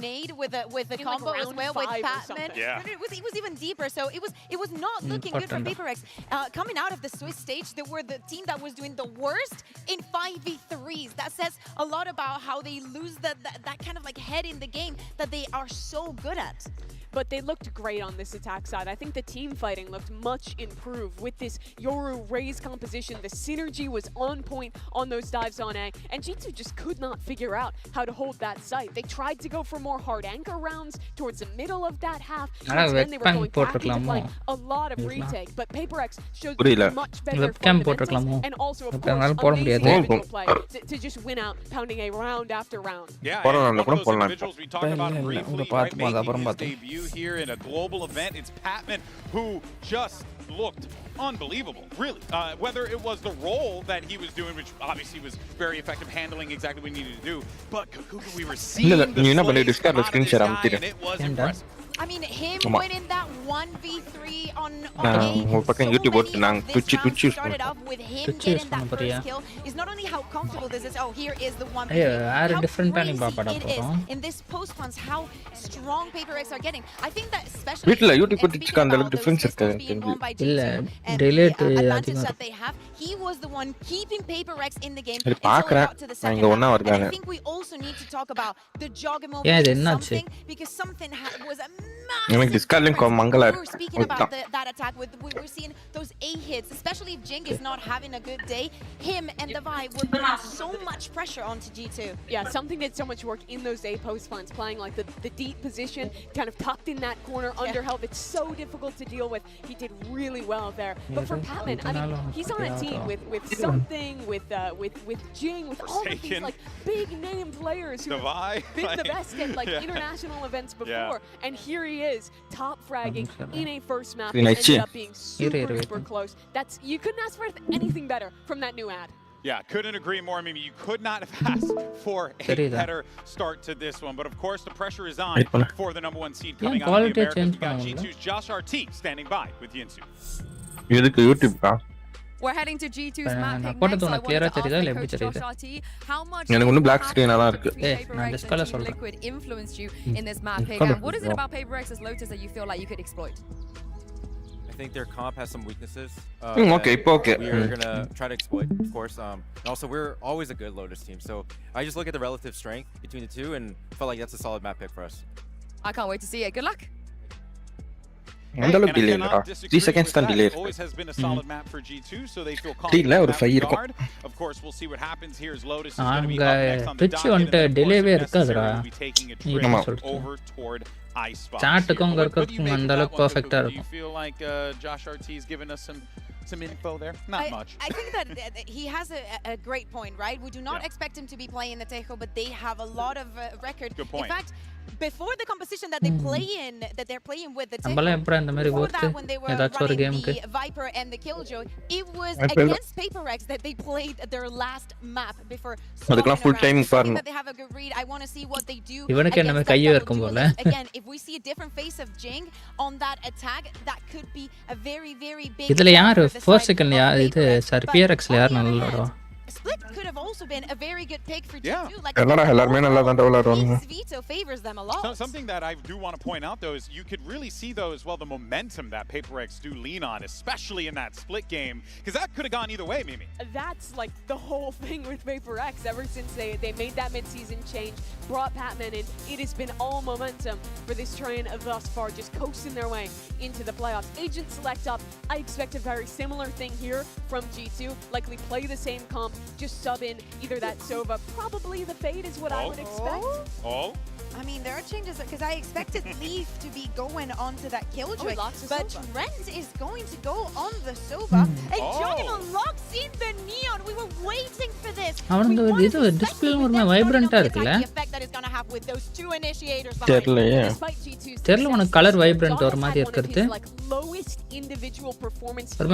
Nade with a combo like as well with Patman. Yeah. But it was even deeper, so it was not looking good for PaperX. Coming out of the Swiss stage, they were the team that was doing the worst in 5v3s. That says a lot about how they lose that kind of like head in the game that they are so good at. But they looked great on this attack side. I think the team fighting looked much improved with this Yoru Raze composition. The synergy was on point on those dives on A, and G2 just could not figure out how to hold that site. They tried to go for more hard anchor rounds towards the middle of that half. Towards the end, they were going back into playing a lot of retake, but PaperX showed much better fundamentals and also, of course, amazing individual play to just win out, pounding A round after round. Yeah, and one of those individuals we talked about briefly, right, making his debut here in a global event. It's Patman, who just looked unbelievable, really. Whether it was the role that he was doing, which obviously was very effective, handling exactly what he needed to do, but we were seeing the slays come out of this guy, and it was impressive. I mean, him winning that 1v3 on A, started off with him getting that first kill. Is not only how comfortable this is, oh, here is the 1v3. How crazy it is in this post-runs, how strong PaperX are getting. I think that especially being owned by G2 and the advantage that they have, he was the one keeping PaperX in the game until it got to the second half. And I think we also need to talk about the Jogger moment because something was a massive difference. We were speaking about that attack we were seeing those A hits, especially if Jing is not having a good day. Him and Devi were putting so much pressure onto G2. Yeah, something did so much work in those A post funds, playing like the deep position, kind of tucked in that corner under health. It's so difficult to deal with. He did really well there. But for Patman, I mean, he's on a team with something, with Jing, with all of these like big name players who have been the best at like international events before. And here he is, top fragging in a first map. It ended up being super close. You couldn't ask for anything better from that new ad. Yeah, couldn't agree more. I mean, you could not have asked for a better start to this one. But of course, the pressure is on for the #1 seed coming out of the Americas. We got G2's Josh RT standing by with Yinsu. We're heading to G2's map pick next. I wanted to ask the coach Josh RT, how much Liquid influenced you in this map pick, and what is it about PaperX's Lotus that you feel like you could exploit? I think their comp has some weaknesses. Okay. We're gonna try to exploit, of course. And also, we're always a good Lotus team, so I just look at the relative strength between the two and felt like that's a solid map pick for us. I can't wait to see it. Good luck. And I cannot disagree with that. It always has been a solid map for G2, so they feel confident in that regard. Of course, we'll see what happens. Here's Lotus is going to be up next on the docket, and then, of course, if necessary, we'll be taking a trip over toward iSpot. But do you feel like Josh RT is giving us some info there? Not much. I think that he has a great point, right? We do not expect him to be playing the Tejo, but they have a lot of record. Good point. In fact, before the composition that they're playing with the Tejo, before that when they were running the Viper and the Killjoy, it was against PaperX that they played their last map before swapping around. I think that they have a good read. I want to see what they do against that. Again, if we see a different face of Jing on that attack, that could be a very, very big Split could have also been a very good pick for G2. Veto favors them a lot. Something that I do want to point out, though, is you could really see, though, as well, the momentum that PaperX do lean on, especially in that split game, because that could have gone either way, Mimi. That's like the whole thing with PaperX. Ever since they made that mid-season change, brought Patman in, it has been all momentum for this train thus far, just coasting their way into the playoffs. Agent select up. I expect a very similar thing here from G2. Likely play the same comp, just sub in either that Sova, probably the Fade is what I would expect. I mean, there are changes because I expected Leaf to be going onto that Killjoy, but Trent is going to go on the Sova. And Jogger locks in the Neon. We were waiting for this. We wanted to speculate the effect that it's going to have with those two initiators behind. Despite G2's color vibrant or one of his like lowest individual performance in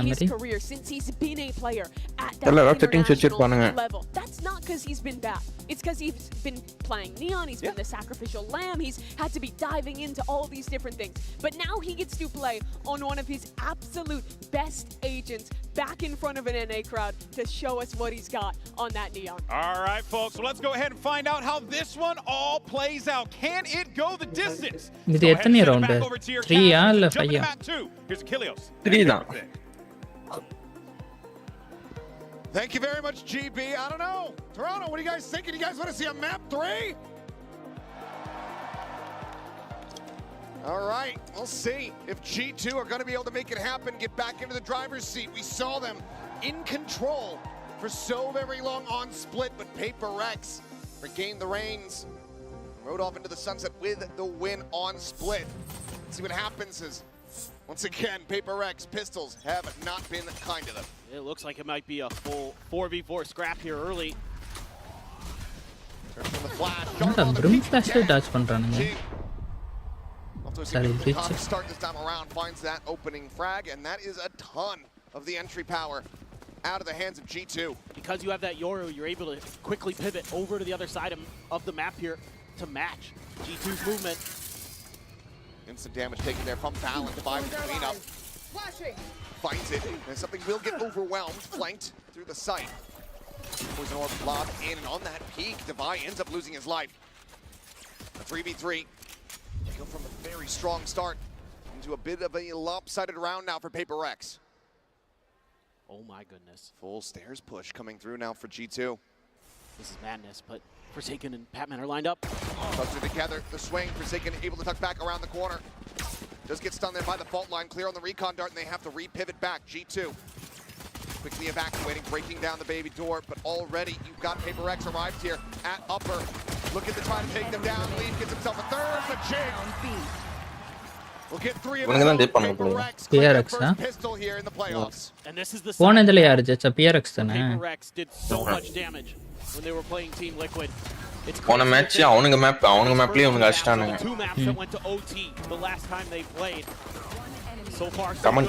his career since he's been a player at that international level. That's not because he's been bad. It's because he's been playing Neon, he's been the sacrificial lamb, he's had to be diving into all these different things. But now he gets to play on one of his absolute best agents back in front of an NA crowd to show us what he's got on that Neon. All right, folks, so let's go ahead and find out how this one all plays out. Can it go the distance? இது எத்தனை round 3 ஆ இல்ல 5 ஆ Here's Achilles. 3 தான். Thank you very much, GB. I don't know. Toronto, what are you guys thinking? You guys want to see a map 3? All right, we'll see if G2 are going to be able to make it happen, get back into the driver's seat. We saw them in control for so very long on split, but Paper Rex regained the reins, rode off into the sunset with the win on split. Let's see what happens as, once again, Paper Rex pistols have not been kind to them. It looks like it might be a full 4v4 scrap here early. From the flash, என்னடா brim flash டாச் பண்றானுங்க Sorry, start this time around, finds that opening frag, and that is a ton of the entry power out of the hands of G2. Because you have that Yoru, you're able to quickly pivot over to the other side of the map here to match G2's movement. Instant damage taken there from Valen. Divide with the cleanup. Finds it, and something will get overwhelmed, flanked through the site. Poison Orb lobbed in, and on that peak, Divide ends up losing his life. A 3v3. Go from a very strong start into a bit of a lopsided round now for Paper Rex. Oh my goodness. Full stairs push coming through now for G2. This is madness, but Forsaken and Patman are lined up. Cluster together, the swing, Forsaken able to tuck back around the corner. Does get stunned there by the fault line, clear on the recon dart, and they have to re-pivot back. G2 quickly evacuating, breaking down the baby door, but already you've got Paper Rex arrived here at upper. Looking to try to take them down. Leaf gets himself a third, but Jig will get 3 of them. Paper Rex PRX, first pistol here in the playoffs. And this is the போனதுல யாரு ஜெச்சா PRX தானே Paper Rex did so much damage when they were playing Team Liquid. It's போன match அவனுங்க மேப்லயே அவனுங்க அடிச்சிட்டானுங்க. 2 maps that went to OT the last time they played. So far, comment.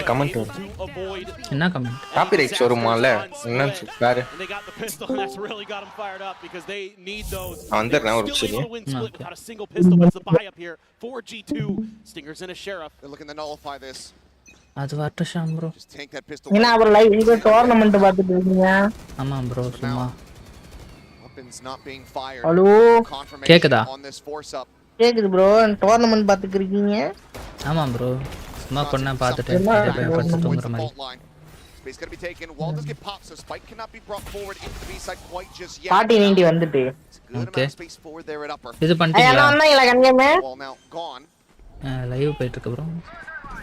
என்ன comment copyrights வருமால என்னன்னு பாரு. They got the pistol, and that's really got them fired up because they need those. வந்தறேன் ஒரு Still நிமிஷம். able to win split without a single pistol, but it's the buy up here for G2. Stingers and a Sheriff. They're looking to nullify this. அது வரட்ட ஷாம் bro Just take that pistol. என்ன அப்புறம் live இது tournament பார்த்துட்டு இருக்கீங்க ஆமா bro சும்மா Weapons not being fired. Hello கேக்குதா On this force up. கேக்குது ப்ரோ டோர்னமென்ட் பார்த்துட்டு இருக்கீங்க ஆமா ப்ரோ சும்மா கொன்னா பார்த்துட்டு படுத்து தூங்குற மாதிரி Space going to be taken. Wall does get popped, so Spike cannot be brought forward into the B side quite just yet. Party நீண்டி வந்துட்டு Good amount of space forward there at upper. இது பண்ணிட்டீங்களா எல்லாம் வந்தாங்களா கண்ணியமே Wall now gone. Live போயிட்டு இருக்கு bro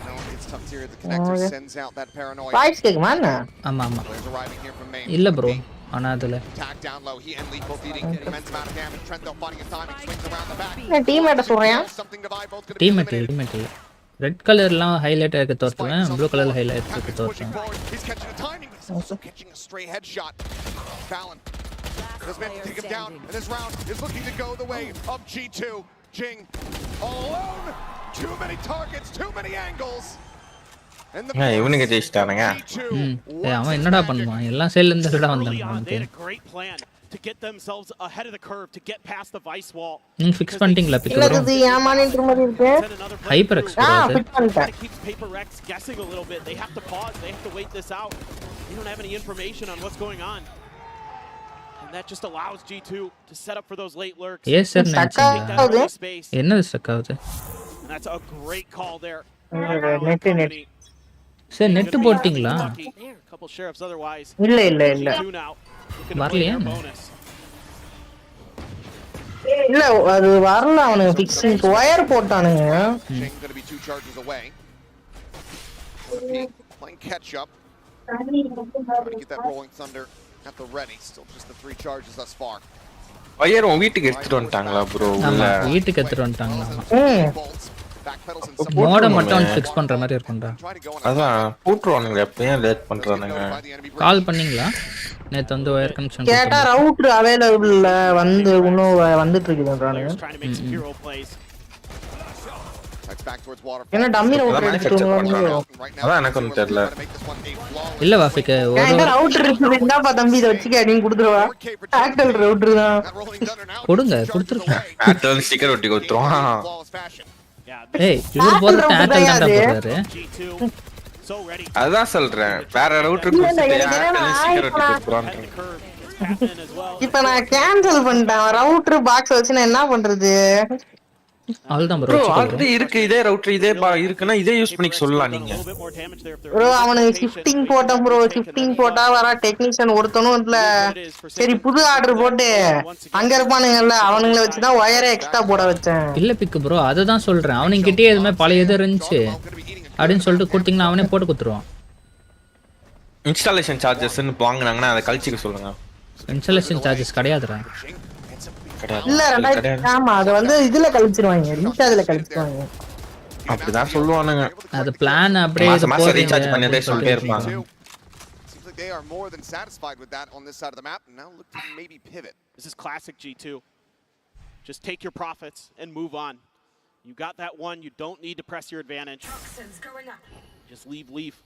No, it's tucked here. The connector sends out that paranoia. Voice கேக்குமா என்ன ஆமா ஆமா Players arriving here from main. இல்ல ப்ரோ ஆனா அதுல Tag down low. He and Leaf both eating immense amount of damage. Trent though finding his timing. Swings around the back. என்ன டீம்மேட்ட சொல்றேன் Something divide both going to be eliminated. Teammate red கலர்லாம் highlight ஆக தோத்துவேன் blue colour highlight ஆக Pushing தோத்துவேன் forward. He's catching the timing. He's also catching a stray headshot. Fallon has meant to take him down, and this round is looking to go the way of G2. Jing all alone. Too many targets, too many angles. And the இவனுங்க ஜெயிச்சிட்டானுங்க. ஏய் அவன் என்னடா பண்ணுவான் எல்லா சைடுல இருந்து டா Early on, வந்தான் they had a great plan to get themselves ahead of the curve, to get past the vice wall. நீங்க ஃபிக்ஸ் பண்ணிட்டீங்களா பிக் இல்ல ப்ரோ இது ஏமானிட்டு மாதிரி இருக்கு Send another play hyper through. X bro அது ஃபிட் பண்ணிட்டேன் Kind of keeps Paper Rex guessing a little bit. They have to pause. They have to wait this out. They don't have any information on what's going on. And that just allows G2 to set up for those late lurks. A sir Take நினைச்சீங்களா that early space. என்னது stuck ஆகுது And that's a great call there. Net sir net போட்டிங்களா Couple sheriffs otherwise. இல்ல இல்ல இல்ல Two now. Looking to play வரலையா their bonus. இல்ல அது வரல அவனுக்கு ஃபிக்ஸிங் ஒயர் போட்டானுங்க Jing going to be 2 charges away. Playing catch up. Trying to get that rolling thunder at the ready. Still just the 3 charges thus far. Wire உன் வீட்டுக்கு எடுத்துட்டு வந்துட்டாங்களா ப்ரோ ஆமா உள்ள வீட்டுக்கு எடுத்துட்டு வந்துட்டாங்க Bolts, backpedals and some மோட மட்டும் ஃபிக்ஸ் பண்ற மாதிரி இருக்கும்டா try to go on. அதான் போட்டுருவானுங்க எப்பயும் லேட் பண்றானுங்க By the enemy கால் பண்ணீங்களா நேத்து வந்து ஒயர் கனெக்ஷன் கேட்டா ரவுட்டர் அவைலபிள்ல வந்து இன்னும் வந்துட்டு இருக்குதுன்றானுங்க Players trying to make some hero plays. என்ன டம்மி ரவுட்டர் எடுத்துட்டு அதான் எனக்கு ஒன்றும் தெரியல. இல்ல வாஃபிக்கு என்கிட்ட ரவுட்டர் இருக்குது என்னப்பா தம்பி இதை வச்சுக்க நீங்க கொடுத்துருவா ஆக்டல் ரவுட்டர் தான் கொடுங்க கொடுத்துருக்கேன். ஆக்டல் ஸ்டிக்கர் ஒட்டி கொடுத்துருவான். ஏய் இவர் போடுற ஆக்டல் தான் போடுறாரு. So ready. அதான் சொல்றேன் வேற ரவுட்டர் கொடுத்துட்டு ஆக்டல் ஸ்டிக்கர் ஒட்டி கொடுத்துருவான். இப்ப நான் கேன்சல் பண்ணிட்டேன் ரவுட்டர் பாக்ஸ் வச்சு நான் என்ன பண்றது அவ்வளவுதான் ப்ரோ ப்ரோ. ஆல்ரெடி இருக்கு இதே ரவுட்டர் இதே இருக்குன்னா இதே யூஸ் பண்ணி சொல்லலாம் நீங்க. ப்ரோ அவனுக்கு ஷிஃப்டிங் போட்டேன் ப்ரோ ஷிஃப்டிங் போட்டா வர டெக்னீஷியன் ஒருத்தனும் இல்ல சரி புது ஆர்டர் போட்டு அங்க இருப்பானுங்கல்ல அவனுங்களை வச்சுதான் ஒயரை எக்ஸ்ட்ரா போட வச்சேன். இல்ல பிக்கு ப்ரோ அதுதான் சொல்றேன். அவனுக்கு கிட்டே எதுவுமே பழைய இது இருந்துச்சு அப்படின்னு சொல்லிட்டு கொடுத்தீங்கன்னா அவனே போட்டு கொடுத்துருவான். இன்ஸ்டாலேஷன் சார்ஜஸ்ன்னு வாங்குனாங்கன்னா அதை கழிச்சுக்க சொல்லுங்க. இன்ஸ்டாலேஷன் சார்ஜஸ் கிடையாதுடா. இல்ல 2000 ஆமா அது வந்து இதுல கழிச்சிருவாங்க ரீசார்ஜ்ல கழிச்சிருவாங்க. அப்படிதான் சொல்லுவானுங்க. அது பிளான் அப்படியே இது மாசம் ரீசார்ஜ் பண்ணிட்டே சொல்லிட்டே இருப்பாங்க. Seems like they are more than satisfied with that on this side of the map. Now look to maybe pivot. This is classic G2. Just take your profits and move on. You got that one. You don't need to press your advantage. Just leave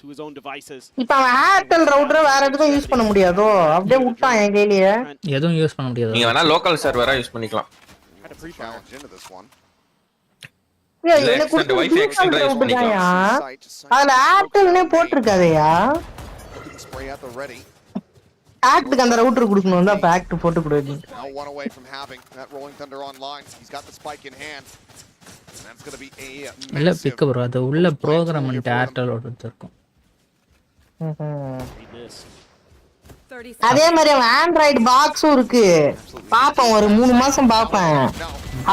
to his own devices. இப்ப அவன் Airtel router வேற எதுக்கும் use பண்ண முடியாதோ அப்படியே விட்டான் என் கையிலேயே. எதுவும் யூஸ் பண்ண முடியாது. நீங்க வேணா லோக்கல் சர்வரா யூஸ் பண்ணிக்கலாம். Challenge into this one. ஏய் எனக்கு கொடுத்த வைஃபை எக்ஸ்டெண்ட் யூஸ் பண்ணிக்கலாம். அதுல ஏர்டெல்னே போட்டுருக்காதேயா. Spray at the ready. ஆக்ட்க்கு அந்த ரவுட்டர் கொடுக்கணும் தான் ஆக்ட் போட்டு கொடுங்க. Now one away from having that Rolling Thunder online. He's got the spike in hand. And that's going to be a இல்ல பிக் ப்ரோ அது உள்ள ப்ரோகிராமென்ட் ஏர்டெலோட இருக்கும். அதே மாதிரி அவன் ஆண்ட்ராய்டு பாக்ஸும் இருக்கு பாப்பேன் ஒரு 3 மாசம் பாப்பேன்.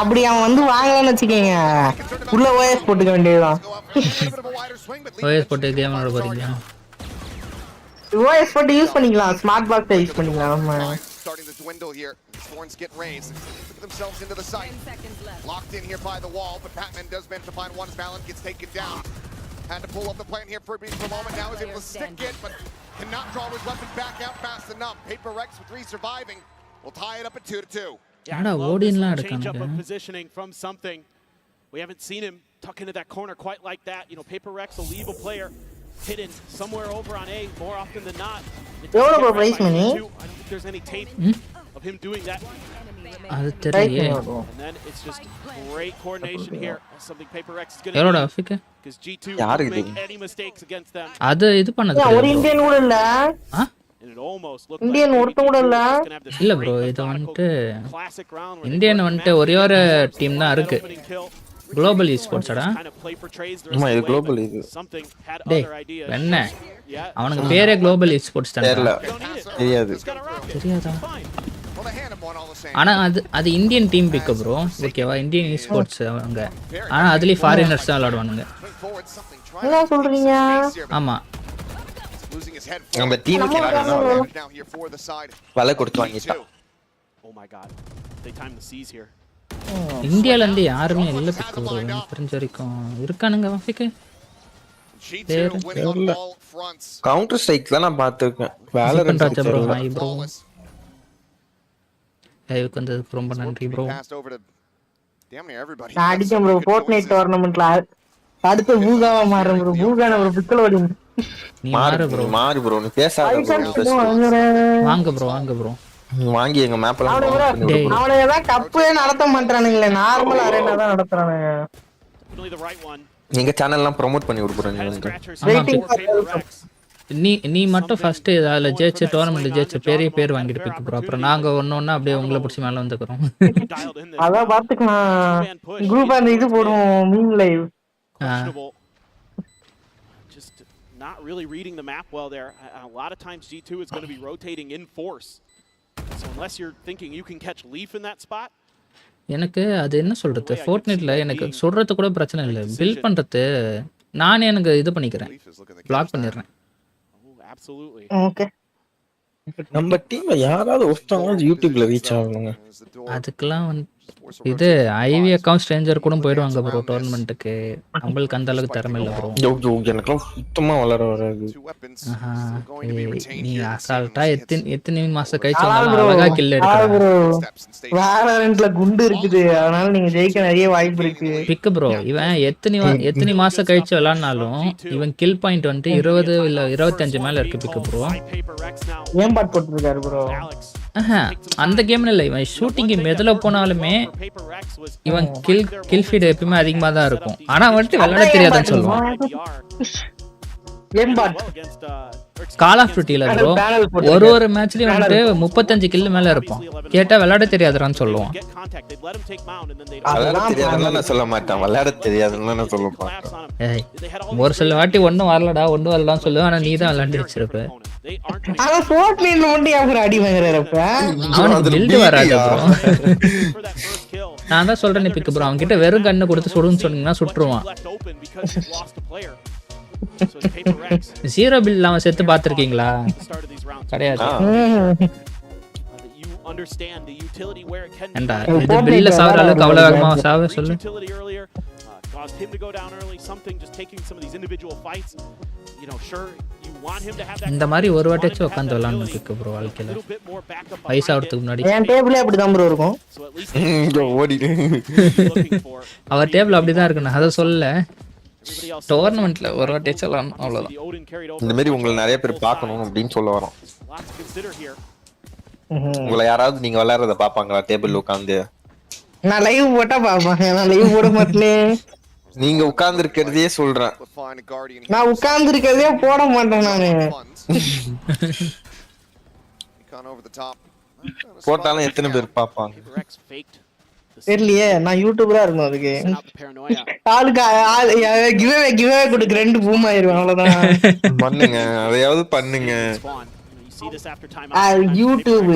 அப்படி அவன் வந்து வாங்கலன்னு வச்சுக்கீங்க உள்ள ஓஎஸ் போட்டுக்க வேண்டியதுதான். ஓஎஸ் போட்டு கேம் ஆட போறீங்க. ஓஎஸ் போட்டு யூஸ் பண்ணிக்கலாம் ஸ்மார்ட் பாக்ஸ் யூஸ் பண்ணிக்கலாம். ஆமா starting to dwindle here. Thorns get raised. Look at themselves into the site. Locked in here by the wall, but Batman does manage to find one as Valen gets taken down. Had to pull up the plan here for a brief moment. Now is able to stick it, but cannot draw his weapon back out fast enough. Paper Rex with 3 surviving. Will tie it up at 2-2. என்னடா ஓடின்லாம் Change up எடுக்காங்க. of positioning from something. We haven't seen him tuck into that corner quite like that. You know, Paper Rex will leave a player hidden somewhere over on A more often than not. எவ்வளவு bro prize money? I don't think there's any tape of him doing that. அது தெரியலையே. And then it's just great coordination here. Something Paper Rex is going எவ்வளோடா to ஆஃபிக்கு? because G2 won't make any mistakes against them. அது இது பண்ணது ஒரு Indian கூட இல்ல. And it almost looked Indian ஒருத்தன் கூட இல்ல. இல்ல ப்ரோ இது வந்துட்டு இந்தியன் வந்துட்டு ஒரே ஒரு டீம் தான் இருக்கு. குளோபல் esportsடா. ஆமா இது குளோபல் இது. டேய் என்ன அவனுக்கு பேரே குளோபல் esports தான். தெரியாது. தெரியாதா? ஆனா அது இந்தியன் டீம் பிக் ப்ரோ. ஓகேவா இந்தியன் esports அவங்க. ஆனா அதுலயே ஃபாரினர்ஸ் தான் விளையாடுவானுங்க. என்ன சொல்றீங்க? ஆமா நம்ம டீமுக்கு யாரா வலை கொடுத்து வாங்கிட்டான். Oh my god. They time the seas here. இந்தியால இருந்து யாருமே இல்ல பிக் ப்ரோ. தெரிஞ்ச வரைக்கும் இருக்கானுங்க ஆஃபிக்கு. கவுண்டர் ஸ்ட்ரைக் தான் நான் பாத்துர்க்கேன். வேலரன்ட் ப்ரோ ஹாய் ப்ரோ. லைவ்க்கு வந்ததுக்கு ரொம்ப நன்றி ப்ரோ. நான் அடிச்சேன் ப்ரோ ஃபோர்ட்நைட் டோர்னமென்ட்ல அடுத்து பூகாவா மாறேன் ப்ரோ. பூகான ப்ரோ பிக்கலோடி நீ மாறு ப்ரோ நீ பேசாத ப்ரோ. வாங்க ப்ரோ வாங்கி எங்க மேப்ல அவனே தான் கப்பே நடத்த மாட்டறானுங்களே. நார்மல் அரேனா தான் நடத்துறானுங்க. நீங்க சேனல்லாம் ப்ரோமோட் பண்ணி விடுறீங்க. நீ மட்டும் ஃபர்ஸ்ட் அதுல ஜெயிச்ச டோர்னமென்ட் ஜெயிச்ச பெரிய பேர் வாங்கிட்டு பிக் ப்ரோ. அப்புறம் நாங்க ஒண்ணொண்ணா அப்படியே உங்களை பிடிச்சி மேல வந்துக்கிறோம். அத பாத்துக்கலாம். குரூப் அந்த இது போடுவோம் meme live. Just not really reading the map well there. A lot of times G2 is going to be rotating in force. So unless you're thinking you can catch Leaf in that spot. எனக்கு அது என்ன சொல்றது ஃபோர்ட்நைட்ல எனக்கு சொல்றது கூட பிரச்சனை இல்ல. Build பண்றது நான் எனக்கு இது பண்ணிக்கிறேன். பிளாக் பண்ணிடுறேன். Absolutely. ஓகே. நம்ம டீம்ல யாராவது ஒருத்தவங்க யூடியூப்ல ரீச் ஆகணுங்க. அதுக்கெல்லாம் இது ஐவி அக்கவுண்ட் ஸ்ட்ரேஞ்சர் கூட போயிடுவாங்க ப்ரோ டோர்னமெண்ட்டுக்கு. நம்மளுக்கு அந்த அளவுக்கு திறமை இல்லை ப்ரோ. எனக்குலாம் சுத்தமா வளர வராது. நீ அசால்ட்டா எத்தனை மாசம் கழிச்சு வந்தாலும் அழகா கில் எடுக்கலாம். வேலரண்ட்ல குண்டு இருக்குது, அதனால நீங்க ஜெயிக்க நிறைய வாய்ப்பு இருக்கு. பிக் ப்ரோ இவன் எத்தனை மாசம் கழிச்சு விளாட்னாலும் இவன் கில் பாயிண்ட் வந்துட்டு 20 இல்ல 25 மேல இருக்கு பிக் ப்ரோ. ஏன் பாட் போட்டுருக்காரு ப்ரோ? அந்த கேம்ல இல்ல, இவன் ஷூட்டிங் கேம் எதுல போனாலுமே இவன் கில் ஃபீட் எப்பயுமே அதிகமா தான் இருக்கும். ஆனா வந்துட்டு விளையாட தெரியாதுன்னு சொல்லுவான். கால் ஆஃப் டியூட்டில ப்ரோ ஒரு மேட்ச்லயும் வந்துட்டு 35 கில் மேல இருப்பான். கேட்டா விளையாட தெரியாதுன்னு சொல்லுவான். விளையாட தெரியாதுன்னு நான் சொல்ல மாட்டேன், விளையாட தெரியாதுன்னு நான் சொல்ல மாட்டேன். ஒரு சில வாட்டி ஒன்னும் வரலடான்னு சொல்லுவேன். ஆனா நீ தான் விளையாண்டு வச்சிருப்ப. ஆனா ஃபோர்ட்நைட்ல மட்டும் யாரு அடி வாங்குறாரப்ப? அவனுக்கு பில்ட் வராது ப்ரோ. நான் தான் சொல்றேன் பிக் ப்ரோ, அவன் கிட்ட வெறும் கண்ணு கொடுத்து சுடுன்னு சொன்னீங்கன்னா சுட்டுருவான். 0 பில் அவன் செத்து பாத்திருக்கீங்களா? கிடையாது. ஏண்டா இது பில்ல சாவற அளவுக்கு அவ்வளவு வேகமா சாவ சொல்லு. இந்த மாதிரி ஒரு வாட்டியாச்சும் உட்காந்து விளாடணும் பிக் ப்ரோ வாழ்க்கையில. வயசாகிறதுக்கு முன்னாடி என் டேபிளே அப்படிதான் ப்ரோ இருக்கும். அவர் டேபிள் அப்படிதான் இருக்குண்ணா, அதை சொல்லல. டோர்னமெண்ட்ல ஒரு வாட்டியாச்சும் விளாடணும், அவ்வளவுதான். இந்த மாதிரி உங்களை நிறைய பேர் பார்க்கணும் அப்படின்னு சொல்ல வரோம். உங்களை யாராவது நீங்க விளையாடுறத பாப்பாங்களா டேபிள் உட்காந்து? நான் லைவ் போட்டா பாப்பேன், நான் லைவ் போட மாட்டேன். நீங்க உட்கார்ந்து இருக்கிறதே சொல்றேன். நான் உட்கார்ந்து இருக்கிறதே போட மாட்டேன் நானு. போட்டாலும் எத்தனை பேர் பாப்பாங்க தெரியலையே, நான் யூடியூபரா இருக்கணும். அதுக்கு ஆளுக்கு கிவ்அவே கொடுக்க 2 பூம் ஆயிருவேன், அவ்வளவுதான். பண்ணுங்க, அதையாவது பண்ணுங்க. யூடியூப்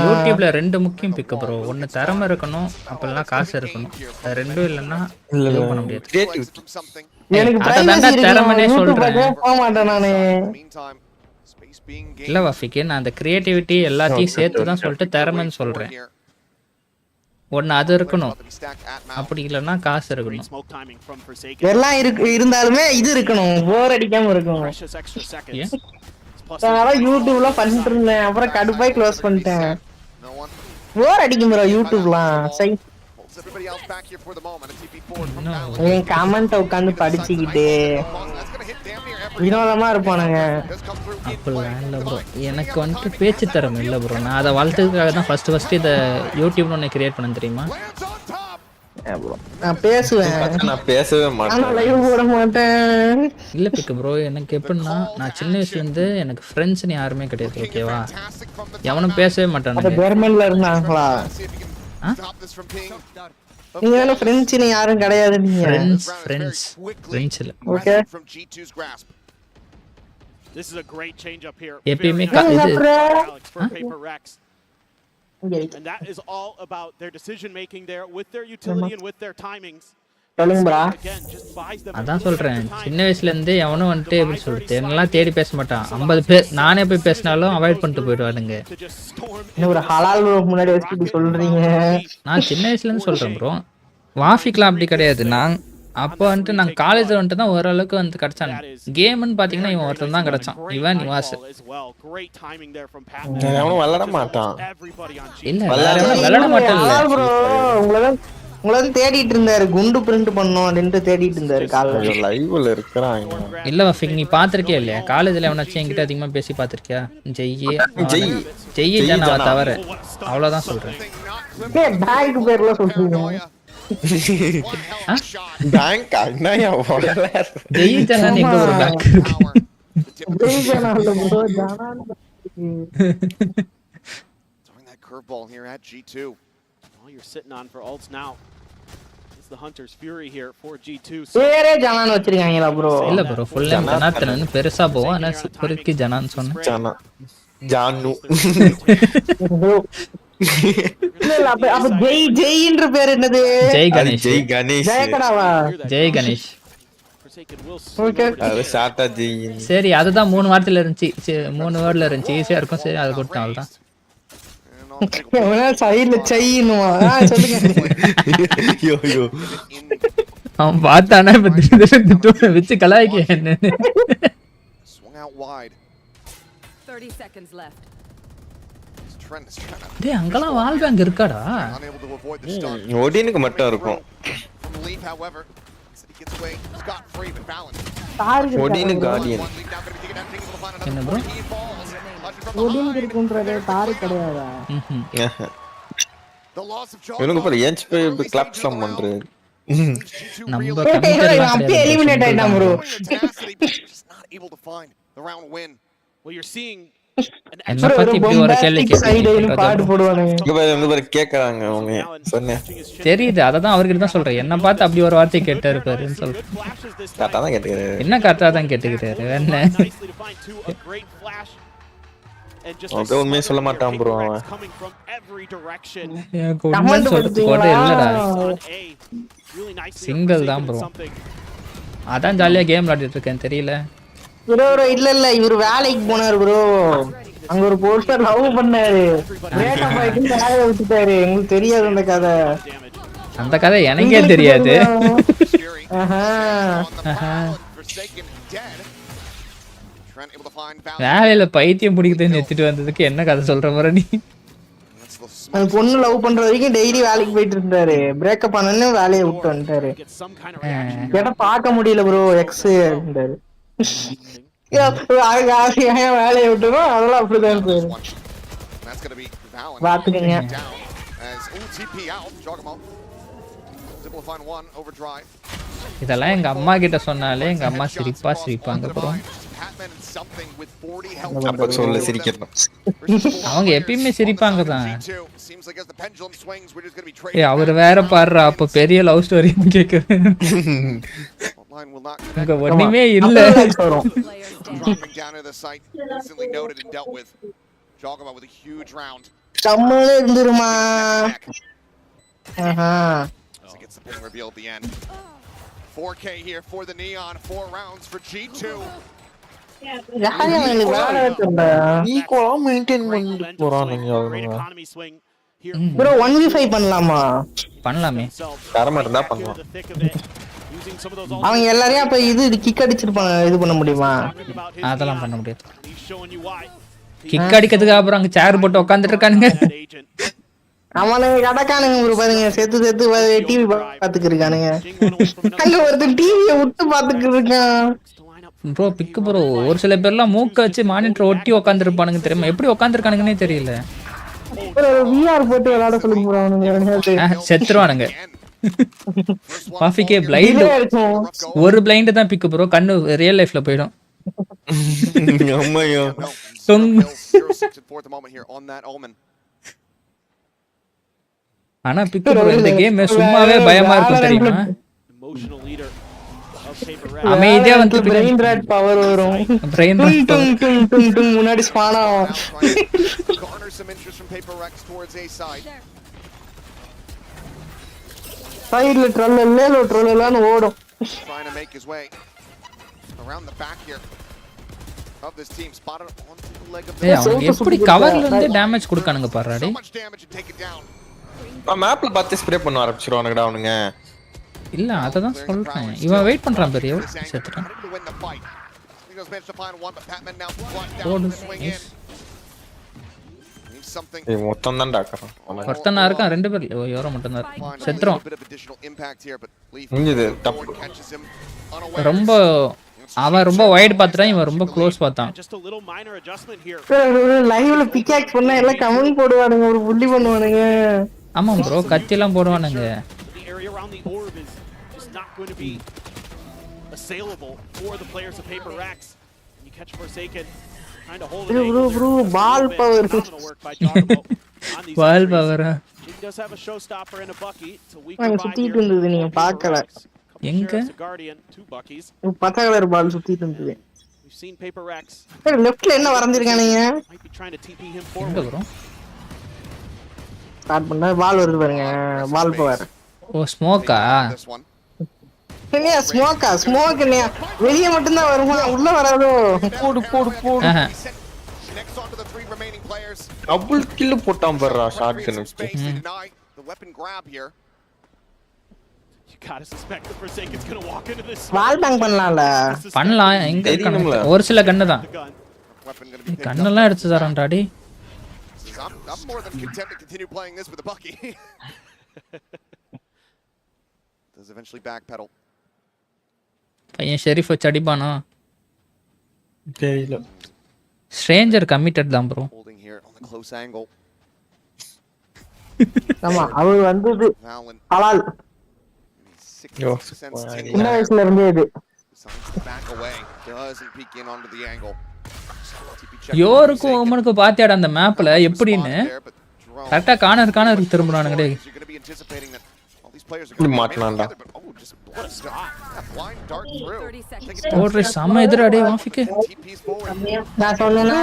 யூடியூப்ல 2 முக்கியம் பிக் ப்ரோ. ஒன்னு திறமை இருக்கணும், அப்பெல்லாம் காசு இருக்கணும். அது ரெண்டும் இல்லன்னா பண்ண முடியாது. எனக்கு திறமைனே சொல்றேன். போக மாட்டேன் நானு. இல்ல வாஃபிக்கு நான் அந்த கிரியேட்டிவிட்டி எல்லாத்தையும் சேர்த்து தான் சொல்லிட்டு திறமைன்னு சொல்றேன். ஒன்னு அது இருக்கணும், அப்படி இல்லன்னா காசு இருக்கணும். எல்லாம் இருந்தாலுமே இது இருக்கணும், போர் அடிக்காம இருக்கணும். நான் யூடியூப்ல பண்ணிட்டு இருந்தேன், அப்புறம் கடுப்பாய் க்ளோஸ் பண்ணிட்டேன். போர் அடிக்கும் ப்ரோ யூடியூப்லாம். சை என் கமெண்ட் உட்காந்து படிச்சுக்கிட்டு வினோதமா இருப்பானுங்க. அப்படிலாம் இல்லை ப்ரோ, எனக்கு வந்துட்டு பேச்சு திறமை இல்லை ப்ரோ. நான் அதை வளர்த்ததுக்காக தான் ஃபர்ஸ்ட் இதை யூடியூப்னு ஒன்று கிரியேட் பண்ண தெரியுமா? நான் பேசுவேன், நான் பேசவே மாட்டேன், லைவ் போட மாட்டேன். இல்லை பிக்கு ப்ரோ, எனக்கு எப்படின்னா நான் சின்ன வயசுலேருந்து எனக்கு ஃப்ரெண்ட்ஸ்னு யாருமே கிடையாது, ஓகேவா? எவனும் பேசவே மாட்டானுங்க. ஜெர்மன்ல இருந்தாங்களா? நீங்க என்ன ஃப்ரெண்ட்ஸ்னு யாரும் கிடையாது. நீங்க ஃப்ரெண்ட்ஸ் இல்ல. Okay, this is a great change up here. எப்பயுமே and that is all about their decision making there with their utility and with their timings. அதான் சொல்றேன், சின்ன வயசுல இருந்தே எவனும் வந்துட்டு எப்படி சொல்றது, என்னெல்லாம் தேடி பேச மாட்டான். 50 பேர் நானே போய் பேசினாலும் அவாய்ட் பண்ணிட்டு போயிடுவானுங்க. ஒரு ஹலால் முன்னாடி வச்சுட்டு சொல்றீங்க. நான் சின்ன வயசுல இருந்து சொல்றேன் ப்ரோ, வாஃபிக்லாம் அப்படி கிடையாது. அப்போ வந்துட்டு நாங்கள் காலேஜில் வந்துட்டு தான் ஓரளவுக்கு வந்து கிடச்சாங்க. கேம்னு பார்த்தீங்கன்னா இவன் ஒருத்தன் தான் கிடச்சான், இவன் நிவாஸ். விளையாட மாட்டான், இல்லை விளையாட மாட்டான். உங்களை தேடிட்டு இருந்தாரு, குண்டு பிரிண்ட் பண்ணோம் அப்படின்ட்டு தேடிட்டு இருந்தாரு. காலேஜ் லைவ்ல இருக்கிறான். இல்ல வாஃபிக், நீ பாத்திருக்கியா இல்லையா காலேஜ்ல எவனாச்சும் என்கிட்ட அதிகமா பேசி பாத்திருக்கியா? ஜெய் ஜனா தவிர, அவ்வளவுதான் சொல்றேன். பேங்க் பேர்ல சொல்றீங்க? பேங்க் அண்ணாயா ஜெய் ஜனா எங்க ஒரு பேங்க் இருக்கு? ஜெய் ஜனா இல்ல bro, Jonah. Throwing that curveball here at G2. All you're sitting on for ults now. It's the Hunter's Fury here for G2. பேரே ஜனான்னு வச்சிருக்காங்களா ப்ரோ? இல்ல ப்ரோ, ஃபுல் நேம் ஜனாத்தனன்னு பெருசா போவும், ஆனா சுப்பருக்கு ஜனான்னு சொன்னேன். ஜனா ஜானு. இல்ல அப்ப ஜெய்ன்ற பேர் என்னது? ஜெய் கணேஷ். ஜெய் கணேஷ். ஜெயகடாவா? ஜெய் கணேஷ். அது ஸ்ட்ராட்டஜி. சரி அதுதான் 3 வார்த்தையில இருந்துச்சு. 3 வேர்ட்ல இருந்துச்சு. ஈஸியா இருக்கும். சரி அது போட்டு அவ்வளவுதான். சைடுல சைனுமா சொல்லுங்க. ஐயோ ஐயோ. அவன் பார்த்தானே இப்ப திட்டு வச்சு கலாய்க்க என்னன்னு. Swung out wide. 30 seconds left. டேய் அங்கலாம் வால் பேங்க் இருக்காடா? Unable to avoid the stun. ஓடினுக்கு மட்டும் இருக்கும். From the lead, however, he gets away scot free but balanced. Odin Guardian. என்ன ப்ரோ? ஓடின் இருக்குன்றது தாரி கிடையாதா? The loss of Joe. இவனுக்கு பாரு ஏஞ்ச் போய் கிளாப்ஸ் லாம் பண்றாரு. நம்ம கம்ப்யூட்டர்ல அப்பே எலிமினேட் ஆயிட்டான் bro. Just not able to find the round win. Well, you're seeing என்ன பத்தி இப்படி ஒரு கேள்வி கேக்குறீங்க? பாட்டு போடுவானுங்க. இங்க பாரு கேக்குறாங்க அவங்க. சொன்னேன். தெரியுது அததான் அவர்கிட்ட தான் சொல்றேன். என்ன பார்த்து அப்படி ஒரு வார்த்தை கேட்டாரு பாருன்னு சொல்றேன். கரெக்ட்டா தான் கேட்டுக்கிறாரு. என்ன கரெக்ட்டா தான் கேட்டுக்கிறாரு. என்ன? அவன் உண்மையை சொல்ல மாட்டான் ப்ரோ அவன். கமெண்ட் போட்டு இல்லடா. சிங்கிள் தான் ப்ரோ. அதான் ஜாலியா கேம் விளையாடிட்டு இருக்கேன் தெரியல. ப்ரோ இல்ல இவரு வேலைக்கு போனாரு ப்ரோ. அங்க ஒரு போஸ்டர் லவ் பண்ணாரு. பிரேக்கப் ஆயிட்டு வேலைய விட்டுட்டாரு. உங்களுக்கு தெரியாது அந்த கதை. அந்த கதை எனக்கே தெரியாது. வேலையில பைத்தியம் பிடிக்குதுன்னு எடுத்துட்டு வந்ததுக்கு என்ன கதை சொல்ற மாதிரி நீ? அந்த பொண்ணு லவ் பண்ற வரைக்கும் டெய்லி வேலைக்கு போயிட்டு இருந்தாரு. பிரேக்கப் ஆனோன்னு வேலையை விட்டு வந்துட்டாரு. ஏன்னா பார்க்க முடியல ப்ரோ எக்ஸ் இருந்தாரு. வேலையை விட்டுரும் அதெல்லாம் அப்படிதான் இருக்கு. பாத்துக்கங்க. இதெல்லாம் எங்க அம்மா கிட்ட சொன்னாலே எங்க அம்மா சிரிப்பாங்க ப்ரோ. சொல்ல சிரிக்கிறேன். அவங்க எப்பயுமே சிரிப்பாங்க தான். அவரு வேற பாடுறா அப்ப பெரிய லவ் ஸ்டோரி கேக்குறேன். உங்க ஒண்ணுமே இல்ல. கம்மலே இருந்துருமா. Revealed the end. 4K here for the Neon. 4 rounds for G2. ஈக்குவலா மெயின்டைன் பண்ணிட்டு போறானுங்க அவங்க. ப்ரோ 1v5 பண்ணலாமா? பண்ணலாமே. தரமா இருந்தா பண்ணலாம். அவங்க எல்லாரையும் அப்ப இது கிக் அடிச்சிருப்பாங்க. இது பண்ண முடியுமா? அதெல்லாம் பண்ண முடியாது. கிக் அடிக்கிறதுக்கு அப்புறம் அங்க சேர் போட்டு உட்கார்ந்துட்டு இருக்கானுங்க. அவனுங்க கடக்கானுங்க ப்ரோ. பாருங்க செத்து டிவி பாத்துக்கிட்டு இருக்கானுங்க. அங்க ஒருத்தன் டிவியை விட்டு பாத்துக்கிட்டு இருக்கான் ப்ரோ. பிக்கு ப்ரோ ஒரு சில பேர்லாம் மூக்க வச்சு மானிட்டர் ஒட்டி உட்காந்துருப்பானுங்க தெரியுமா? எப்படி உட்காந்துருக்கானுங்கன்னே தெரியல. VR போட்டு விளையாட சொல்லுங்க ப்ரோ. அவனுங்க செத்துருவானுங்க. காஃபிக்கே பிளைண்ட் ஒரு பிளைண்ட் தான் பிக்கு ப்ரோ. கண்ணு ரியல் லைஃப்ல போயிடும். அம்மையோ ஆனா பிக்கு ப்ரோ இந்த கேம் சும்மாவே பயமா இருக்கும் தெரியுமா? அமைதியா வந்து பிரெயின் ராட் பவர் வரும். பிரெயின் ராட் முன்னாடி ஸ்பான் ஆகும். சைடுல ட்ரோலன்னு ஓடும். எப்படி கவர்ல இருந்து டேமேஜ் கொடுக்கானுங்க பாருடா. மேப்ல பார்த்து ஸ்ப்ரே பண்ண ஆரம்பிச்சிருவானுங்கடா அவனுங்க. இல்ல அததான் சொல்றேன். இவன் வெயிட் பண்றான் பெரிய செத்துட்டான். மொத்தம் தான் டாக்கறான். ஒருத்தனா இருக்கான். ரெண்டு பேர் யோரோ மட்டும் தான் செத்துறோம். ரொம்ப அவன் ரொம்ப வைட் பார்த்துட்டான். இவன் ரொம்ப க்ளோஸ் பார்த்தான். லைவ்ல பிக்காக்ஸ் பண்ணா எல்லாம் கமெண்ட் போடுவானுங்க. ஒரு புள்ளி பண்ணுவானுங்க. ஆமா ப்ரோ கத்தி எல்லாம் போடுவானுங்க. ப்ரோ பால் பவர். பால் பவரா? சுத்திட்டு இருந்தது நீங்க பார்க்கல. எங்க? பச்சை கலர் பால் சுத்திட்டு இருந்தது. லெஃப்ட்ல என்ன வரைஞ்சிருக்கானுங்க? எங்க ப்ரோ? ஸ்டார்ட் பண்ணா பால் வருது பாருங்க. பால் பவர். ஓ ஸ்மோக்கா? இல்லையா ஸ்மோக் இல்லையா வெளிய மட்டும் தான் வருமா உள்ள வராதோ போடு டபுள் கில் போட்டான் பாருடா shot கனுக்கு The weapon grab here. You gotta suspect the Forsaken's gonna walk into this. Wall bank பண்ணலாம் எங்க இருக்கானுங்க ஒரு சில கண்ணு தான் கண்ணெல்லாம் எடுத்து தரேன்டாடி I'm more than content to continue playing this with the Bucky. Does eventually backpedal. பையன் ஷெரீஃப் வச்சு அடிப்பானா தெரியல ஸ்ட்ரேஞ்சர் கமிட்டட் தான் bro Holding here on the close angle. ஆமா அவர் வந்தது ஹலால் சின்ன வயசுல இருந்தே இது back away doesn't peek in onto the angle. யோருக்கும் ஓமனுக்கு பாத்தியாடா அந்த மேப்ல எப்படின்னு கரெக்டா கார்னர் திரும்பறானுங்க டேய் மாட்டலாம்டா ஓட்ரே சம எதிரா டேய் வாஃபிக்கு நான் சொன்னேனா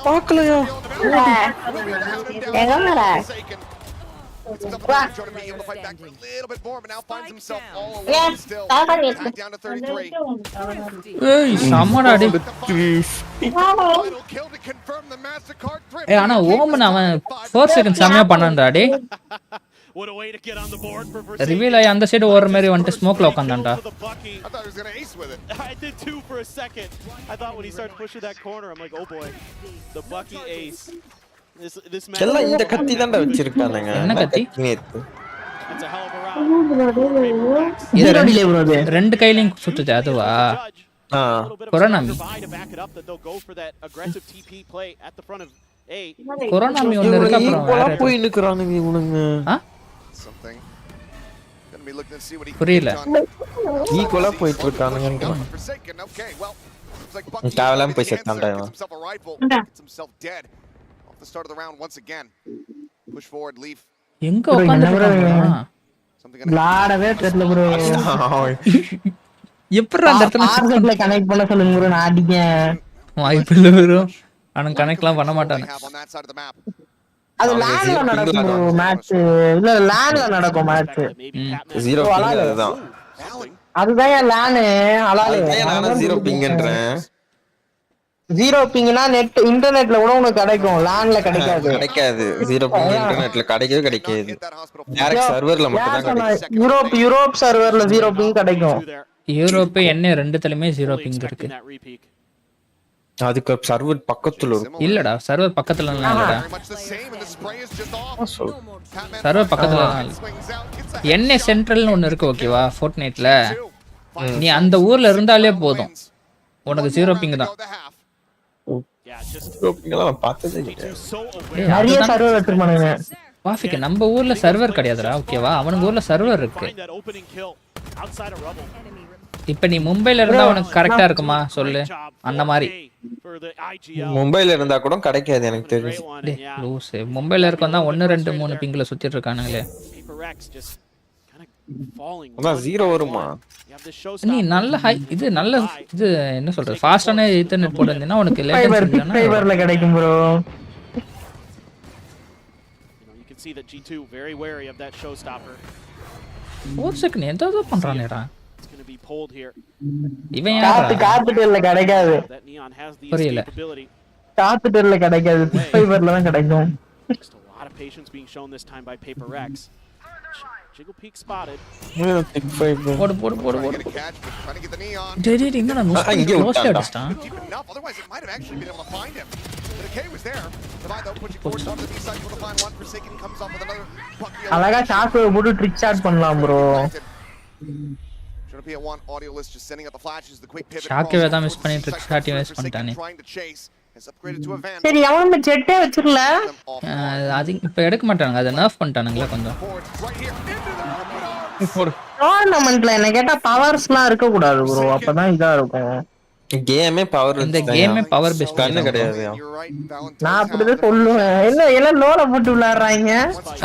பார்க்கலையா எங்க மர ஏய் சமடா டேய் ஏய் ஆனா ஓமன் அவன் 4 செகண்ட் சமயா பண்ணான்டா டேய் What a way to get on the board for Forsaken. Reveal ஆயி அந்த சைடு ஓடுற மாதிரி வந்து ஸ்மோக்ல உட்கார்ந்தான்டா I thought he was going to ace with it. I did too for a second. I thought when he started pushing that corner, I'm like, oh boy, the Bucky ace. This man. எல்லாம் இந்த கத்தி தான்டா வச்சிருக்கானுங்க என்ன கத்தி That's a hell of a round. இது ரெண்டு கையிலயும் சுத்துது அதுவா கொரோனாமி கொரோனாமி ஒன்னு இருக்கு அப்புறம் வேற போய் நிக்கறானுங்க இவனுங்க புரியல ஈக்குவலா போயிட்டு இருக்கானுங்க காவலாம் போய் செத்தான்டா இவன் எங்க உட்கார்ந்திருக்கான் லாடவே தெரியல ப்ரோ எப்பற அந்த இடத்துல ஆர்செட்ல கனெக்ட் பண்ண சொல்லுங்க ப்ரோ நான் அடிக்கேன் வாய்ப்பு இல்ல ப்ரோ அவன் கனெக்ட்லாம் பண்ண மாட்டானே அது லான்ல நடக்கும் ப்ரோ மேட்ச் இல்ல லான்ல நடக்கும் மேட்ச் 0 பிங் அதுதான் அதுதான் லான் ஹலால் நான் 0 பிங்ன்றேன் 0 பிங்னா நெட் இன்டர்நெட்ல கூட உங்களுக்கு கிடைக்கும் லான்ல கிடைக்காது 0 பிங் இன்டர்நெட்ல கிடைக்காது டைரக்ட் சர்வர்ல மட்டும் தான் கிடைக்கும் யூரோப் சர்வர்ல 0 பிங் கிடைக்கும் யூரோப் என்ன ரெண்டுத்துலயுமே 0 பிங் இருக்கு அதுக்கு சர்வர் பக்கத்துல இருக்கு இல்லடா சர்வர் பக்கத்துல இல்லடா சர்வர் பக்கத்துல என்ன சென்ட்ரல்னு ஒன்னு இருக்கு ஓகேவா ஃபோர்ட்நைட்ல நீ அந்த ஊர்ல இருந்தாலே போதும் உனக்கு 0 பிங் தான் நிறைய சர்வர் வச்சிருப்பானுங்க வாஃபிக்கு நம்ம ஊர்ல சர்வர் கிடையாதுடா ஓகேவா அவனுங்க ஊர்ல சர்வர் இருக்கு இப்ப நீ மும்பைல இருந்தா உனக்கு கரெக்டா இருக்குமா சொல்லு அந்த மாதிரி மும்பைல இருந்தா கூட கிடைக்காது எனக்கு தெரிஞ்சு மும்பைல இருக்கவன் தான் 1 2 3 பிங்ல சுத்திட்டு இருக்கானுங்களே அதான் 0 வருமா நீ நல்ல ஹை இது நல்ல இது என்ன சொல்றது ஃபாஸ்டான இன்டர்நெட் போடுறதுனா உனக்கு ஃபைபர்ல கிடைக்கும் bro You can see that G2 very wary of that showstopper. ஒரு செகண்ட் என்னதோ பண்றானேடா It's going to be pulled here. இவன் யாரா காத்துட்டல்ல கிடைக்காது That Neon has the புரியல escapability. காத்துட்டல்ல கிடைக்காது ஃபைபர்ல தான் கிடைக்கும் Just a lot of patience being shown this time by Paper Rex. Jiggle peek spotted. போடு போடு போடு போடு டேய் என்னடா நோஸ் க்ளோஸ் அடிச்சான் Otherwise it might have actually been able to find him. The K was there. Divide pushing forward on the B side for the final one. Forsaken comes off with another Bucky. அழகா shot போட்டு trick shot பண்ணலாம் bro Should be a one audio list just sending out the flashes, the quick pivot. ஷாக்கே வேதா miss பண்ணி trick shot miss பண்ணிட்டானே சரி அவன் ஜெட்டே வச்சிரல அது இப்ப எடுக்க மாட்டாங்க அத நர்ஃப் பண்ணிட்டானுங்களா கொஞ்சம் டோர்னமென்ட்ல என்ன கேட்டா பவர்ஸ்லாம் இருக்க கூடாது ப்ரோ அப்பதான் இதா இருக்கும் கேமே பவர் இந்த கேமே பவர் பேஸ்ட் கண்ணு கிடையாது நான் அப்படிதான் சொல்லுவேன் இல்ல எல்லாம் லோல போட்டு விளையாடுறாங்க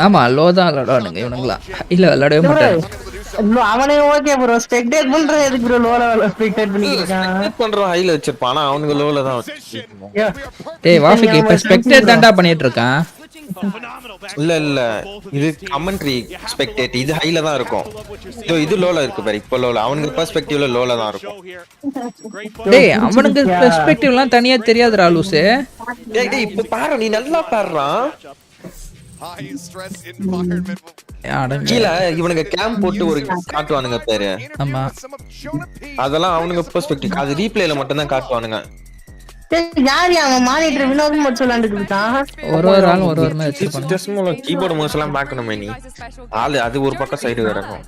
ஆமா லோ தான் விளையாடுவானுங்க இவனுங்களா இல்ல விளையாடவே மாட்டாங்க அவனே ஓகே ப்ரோ ஸ்பெக்டேட் பண்ற எதுக்கு ப்ரோ லோல ஸ்பெக்டேட் பண்ணிருக்கான் பண்றான் ஹைல வச்சிருப்பானா அவனுங்க லோல தான் டேய் வாஃபிக்கு இப்ப ஸ்பெக்டேட் தான்டா பண்ணிட்டு இருக்கான் இல்ல இது கமெண்ட்ரி ஸ்பெக்டேட் இது ஹைல தான் இருக்கும். இது லோல இருக்கு பாரு. இப்போ லோல அவனுக்கு பெர்ஸ்பெக்டிவ்ல லோல தான் இருக்கும். டேய் அவனுக்கு பெர்ஸ்பெக்டிவ்லாம் தனியா தெரியாதுடா லூசு. டேய் இப்போ பாரு நீ நல்லா பாருடா. கீழ இவனுங்க கேம்ப் போட்டு ஒரு காட்டுவானுங்க பேரு. ஆமா அதெல்லாம் அவனுங்க பெர்ஸ்பெக்டிவ். அது ரீப்ளேல மட்டும் தான் காட்டுவானுங்க. யார் அவன் மானிட்டர் வினோதம் மட்டும் விளையாண்டுட்டு இருக்கான். ஒரு ஆள் ஒரு மாதிரி வச்சிருப்பாங்க. ஜஸ்ட் கீபோர்ட் மவுஸ் எல்லாம் பார்க்கணுமே நீ. அது ஒரு பக்கம் சைடு வரணும்.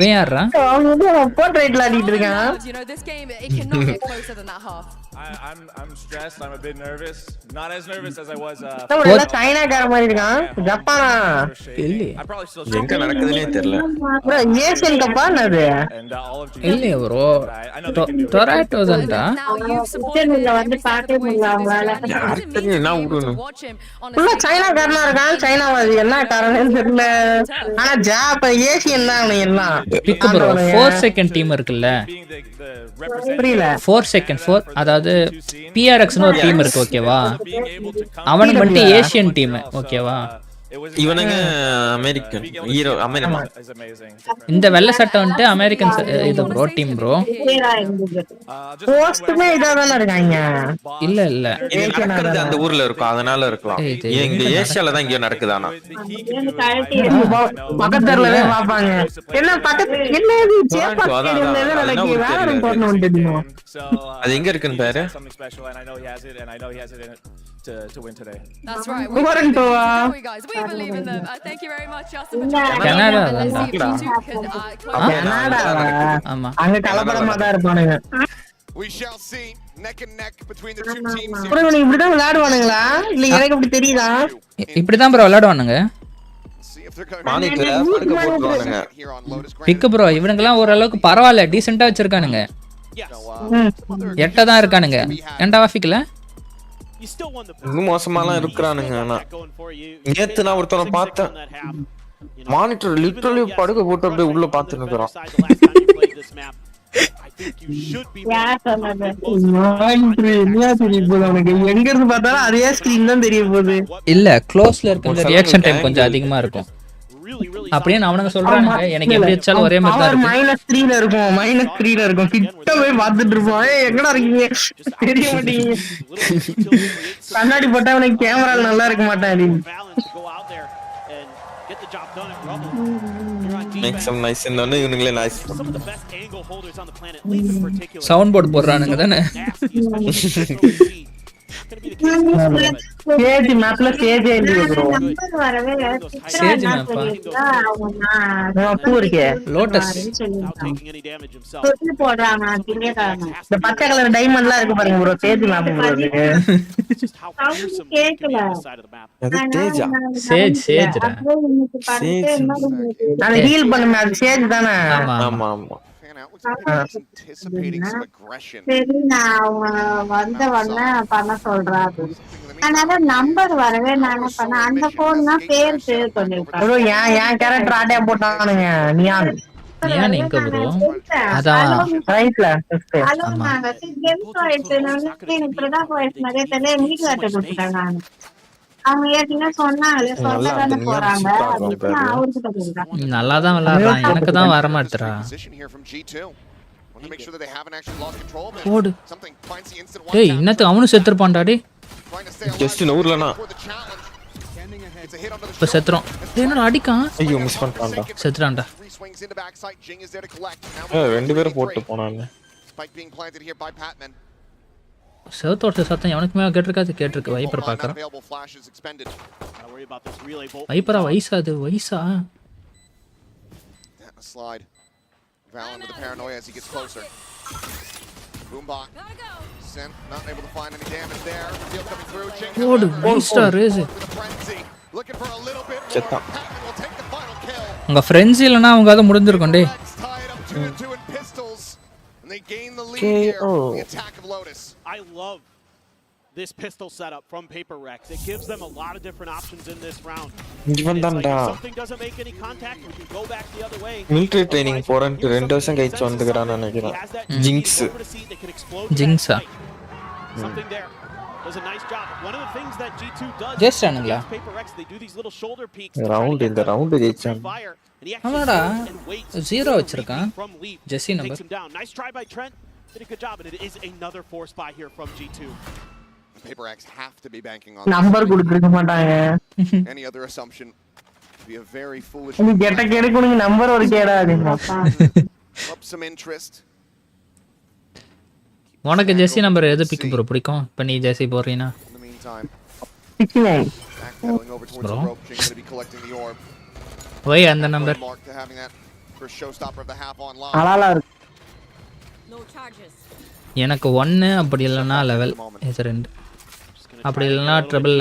வே யாரா? அவன் வந்து போர்ட்ரைட்ல ஆடிட்டு இருக்கான். You know, this game, it cannot get closer than that half. I'm stressed. I'm a bit nervous. Not as nervous as I was. நம்ம சைனாக்கார மாதிரி இருக்கான். ஜப்பானா? இல்ல. I probably still எங்க நடக்குதுனே தெரியல. bro ஏசியன் கப்பா என்னது? and all of இல்ல bro. டொராட்டோ தான்டா. Kitchen வந்து பார்க்க முடியல அவங்களால. என்ன ஊருன்னு. புள்ள சைனாக்காரனா இருக்கான். சைனாவாதி என்ன காரணம்னு தெரியல. ஆனா ஜாப்ப ஏசியன் தான் அவன் எல்லாம். பிக் ப்ரோ 4 செகண்ட் டீம் இருக்குல்ல. புரியல. 4 செகண்ட் 4 அதாவது PRX னு ஒரு டீம் இருக்கு ஓகேவா? அவனுக்கு மட்டும் ஏசியன் டீம் ஓகேவா? இவனுங்க அமெரிக்கன் ஹீரோ அமெரிக்கா. இந்த வெள்ளை சட்டை வந்து அமெரிக்கன் இது ப்ரோ டீம் ப்ரோ. போஸ்ட்மே இதாதான இருக்காங்க. இல்ல இல்ல இது நடக்குது அந்த ஊர்ல இருக்கும் அதனால இருக்கலாம். இங்க ஏசியால தான் இங்க நடக்குதானா. பக்கத்துல பாப்பாங்க. என்ன பக்கத்துல என்ன இது ஜேப்பா ஸ்டேடியம்ல நடக்குது வேற டோர்னமென்ட் இதுமோ. அது எங்க இருக்குன்னு பாரு. to win today. That's right. We guys, we believe in them. Thank you very much, Justin. Canada Canada. ஆமா அங்க கலப்படமா தான் இருப்பானுங்க. We shall see neck and neck between the two teams. Bro நீ இப்படி தான் விளையாடுவானுங்களா இல்ல எனக்கு இப்படி தெரியுதா? இப்படி தான் ப்ரோ விளையாடுவானுங்க. மானிட்டர்ல படுக்க போட்டுவானுங்க. பிக் ப்ரோ இவனுங்கலாம் ஓரளவுக்கு பரவாயில்ல டீசென்ட்டா வச்சிருக்கானுங்க. 8 தான் இருக்கானுங்க. ஏன்டா வாஃபிக்கல இன்னும் மோசமாலாம் இருக்கிறானுங்க. நேத்து நான் ஒருத்தனை பார்த்தேன் மானிட்டர் லிட்டரலி படுக்க போட்டு அப்படியே உள்ள பார்த்துட்டு இருக்கிறான். எங்க இருந்து பார்த்தாலும் அதே ஸ்கிரீன் தான் தெரிய போகுது. இல்ல க்ளோஸ்ல இருக்க ரியாக்ஷன் டைம் கொஞ்சம் அதிகமா இருக்கும். அப்படியே அவனுங்க சொல்றாங்க எனக்கு எப்படி வச்சாலும் ஒரே மாதிரி தான் இருக்கு. -3ல இருக்கும் -3ல இருக்கும் கிட்ட போய் பார்த்துட்டு இருப்போம். எங்கடா இருக்கீங்க தெரிய மாட்டீங்க. கண்ணாடி போட்டா அவனுக்கு கேமரால நல்லா இருக்க மாட்டான். மேக் சம் நைஸ் இன்னொன்னு இவனுங்களே நைஸ் சவுண்ட் போர்ட் போடுறானுங்க தானே. சேஜ் மேப்ல சேஜ் இல்லையே ப்ரோ. சேஜ் மேப்பா பூ இருக்கே லோட்டஸ் தொட்டு போடுறாங்க திங்கேதான. இந்த பச்சை கலர் டைமண்ட்லாம் இருக்கு பாருங்க ப்ரோ சேஜ் மேப் ப்ரோ. கேக்கல அது தேஜா சேஜ் சேஜ்டா சேஜ் நான் ஹீல் பண்ணுமே அது சேஜ் தானே. ஆமா ஆமா ஆமா anticipating some aggression. சரி நான் வந்தவன பண்ண சொல்றாரு. அதனால நம்பர் வரவே நான் பண்ண அந்த போன் தான் பேர் பண்ணிருக்கேன். ப்ரோ ஏன் கேரக்டர் ஆட்டே போட்டானுங்க. நியான் நியான் எங்க ப்ரோ? அதான் ரைட்ல ஹலோ நாங்க கேம்ஸ் ஆயிட்டு நான் இப்பதான் வாய்ஸ் நிறைய தெரியல மீட் வாட்ட கொடுத்துட்டாங்க. அவங்க ஏற்கனவே சொன்னாங்க சொல்லதானே போறாங்க. அவர்கிட்ட கேக்குறேன். நல்லா தான் விளையாடுறான் எனக்கு தான் வர மாட்டேறா. போடு டேய் இன்னத்து அவனும் செத்துறப்பான்டா டேய். ஜஸ்ட் ஊர்லனா இப்ப செத்துறோம். என்னடா அடிக்கான். ஐயோ மிஸ் பண்ணிட்டான்டா. செத்துறான்டா. ரெண்டு பேரும் போட்டு போனாங்க. செவத்தோட சத்தம் எவனுக்குமே கேட்டிருக்கு. வைப்பர் பார்க்கறான். வைப்பரா வயசா அது வயசா? Valen with the paranoia as he gets closer. Boombot. Sent, not able to find any damage there. Field coming through. Odu, monster raise. Looking for a little bit more. Patman will take the final kill. உங்க friends இல்லனா அவங்க அத முடிஞ்சிருக்கும் டேய். Tied up 2-2 in pistols. And they gain the lead here. The attack of Lotus. I love this pistol setup from Paper Rex. It gives them a lot of different options in this round. இவன் தான்டா. Something doesn't make any contact, we can go back the other way. Military training போறேன்னு 2 வருஷம் கழிச்சு வந்துக்கறான்னு நினைக்கிறேன். ஜிங்ஸ் ஜிங்ஸா Something there. does a nice job. One of the things that G2 does Just against Paper Rex, they do these little shoulder peeks to round in the round ஜெயிச்சான் fire, and he actually ஆமாடா sits and waits 0 வச்சிருக்கான் from Leaf. Jesse Takes number him down. Nice try by Trent. Did a good job, and it is another force buy here from G2. Paper X have to be banking on number கொடுத்திருக்க மாட்டாங்க. any other assumption would be a very foolish. நீ கெட்ட கேடுக்கு number ஒரு கேடா அதுப்பா. Up some interest. உனக்கு ஜெஸ்ஸி number எது big bro பிடிக்கும்? இப்போ நீ ஜெஸ்ஸி போறீனா? In the meantime, 69. backpedaling over towards the rope, Jing's going to be collecting the orb. வை அந்த number. Mark to having that first showstopper of the half online. அழகா இருக்கு. எனக்கு 1 அப்படி இல்லனா லெவல் இது 2. அப்படி இல்லனா ட்ரிபிள்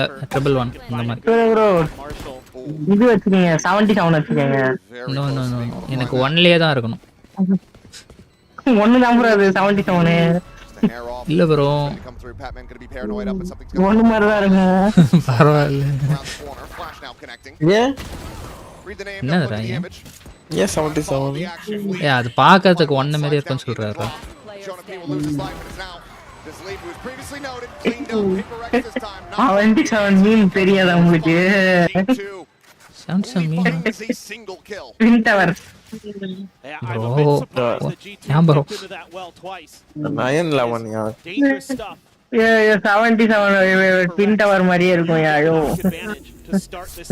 1 இந்த மாதிரி. ப்ரோ இது வச்சுக்கீங்க 77 வச்சுக்கீங்க. நோ நோ நோ எனக்கு 1லயே தான் இருக்கணும். 1 தான் ப்ரோ அது 77. இல்ல ப்ரோ. ஒன்னு மாதிரி தான் இருக்கும். பரவாயில்ல. ஏன் என்னடா ஏன் 77 அது பார்க்கிறதுக்கு 1 மாதிரி இருக்குன்னு சொல்றாரு. மீன் தெரியாதா உங்களுக்கு? மாதிரியே இருக்கும் யாரோ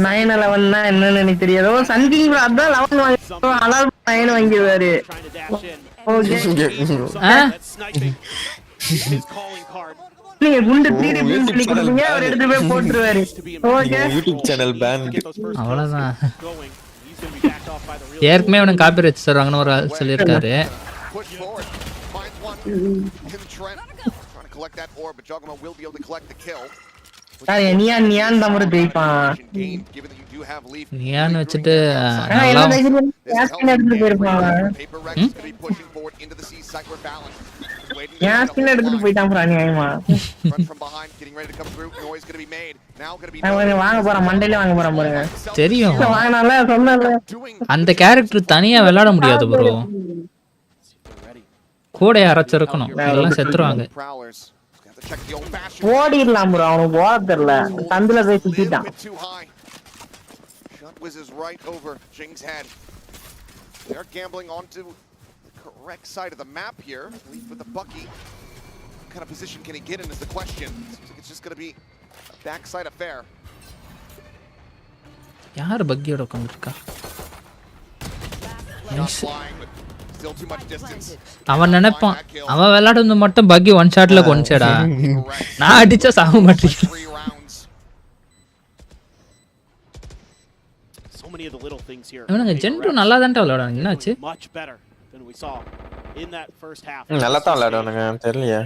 911 என்னன்னு எனக்கு தெரியாது. சன்கிங் அதான் 11 அலால் 9 வாங்கிடுவாரு. நீங்க குண்டு 3D பிரிண்ட் பண்ணி கொடுத்தீங்க அவர் எடுத்து போய் போட்டுருவாரு. Okay YouTube channel ban. அவ்வளவுதான். ஏற்கனவே அவனுக்கு காப்பிரைட் தருவாங்கன்னு ஒரு சொல்லியிருக்காரு. நியான் தான் ஒரு ஜெயிப்பான். நியான் வச்சுட்டு எடுத்துட்டு போயிருப்பாங்க. எடுத்துட்டு போயிட்டான் நியாயமா. வாங்க போறான் மண்டையில வாங்க போறான் பாருங்க. தெரியும் வாங்கினால சொன்னல அந்த கேரக்டர் தனியா விளையாட முடியாது ப்ரோ. கூட யாராச்சும் இருக்கணும், எல்லாம் செத்துருவாங்க. ஓடிடலாம் ப்ரோ, அவனுக்கு ஓட தெரியல, தந்துல போய் சுத்திட்டான். They're gambling onto the correct side of the map here. Leaf with the Bucky. What kind of position can he get in is the question. Seems like it's just going to be a backside affair. யார் பக்கியோட உட்கார்ந்திருக்கா? அவன் நினைப்பான் அவன் விளையாடுறது மட்டும் பக்கி one ஷாட்ல கொன்னுச்சடா. நான் அடிச்சா சாக மாட்டேன். இவனுங்க ஜென்டு நல்லா தான் விளையாடுறாங்க. என்னாச்சு? நல்லா தான் விளையாடுவானுங்க தெரியலையே.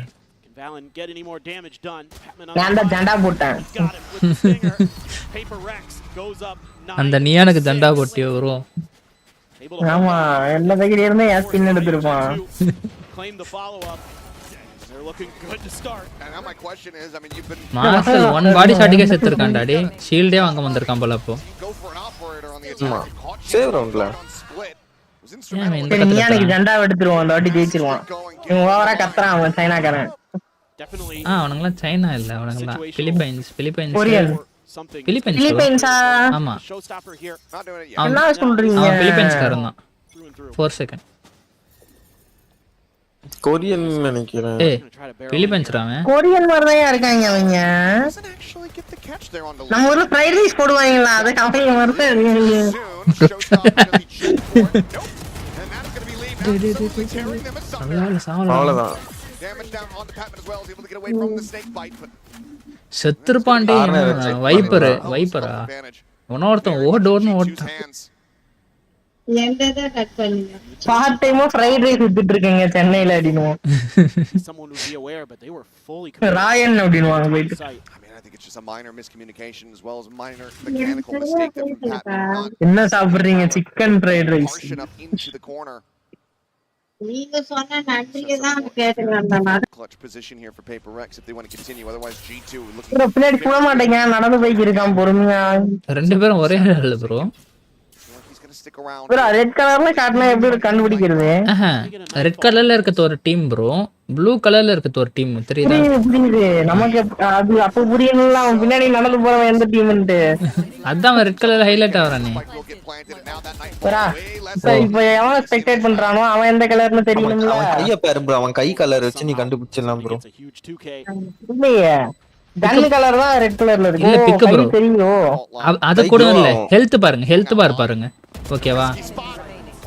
நான் ஜண்டா போட்டேன். அந்த நியானுக்கு ஜண்டா போட்டி வரும். ஆமா என்ன பக்கி இருந்தே ஸ்பின் எடுத்துருப்பான். மாஸ்டர் ஒன் பாடி ஷாட்டுக்கே செத்துருக்கான்டா. டேய் ஷீல்டே வாங்க வந்திருக்கான் போல. அப்போ சேவ் ரவுண்ட்ல நியானுக்கு ஜண்டா எடுத்துருவான். அந்த வாட்டி ஜெயிச்சிருவான். இவன் ஓவரா கத்துறான் அவன் சைனாக்காரன். அவனுங்களாம் சைனா இல்ல, அவனுங்களாம் பிலிப்பைன்ஸ். பிலிப்பைன்ஸா? ஆமா என்ன சொல்றீங்க? அவன் பிலிப்பைன்ஸ்காரன் தான். 4 செகண்ட் கொரியன் நினைக்கிறேன். ஏய் பிலிப்பைன்ஸ்டா அவன். கொரியன் மாதிரி தான் இருக்காங்க அவங்க. நம்ம ஊர்ல ஃப்ரைட் ரைஸ் போடுவாங்களா, அது அவங்க மாதிரி தான் இருக்காங்க. அவ்வளவுதான். செத்துருப்பான்டே. வைப்பரா ஒன்னொருத்தன் ஓடுன்னு ஓட்டான். பார்ட் டைமா ஃப்ரைட் ரைஸ் வித்துட்டு இருக்கீங்க சென்னையில அடினுவோம். ராயன் அப்படினுவாங்க போயிட்டு. It's just a minor miscommunication as well as a minor mechanical mistake that we've had. என்ன சாப்பிடுறீங்க? Chicken fried rice. Into the corner. நீங்க சொன்ன நன்றியை தான் கேட்டுறேன். Clutch position here for Paper Rex if they want to continue, otherwise G2 looking. Bro blade போட மாட்டேங்க, நடந்து போய் இருக்கான் பொறுமையா. ரெண்டு பேரும் ஒரே ஆளு bro. stick around. bro red கலர்ல காட்னா எப்படி கண்டுபிடிக்கிறது ரெட் கலர்ல இருக்கிறது ஒரு டீம் ப்ரோ ப்ளூ கலர்ல இருக்கிறது ஒரு டீம் தெரியுதா புரியுது நமக்கு அது அப்ப புரியல அவன் பின்னாடி நடந்து போறவன் எந்த டீம்னு அதான் ரெட் கலர்ல ஹைலைட் ஆவறானே bro இப்போ எவன் ஸ்பெக்டேட் பண்றானோ அவன் எந்த கலர்னு தெரியணும்ல அவன் கைய பாரு ப்ரோ அவன் கை கலர் வச்சு நீ கண்டுபிடிச்சிடலாம் ப்ரோ இல்லையே கன் கலர் தான் ரெட் கலர்ல இருக்கு இல்ல பிக் ப்ரோ தெரியும் அது கூட இல்ல ஹெல்த் பாருங்க ஹெல்த் பார் பாருங்க ஓகேவா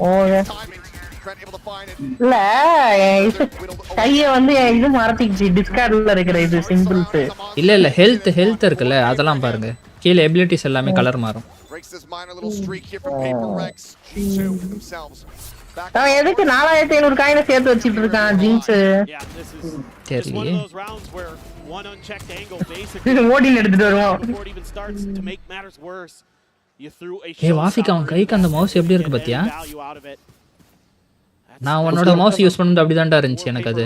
ஓகே இல்ல கைய வந்து இது மறத்திச்சு டிஸ்கார்ட்ல இருக்கிற இது சிம்பிள்ஸ் இல்ல ஹெல்த் இருக்குல்ல அதெல்லாம் பாருங்க கீழ எபிலிட்டிஸ் எல்லாமே கலர் மாறும் அவன் எதுக்கு 4500 காயினை சேர்த்து வச்சிட்டு இருக்கான் ஜிங்ஸ் தெரியல ஓடின் எடுத்துட்டு வருவான் ஏய் வாஃபிக் அவன் கைக்கு அந்த மவுஸ் எப்படி இருக்கு பாத்தியா நான் உன்னோட மவுஸ் யூஸ் பண்ணது அப்படிதான்டா இருந்துச்சு எனக்கு அது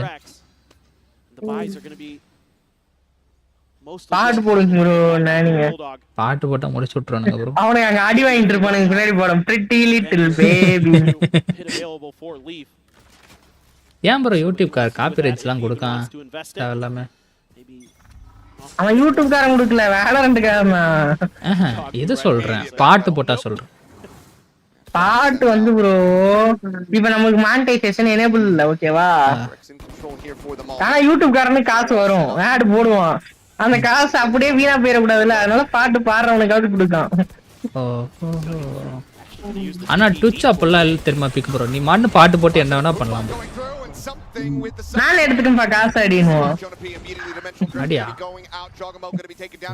பாட்டு போடுங்க ப்ரோ நானிங்க பாட்டு போட்டா முடிச்சு விட்டுறானுங்க ப்ரோ அவனை அங்க அடி வாங்கிட்டு இருப்பானுங்க பின்னாடி போடும் பிரிட்டி லிட்டில் பேபி ஏன் ப்ரோ யூடியூப் காப்பிரைட்ஸ்லாம் கொடுக்கான் எல்லாமே அவன் யூடியூப் காரன் கொடுக்கல வேலரண்ட்காரன் இது சொல்றேன் பாட்டு போட்டா சொல்றேன் பாட்டு வந்து ப்ரோ இப்ப நமக்கு மானிடைசேஷன் எனேபிள் இல்ல ஓகேவா ஆனா யூடியூப் காரனுக்கு காசு வரும் ஆட் போடுவான் அந்த காசு அப்படியே வீணா போயிடக்கூடாதுல்ல அதனால பாட்டு பாடுறவனுக்காவது கொடுக்கான் ஆனா ட்விட்ச் அப்பெல்லாம் தெரியுமா பிக் ப்ரோ நீ மாட்டு பாட்டு போட்டு என்ன வேணா பண்ணலாம் நான் எடுத்துட்டேன்பா காசு அடினுவோம் அடியா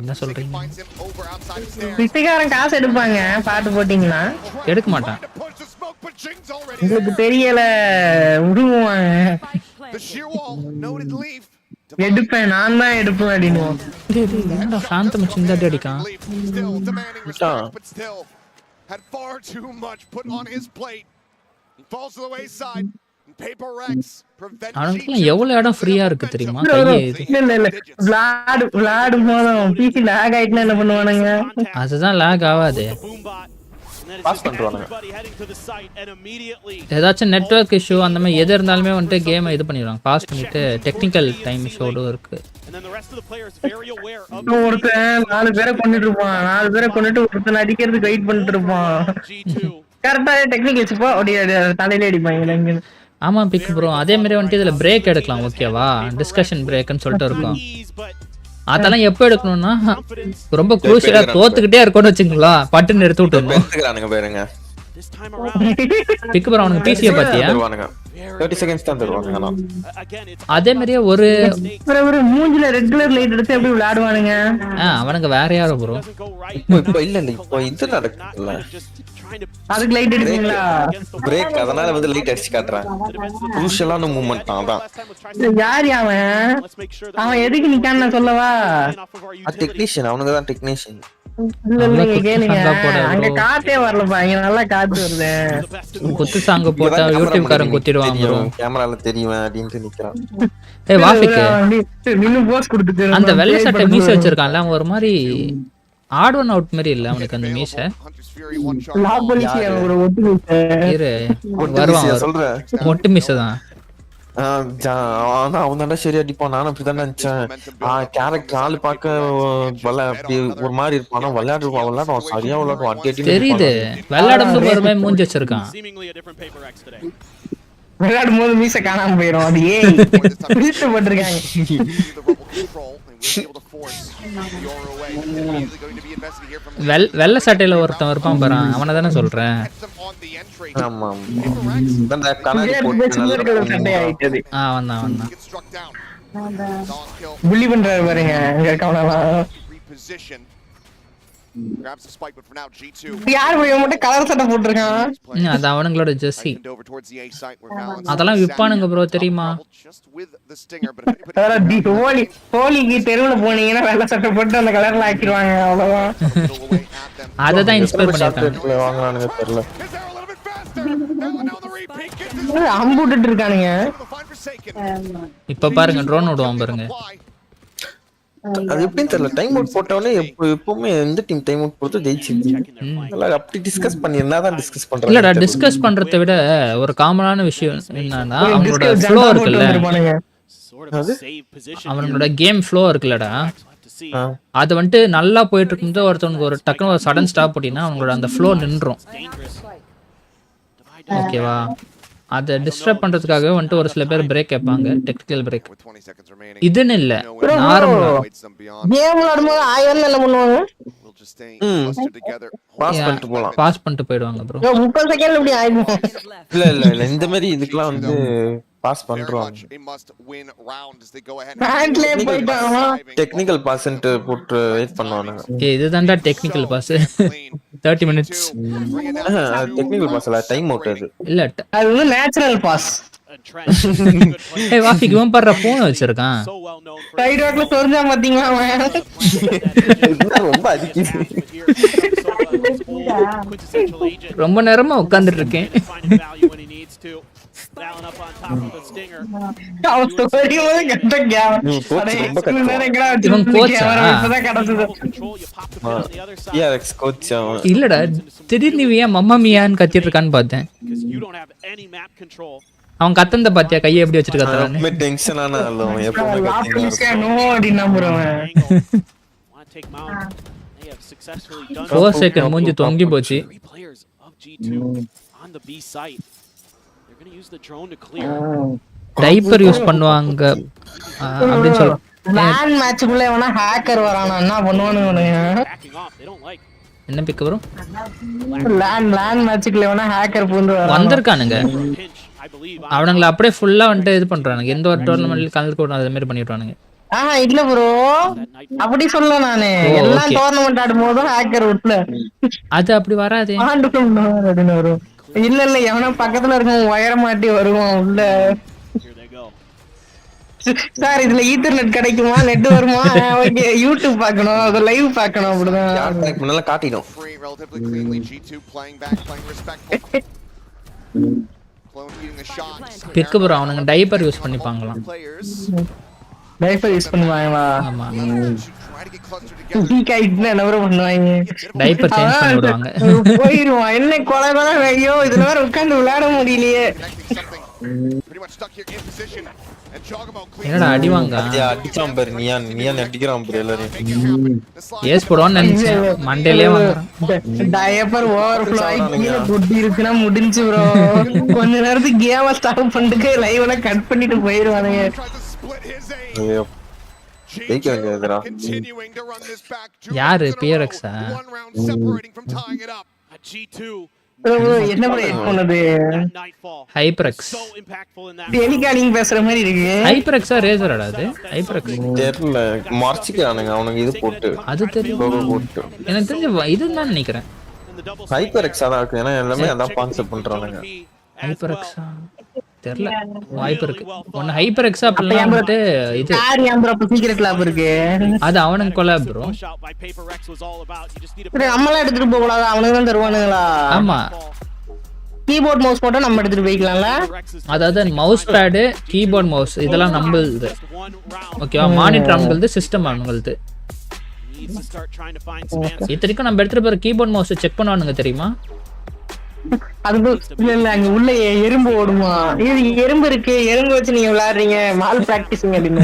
என்ன சொல்றீங்க பிச்சைக்காரன் காசு எடுப்பாங்க பாட்டு போட்டீங்கன்னா எடுக்க மாட்டான் உங்களுக்கு தெரியல விடுவாங்க எடுப்பேன் நான் தான் எடுப்பேன் அப்படின்னு சாந்தம் சிந்தாட்டி அடிக்கான் அவனுக்குலாம் எவ்வளவு இடம் ஃப்ரீயா இருக்கு தெரியுமா விளையாடும் போதும் பிசி லாக் ஆயிட்டுனா என்ன பண்ணுவானுங்க அதுதான் லாக் ஆகாது பாஸ் பண்றானுங்க ஏதாச்சும் நெட்வொர்க் இஷ்யூ அந்த மாதிரி எது இருந்தாலுமே வந்துட்டு கேமை இது பண்ணிடுவாங்க பாஸ் பண்ணிட்டு டெக்னிக்கல் டைம் இஷ்யூடும் இருக்கு ஒருத்தன் 4 பேரை கொண்டுட்டு இருப்பான் 4 பேரை கொண்டுட்டு ஒருத்தன் அடிக்கிறதுக்கு வெயிட் பண்ணிட்டு இருப்பான் கரெக்டா டெக்னிக்கல் இஷ்யூ அப்படியே தலையில அடிப்பாங்க ஆமா பிக் ப்ரோ அதே மாதிரி வந்துட்டு இதுல பிரேக் எடுக்கலாம் ஓகேவா டிஸ்கஷன் பிரேக்னு சொல்லிட்டு இருக்கும் அதெல்லாம் எப்போ எடுக்கணும்னா ரொம்ப குரூஷியலா தோத்துக்கிட்டே இருக்கும்னு வச்சுங்களா பட்டுன்னு எடுத்து விட்டுருங்க பாருங்க பிக் ப்ரோ அவனுக்கு பிசியை பாத்தியா 30 செகண்ட்ஸ் தான் தருவாங்க அதே மாதிரியே ஒரு மூஞ்சில ரெட் கலர் லைட் எடுத்து எப்படி விளையாடுவானுங்க அவனுக்கு வேற யாரோ ப்ரோ இப்போ இல்ல இப்போ இது நடக்குதுல அதுக்கு லைட் எடுத்தீங்களா பிரேக் அதனால வந்து லைட் அடிச்சு காட்றான் குரூஷியலான மூவ்மென்ட் தான் யார் அவன் எதுக்கு நிக்கான்னு சொல்லவா டெக்னீஷியன் அவனுங்க தான் டெக்னீஷியன் அங்க காத்தே வரலப்பா இங்க நல்லா காத்து வருது குத்து சாங் போட்டா யூடியூப் காரன் குத்திடுவான் ப்ரோ கேமரால தெரியும் அப்படினு நிக்கறான் ஏய் வாஃபிக் நின்னு போஸ் கொடுத்துட்டு அந்த வெள்ளை சட்டை மீச வச்சிருக்கான்ல அவன் ஒரு மாதிரி ஆட் ஒன் அவுட் மாதிரி இல்ல அவனுக்கு அந்த மீச லாபலிசியா ஒரு ஒட்டு மீச இரு வருவான் சொல்றேன் ஒட்டு மீச தான் அவன் சரியா அடிப்பான் நானும் அப்படிதான் நினைச்சேன் கேரக்டர் ஆளு பார்க்க ஒரு மாதிரி இருப்பான் விளையாடுவான் சரியா விளையாடுவான் தெரியுது விளையாடும் போது மூஞ்சி வச்சிருக்கான் விளையாடும் போது மீச காணாம போயிடும் அது ஏன் போட்டிருக்காங்க வெள்ளை சட்டையில ஒருத்தன் இருப்பான் பாரு அவனை தானே சொல்றேன் அவன் புள்ளி பண்றாரு பாருங்க யார் மட்டும் கலர் சட்டை போட்டிருக்கான் அது அவனுங்களோட ஜெர்சி அதெல்லாம் விப்பானுங்க ப்ரோ தெரியுமா ஹோலிக்கு தெருவுல போனீங்கன்னா வெள்ளை சட்டை போட்டு அந்த கலர்ல ஆக்கிடுவாங்க அவ்வளவுதான் அததான் இன்ஸ்பயர் பண்ணிருக்காங்க தெரியல அம்புட்டு இருக்கானுங்க இப்ப பாருங்க ட்ரோன் விடுவான் பாருங்க அது எப்படின்னு தெரியல. டைம் அவுட் போட்டவனே எப்பவுமே எந்த டீம் டைம் அவுட் போட்டு ஜெயிச்சிருது. அதெல்லாம் அப்படி டிஸ்கஸ் பண்ணி என்னதான் டிஸ்கஸ் பண்றாங்க? இல்லடா, டிஸ்கஸ் பண்றதை விட ஒரு காமனான விஷயம் என்னன்னா அவங்களோட ஃப்ளோ இருக்குல்ல, அவங்களோட கேம் ஃப்ளோ இருக்குல்லடா, அது வந்துட்டு நல்லா போயிட்டு இருக்கும்போது ஒருத்தவனுக்கு ஒரு டக்குனு ஒரு சடன் ஸ்டாப் போட்டிங்கன்னா அவங்களோட அந்த ஃப்ளோ நின்றும். ஓகேவா? அதை டிஸ்டர்ப் பண்றதுக்காக வந்துட்டு ஒரு சில பேர் பிரேக் கேட்பாங்க, டெக்னிக்கல் பிரேக். இதுன்னு இல்ல, நார்மலா கேம் விளையாடும்போது ஆயிரம் என்ன பண்ணுவாங்க? பாஸ் பண்ணிட்டு போயிடுவாங்க ப்ரோ. 30 செகண்ட்ல இப்படி ஆயிடும். இல்ல இந்த மாதிரி இதுக்கெல்லாம் வந்து பாஸ் பண்றாங்க. டெக்னிக்கல் பாஸ்ன்ட்டு போட்டு வெயிட் பண்ணுவானுங்க. இதுதான்டா technical pause. 30 minutes technical pause இல்ல, டைம் அவுட் அது. இல்ல, அது வந்து நேச்சுரல் பாஸ். ஏய் வாஃபிக்கு இவன் பண்ற போன் வச்சிருக்கான். சைடு வாக்ல சொர்ஞ்சா பாத்தீங்களா அவன்? ரொம்ப அதிகமா ரொம்ப நேரமா உட்கார்ந்துட்டு இருக்கேன். இல்லடா, திடீர்னு ஏன் மம்மா மியான்னு கத்திட்டு இருக்கான்னு பார்த்தேன். அவன் கத்தந்த பாத்தியா, கையை எப்படி வச்சிட்டு கத்துறான்னு. டென்ஷனான ஆளும் எப்பவுமே மூஞ்சி தொங்கி போச்சு. டைப்பர் யூஸ் பண்ணுவாங்க அப்படின்னு சொல்ல. லான் மேட்ச்க்குள்ள எவனா ஹேக்கர் வரானா என்ன பண்ணுவானுங்க? என்ன பிக் வரும்? லான் மேட்ச்க்குள்ள எவனா ஹேக்கர் பூந்து வந்திருக்கானுங்க. அவனுங்களை அப்படியே ஃபுல்லா வந்துட்டு இது பண்றானுங்க. எந்த ஒரு டோர்னமெண்ட்ல கலந்துக்கூடாது அது மாதிரி பண்ணிடுவானுங்க. இல்ல ப்ரோ, அப்படி சொல்ல நானு எல்லா டோர்னமெண்ட் ஆடும்போதும் ஹேக்கர் உட்ல அது அப்படி வராதே. வரும். இல்ல எவனா பக்கத்துல இருக்கும் வயர மாட்டி வருவான் உள்ள. சார் இதுல ஈத்தர்நெட் கிடைக்குமா, நெட் வருமா? ஓகே, யூடியூப் பார்க்கணும், அது லைவ் பார்க்கணும், அப்படிதான் முன்னால காட்டிடும். பிக் ப்ரோ அவனுங்க டைப்பர் யூஸ் பண்ணிப்பாங்களாம். டைப்பர் யூஸ் பண்ணுவாங்களா? ஆமா, என்ன பண்ணுவாங்க? டைப்பர் சேஞ்ச் பண்ணி விடுவாங்க. போயிருவான். என்ன கொலை ஐயோ, இதுல வேற உட்கார்ந்து விளையாட முடியலையே. என்னடா அடிவாங்க? அடிச்சான் பாரு, நீயா அடிக்கிறான் பாரு எல்லாரையும். ஏஸ் போடுவான்னு நினைச்சேன், மண்டேலயே வாங்குறான். டைப்பர் ஓவர்ஃப்ளோ ஆகி கீழே குட்டி இருக்குன்னா முடிஞ்சு ப்ரோ. கொஞ்ச நேரத்துக்கு கேம ஸ்டாப் பண்ணிட்டு லைவ்ல கட் பண்ணிட்டு போயிருவானுங்க. யாரு பியரக்ஸா? என்ன பண்ணது? ஹைப்பர்எக்ஸ் டெலிகாலிங் பேசுற மாதிரி இருக்கு. ஹைப்பர்எக்ஸா ரேசரடா அது? ஹைப்பர்எக்ஸ் தெரியல, மார்ச்சிக்கானுங்க அவனுங்க இது போட்டு. அது தெரியும் போட்டு. எனக்கு தெரிஞ்ச இதுதான் நினைக்கிறேன். ஹைப்பர்எக்ஸா தான் இருக்கு, ஏன்னா எல்லாமே அதான் கான்செப்ட் பண்றானுங்க. ஹைப்பர்எக்ஸா தெரியல, வாய்ப்பு இருக்கு. ஒன்னு ஹைப்பர்எக்ஸா அப்படிலாம் வந்துட்டு இது சீக்ரெட் லேப் இருக்கு, அது அவனுக்கு கொலாப் ப்ரோ. நம்மளாம் எடுத்துட்டு போக கூடாது, அவனுக்கு தான் தருவானுங்களா? ஆமா, கீபோர்ட் மவுஸ் போட்டா நம்ம எடுத்துட்டு போய்க்கலாம்ல. அதாவது மவுஸ் பேடு, கீபோர்ட் மவுஸ் இதெல்லாம் நம்மளுது. ஓகேவா? மானிட்டர் அவங்களுது, சிஸ்டம் அவங்களுது. இத்தனைக்கும் நம்ம எடுத்துட்டு போற கீபோர்ட் மவுஸ் செக் பண்ணுவானுங்க தெரியுமா? அது இல்ல, அங்க உள்ள எறும்பு ஓடுமா? இது எறும்பு இருக்கு, எறும்பு வச்சு நீங்க விளையாடுறீங்க, மால் பிராக்டிசிங் அப்படின்னு.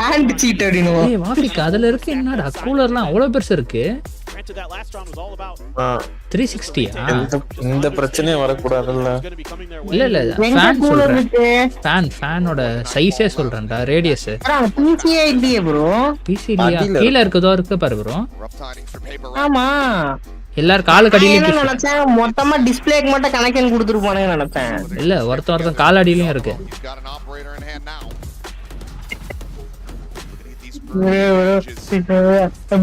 ஹேண்ட் சீட் அப்படின்னு. ஏய் வாஃபிக், அதுல இருக்கு என்னடா கூலர்லாம் அவ்வளவு பெருசு இருக்கு. 360யா? இந்த பிரச்சனையே வரக்கூடாதுல்ல. இல்ல ஃபேன் சொல்றேன், ஃபேனோட சைஸே சொல்றேன்டா, ரேடியஸ். பிசிஏ இல்லையே ப்ரோ. பிசி இல்லையா? கீழ இருக்குதோ இருக்கு பாரு ப்ரோ. ஆமா, எல்லாரும் கால் கடியில நினைச்சேன் மொத்தமா டிஸ்ப்ளேக்கு மட்டும் கனெக்ஷன் கொடுத்துருப்பானுங்க நினைப்பேன். இல்ல, ஒருத்தன் கால் அடியிலயும் இருக்கு.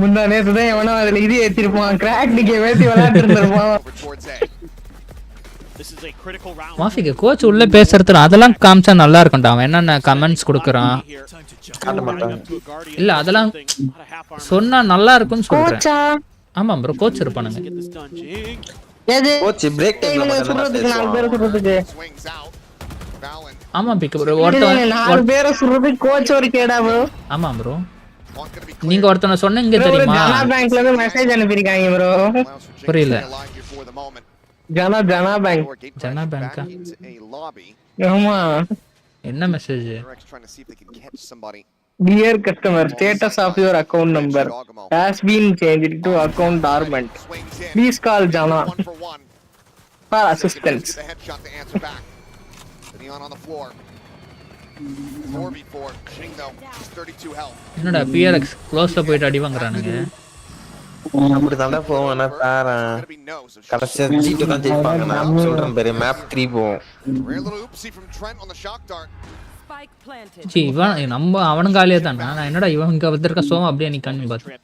முந்தா நேத்துதான் எவனோ அதுல இது ஏத்திருப்பான், கிராக் டிக்கே ஏத்தி விளையாட்டு இருந்திருப்பான். மாஃபிக் கோச் உள்ள பேசுறது அதெல்லாம் காமிச்சா நல்லா இருக்கும்டா. அவன் என்னென்ன கமெண்ட்ஸ் கொடுக்கறான் இல்ல, அதெல்லாம் சொன்னா நல்லா இருக்கும்னு சொல்றேன். ஆமா ப்ரோ, கோச் இருப்பானுங்க. எது கோச் பிரேக் டைம்ல சொல்றதுக்கு 4 பேர் சொல்றதுக்கு ஆமா பிக் ப்ரோ ஒருத்தன் நாலு பேரை சுடுறது கோச் ஒரு கேடா ப்ரோ. ஆமா ப்ரோ நீங்க ஒருத்தனை சொன்னீங்க தெரியுமா ஜனா பேங்க்ல இருந்து மெசேஜ் அனுப்பிருக்காங்க ப்ரோ. புரியல ஜனா பேங்க். ஜனா பேங்கா ஆமா என்ன message? Dear customer, status of your account number has been changed to account dormant. Please call Jana for assistance. என்னடா PRX க்ளோஸ்ல போயிட்டு அடி வாங்குறானுங்க. அப்படி தாண்டா போவேன்னா பாரு கடைசியா G2 தான் ஜெயிப்பாங்க. நான் சொல்றேன் பாரு மேப் 3 போவோம். ஜி இவன் நம்ம அவனுங்காலே தானா நான் என்னடா இவன் இங்க வந்திருக்க சோம் அப்படியே நிக்கான்னு பார்த்தேன்.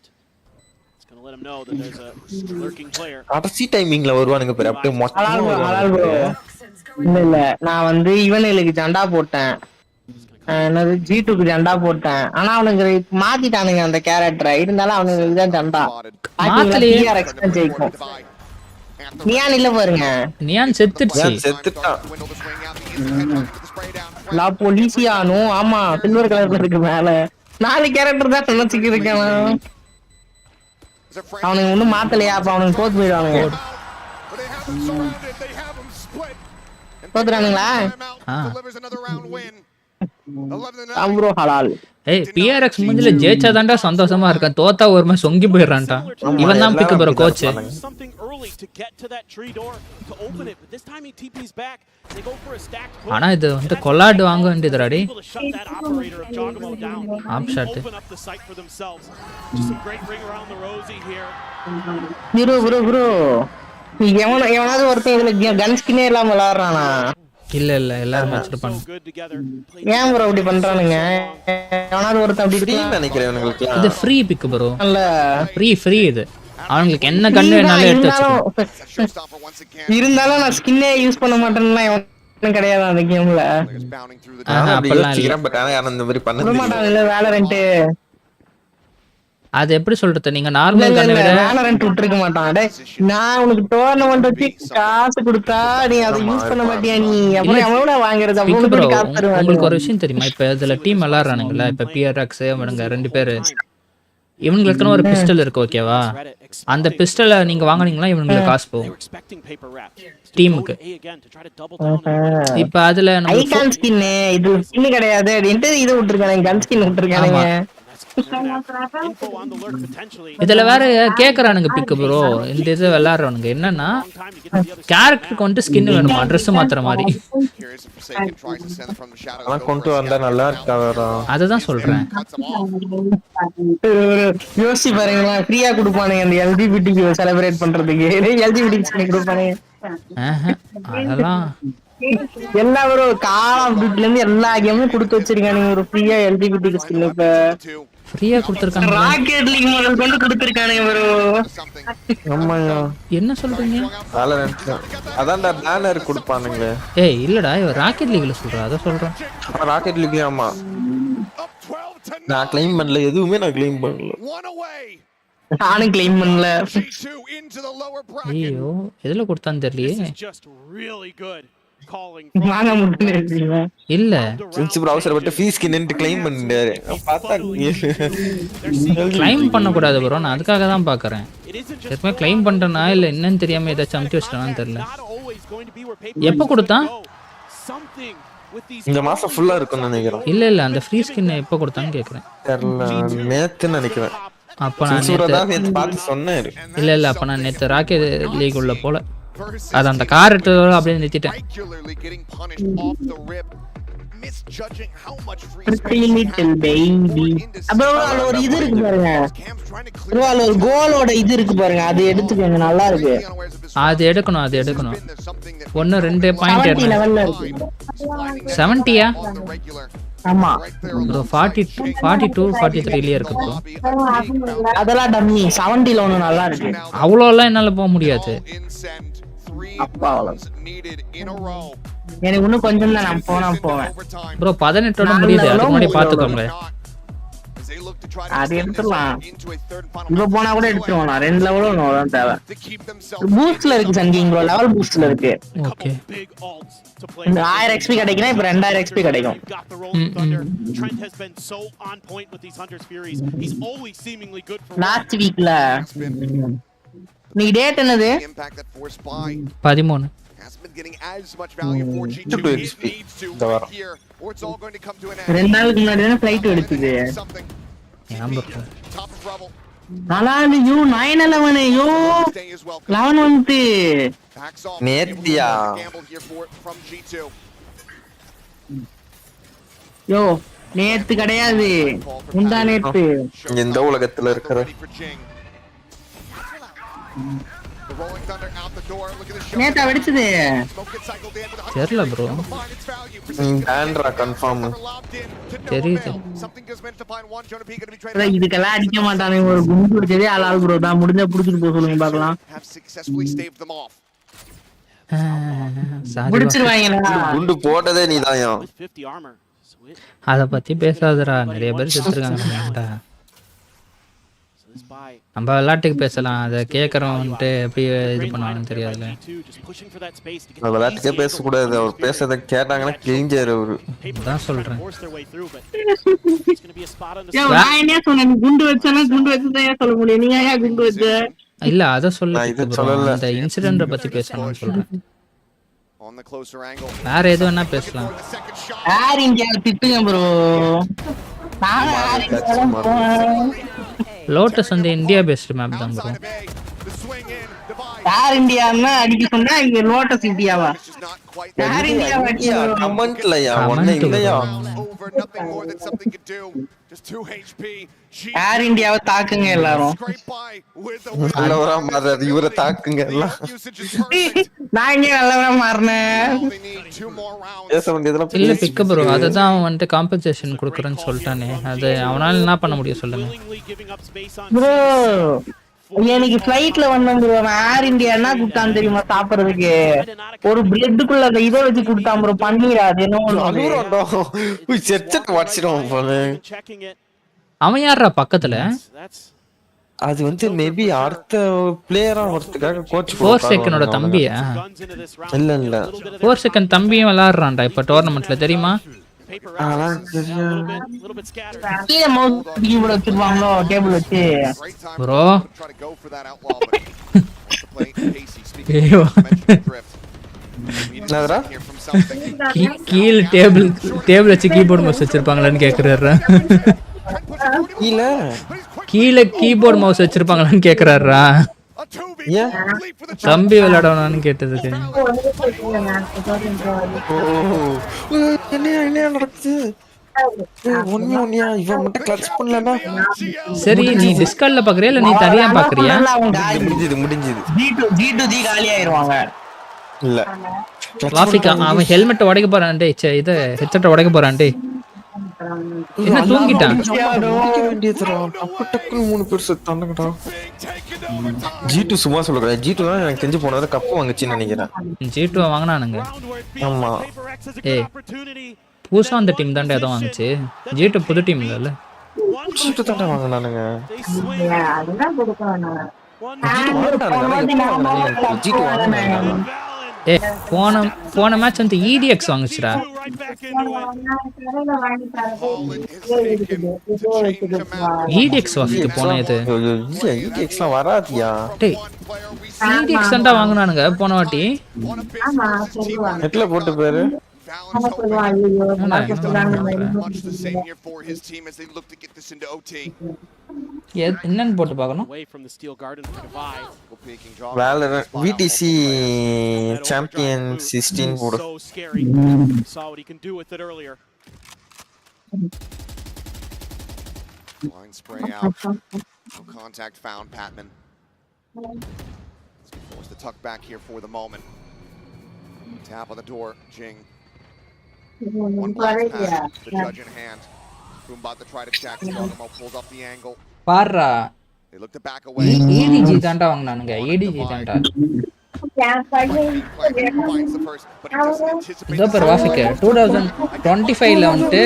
கடைசி டைமிங்ல வருவானுங்க பாரு அப்படியே மொத்தமா வருவானுங்க. இல்ல நான் வந்து இவனுக்கு ஜண்டா போட்டேன். என்னது G2க்கு ஜண்டா போட்டேன். ஆனா அவனுக்கு மாத்திட்டானுங்க அந்த கேரக்டரை. இருந்தாலும் அவனுக்கு தான் ஜண்டா PRX தான் ஜெயிக்கும். நியான் இல்ல பாருங்க. நியான் செத்துட்டான். லா போலீசியானோ ஆமா சில்வர் கலர்ல இருக்கு மேல. 4 கேரக்டர் தான் நினைச்சிட்டு இருக்கேன். அவனுக்கு ஒண்ணும் மாத்தலையா? அப்ப அவனுக்கு தோத்து போயிடுவானுங்க. தோத்துறானுங்களா? ப்ரோ ஹலால். ஏய் PRX மூஞ்சில ஜெயிச்சா தான்டா சந்தோஷமா இருக்கா. தோத்தா ஒரு மாதிரி சொங்கி போயிடுறான்டா. இவன் தான் பிக் ப்ரோ கோச். ஆனா இது வந்து கொலாட் வாங்க வேண்டியதுடாடி. App shot. ப்ரோ எவனாவது ஒருத்தன் இதுல கன் ஸ்கின்னே இல்லாம விளையாடுறானா? இல்ல எல்லாரும் வச்சிருப்பாங்க. ஏன் ப்ரோ அப்படி பண்றானுங்க? எவனாவது ஒருத்தன் அப்படி ஃப்ரீ நினைக்கிறேன் உங்களுக்கு. இது ஃப்ரீ பிக் ப்ரோ. இல்ல ஃப்ரீ இது. அவங்களுக்கு என்ன கண்ணு வேணாலும் எடுத்து வச்சுக்கோ. இருந்தாலும் நான் ஸ்கின்னே யூஸ் பண்ண மாட்டேன்னா எவனும் கிடையாது அந்த கேம்ல. அப்பலாம் இல்ல. பட் ஆனா அந்த மாதிரி பண்ண மாட்டாங்கல வேலரண்ட். அது எப்படி சொல்றது? நீங்க நார்மல் கண்ணை விட வேலரண்ட் விட்டுருக்க மாட்டான். டேய் நான் உனக்கு டோர்னமென்ட் வச்சு காசு கொடுத்தா நீ அதை யூஸ் பண்ண மாட்டியா? நீ அப்புறம் எவ்வளவு வாங்குறது? அவ்வளவு காசு தருவாங்க. உங்களுக்கு ஒரு விஷயம் தெரியுமா? இப்ப இதுல டீம் விளையாடுறானுங்கல்ல, இப்ப PRX இவனுங்க 2 பேரு, இவங்களுக்குன்னு ஒரு பிஸ்டல் இருக்கு ஓகேவா? அந்த பிஸ்டலை நீங்க வாங்குனீங்களா இவங்களுக்கு காசு போகும் டீமுக்கு. இப்ப அதுல நம்ம ஐகான் ஸ்கின் இது ஸ்கின் கிடையாது அப்படின்ட்டு இது விட்டுருக்கானுங்க, கன் ஸ்கின் விட்டுருக்கானுங்க. இதுல வேற கேக்குறானுங்க பிக் ப்ரோ. இந்த இது விளையாடுறவனுங்க என்னன்னா கேரக்டருக்கு வந்து ஸ்கின் வேணுமா ட்ரெஸ் மாத்துற மாதிரி. கொண்டு வந்தா நல்லா இருக்கா? அததான் சொல்றேன். யோசிச்சு பாருங்களா, ஃப்ரீயா கொடுப்பானுங்க அந்த LGBT செலிப்ரேட் பண்றதுக்கு. LGBT ஸ்கின் கொடுப்பானுங்க. அதெல்லாம் எல்லா ஒரு கால் ஆஃப் டியூட்டில இருந்து எல்லா கேமும் கொடுத்து வச்சிருக்கானுங்க ஒரு ஃப்ரீயா LGBT ஸ்கின். இப்ப ஃப்ரீயா கொடுத்திருக்காங்க. ராக்கெட் லீக் முதல் கொண்டு கொடுத்திருக்கானுங்க ப்ரோ. ஆமாயா என்ன சொல்றீங்க? அதான்டா பேனர் கொடுப்பானுங்க. ஏய் இல்லடா இவ ராக்கெட் லீக்ல சொல்றா. அத சொல்றேன். ராக்கெட் லீக் ஆமா. நான் க்ளைம் பண்ணல, எதுவுமே நான் க்ளைம் பண்ணல. நானும் க்ளைம் பண்ணல. ஐயோ எதுல கொடுத்தான்னு தெரியலையே. வாங்க முடியல இல்ல சின்ஸ் பிரவுசர் பட்டு ஃபீஸ் ஸ்கின்னு க்ளைம் பண்ணிட்டாரு. பார்த்தா க்ளைம் பண்ண கூடாது ப்ரோ. நான் அதுக்காக தான் பாக்குறேன். எப்பவுமே க்ளைம் பண்றேனா இல்ல என்னன்னு தெரியாம ஏதாச்சும் அமுத்தி வச்சிட்டானான்னு தெரியல. எப்ப கொடுத்தான்? இந்த மாசம் ஃபுல்லா இருக்கும்னு நினைக்கிறேன். இல்ல அந்த ஃப்ரீ ஸ்கின் எப்ப கொடுத்தான்னு கேக்குறேன். தெரியல, நேத்து நினைக்கிறேன். அப்ப நான் நேத்து பார்த்து சொன்னேன். இல்ல அப்ப நான் நேத்து ராக்கெட் லீக் உள்ள போல. அது அந்த கார் எடுத்ததோட அப்படியே நிறுத்திட்டேன். அப்புறம் ஒரு இது இருக்கு பாருங்க, ஒரு கோலோட இது இருக்கு பாருங்க, அது எடுத்துக்கோங்க நல்லா இருக்கு. அது எடுக்கணும். 1 2 பாயிண்ட் லெவல்ல இருக்கு. 70யா? ஆமா ப்ரோ 42 43லயே இருக்கு ப்ரோ. அதெல்லாம் டம்மி. 70ல ஒன்னு நல்லா இருக்கு. அவ்வளோ எல்லாம் என்னால போக முடியாது. அப்பா எனக்கு இன்னும் கொஞ்சம் தான், நான் போவேன் ப்ரோ. 18ஓட முடியுது. அதுக்கு முன்னாடி பாத்துக்கோங்க. அது எடுத்துடலாம். இப்ப போனா கூட எடுத்துருவானா 2 லெவலும் தான் தேவை. பூஸ்ட்ல இருக்கு சங்கிங் ப்ரோ, லெவல் பூஸ்ட்ல இருக்கு. ஓகே 1000 XP கிடைக்குனா இப்ப 2000 XP கிடைக்கும். லாஸ்ட் வீக்ல நீ டேட் என்னது? 13 2 நாளுக்கு முன்னாடி தான் ஃளைட் எடுத்தது. நல்லா யூ 911 யூ 11 வந்து நேத்தியா யோ நேத்து கிடையாது, முந்தா நேத்து. எந்த உலகத்துல இருக்கிற நேத்தா வெடிச்சது தெரியல ப்ரோ. ஆண்ட்ரா கன்ஃபார்ம் தெரியுது. இதுக்கெல்லாம் அடிக்க மாட்டானே. ஒரு குண்டு வெடிச்சதே ஆள் ப்ரோ தான். முடிஞ்சா புடிச்சிட்டு போக சொல்லுங்க பார்க்கலாம். முடிச்சிருவாங்களா? குண்டு போட்டதே நீதாயா. அத பத்தி பேசாதடா, நிறைய பேர் செத்துருக்காங்க. நம்ம விளையாட்டுக்கு பேசலாம், அதை கேட்கறவன்ட்டு எப்படி இது பண்ணுவாங்கன்னு தெரியாதுல்ல. விளையாட்டுக்கே பேசக்கூடாது, அவர் பேசுறத கேட்டாங்கன்னா கிழிஞ்சாரு அவரு. அதான் சொல்றேன். குண்டு வச்சானா குண்டு வச்சுதான் சொல்ல முடியும். நீங்க ஏன் குண்டு வச்ச? இல்ல அத சொல்ல, அந்த இன்சிடென்ட பத்தி பேசணும்னு சொல்றேன். வேற எது வேணா பேசலாம். ஏர் இந்தியா திட்டுங்க ப்ரோ. லோட்டஸ் வந்து இந்தியா பேஸ்ட் மேப் தான் ப்ரோ. ஏர் இந்தியான்னா அடிக்க சொன்னா இங்க லோட்டஸ் இந்தியாவா? ஏர் இந்தியா கமெண்ட்லயா ஒண்ணே இல்லையா? ஏர் இந்தியாவை தாக்குங்க எல்லாரும். நல்லவரா மாறாது, இவரை தாக்குங்க எல்லாம். நான் இங்க நல்லவரா மாறினேன். பேச வேண்டியதெல்லாம் இல்ல பிக்க ப்ரோ, அததான் அவன் வந்துட்டு காம்பன்சேஷன் கொடுக்குறேன்னு சொல்லிட்டானே. அது அவனால என்ன பண்ண முடியும் சொல்லுங்க ப்ரோ. எனக்கு ஃளைட்ல வந்தேன் ப்ரோ. ஏர் இந்தியா என்ன கொடுத்தான் தெரியுமா சாப்பிடுறதுக்கு? ஒரு பிரெட்டுக்குள்ள அந்த இதை வச்சு கொடுத்தான் ப்ரோ, பன்னீர். அது என்ன அவன் யாரா பக்கத்துல? அது வந்து மேபி அடுத்த பிளேயரா வரதுக்காக கோச் 4 செகண்டோட தம்பியா? இல்ல இல்ல 4 செகண்ட் தம்பியும் விளையாடுறான்டா இப்ப டோர்னமெண்ட்ல, தெரியுமா? ப்ரோ கீழ் டேபிள் வச்சு கீபோர்ட் மவுஸ் வச்சிருப்பாங்களான்னு கேக்குறாரு. கீழே கீபோர்ட் மவுஸ் வச்சிருப்பாங்களான்னு கேக்குறாரா? தம்பி விளையாடணும்னு கேட்டதுக்கு. சரி நீ டிஸ்கார்ட்ல பாக்குறியா இல்ல நீ தனியா பாக்குறியா? இல்ல ராஃபிகா அவன் ஹெல்மெட் உடைக்க போறான் டேய். இது ஹெட்செட் உடைக்க போறான் டேய். என்ன தூங்கிட்டான்? G2 சும்மா சொல்லுங்க. G2 தான் எனக்கு தெரிஞ்சு போனது கப் வாங்குச்சுன்னு நினைக்கிறேன். G2 வாங்குனானுங்க. ஆமா ஏய் புதுசா அந்த டீம் தான்டா ஏதோ வாங்குச்சு. G2 புது டீம் இல்ல. G2 தான்டா வாங்குனானுங்க. அதுதான் கொடுக்கணும். G2 வாங்குனானுங்க. ஏய் போன மேட்ச் வந்து EDX வாங்குச்சுடா. EDX வாங்கிட்டு போனது. EDXலாம் வராதியா? டேய் EDX தான்டா வாங்குனானுங்க போன வாட்டி. நெட்ல போட்டு பாரு. என்னன்னு போட்டு பார்க்கணும். VTC Champion 16 போடு. Line spray out. No contact found, Patman. Forced to tuck back here for the moment. Tap on the door, Jing. One blast pass, the judge in hand. Boombot to try to check. Skogamo pulls up the angle. Para They look to back away. EDG தான்டா வாங்குனானுங்க. EDG தான்டா. இதோ பேர் வாஃபிக்கு 2025ல வந்துட்டு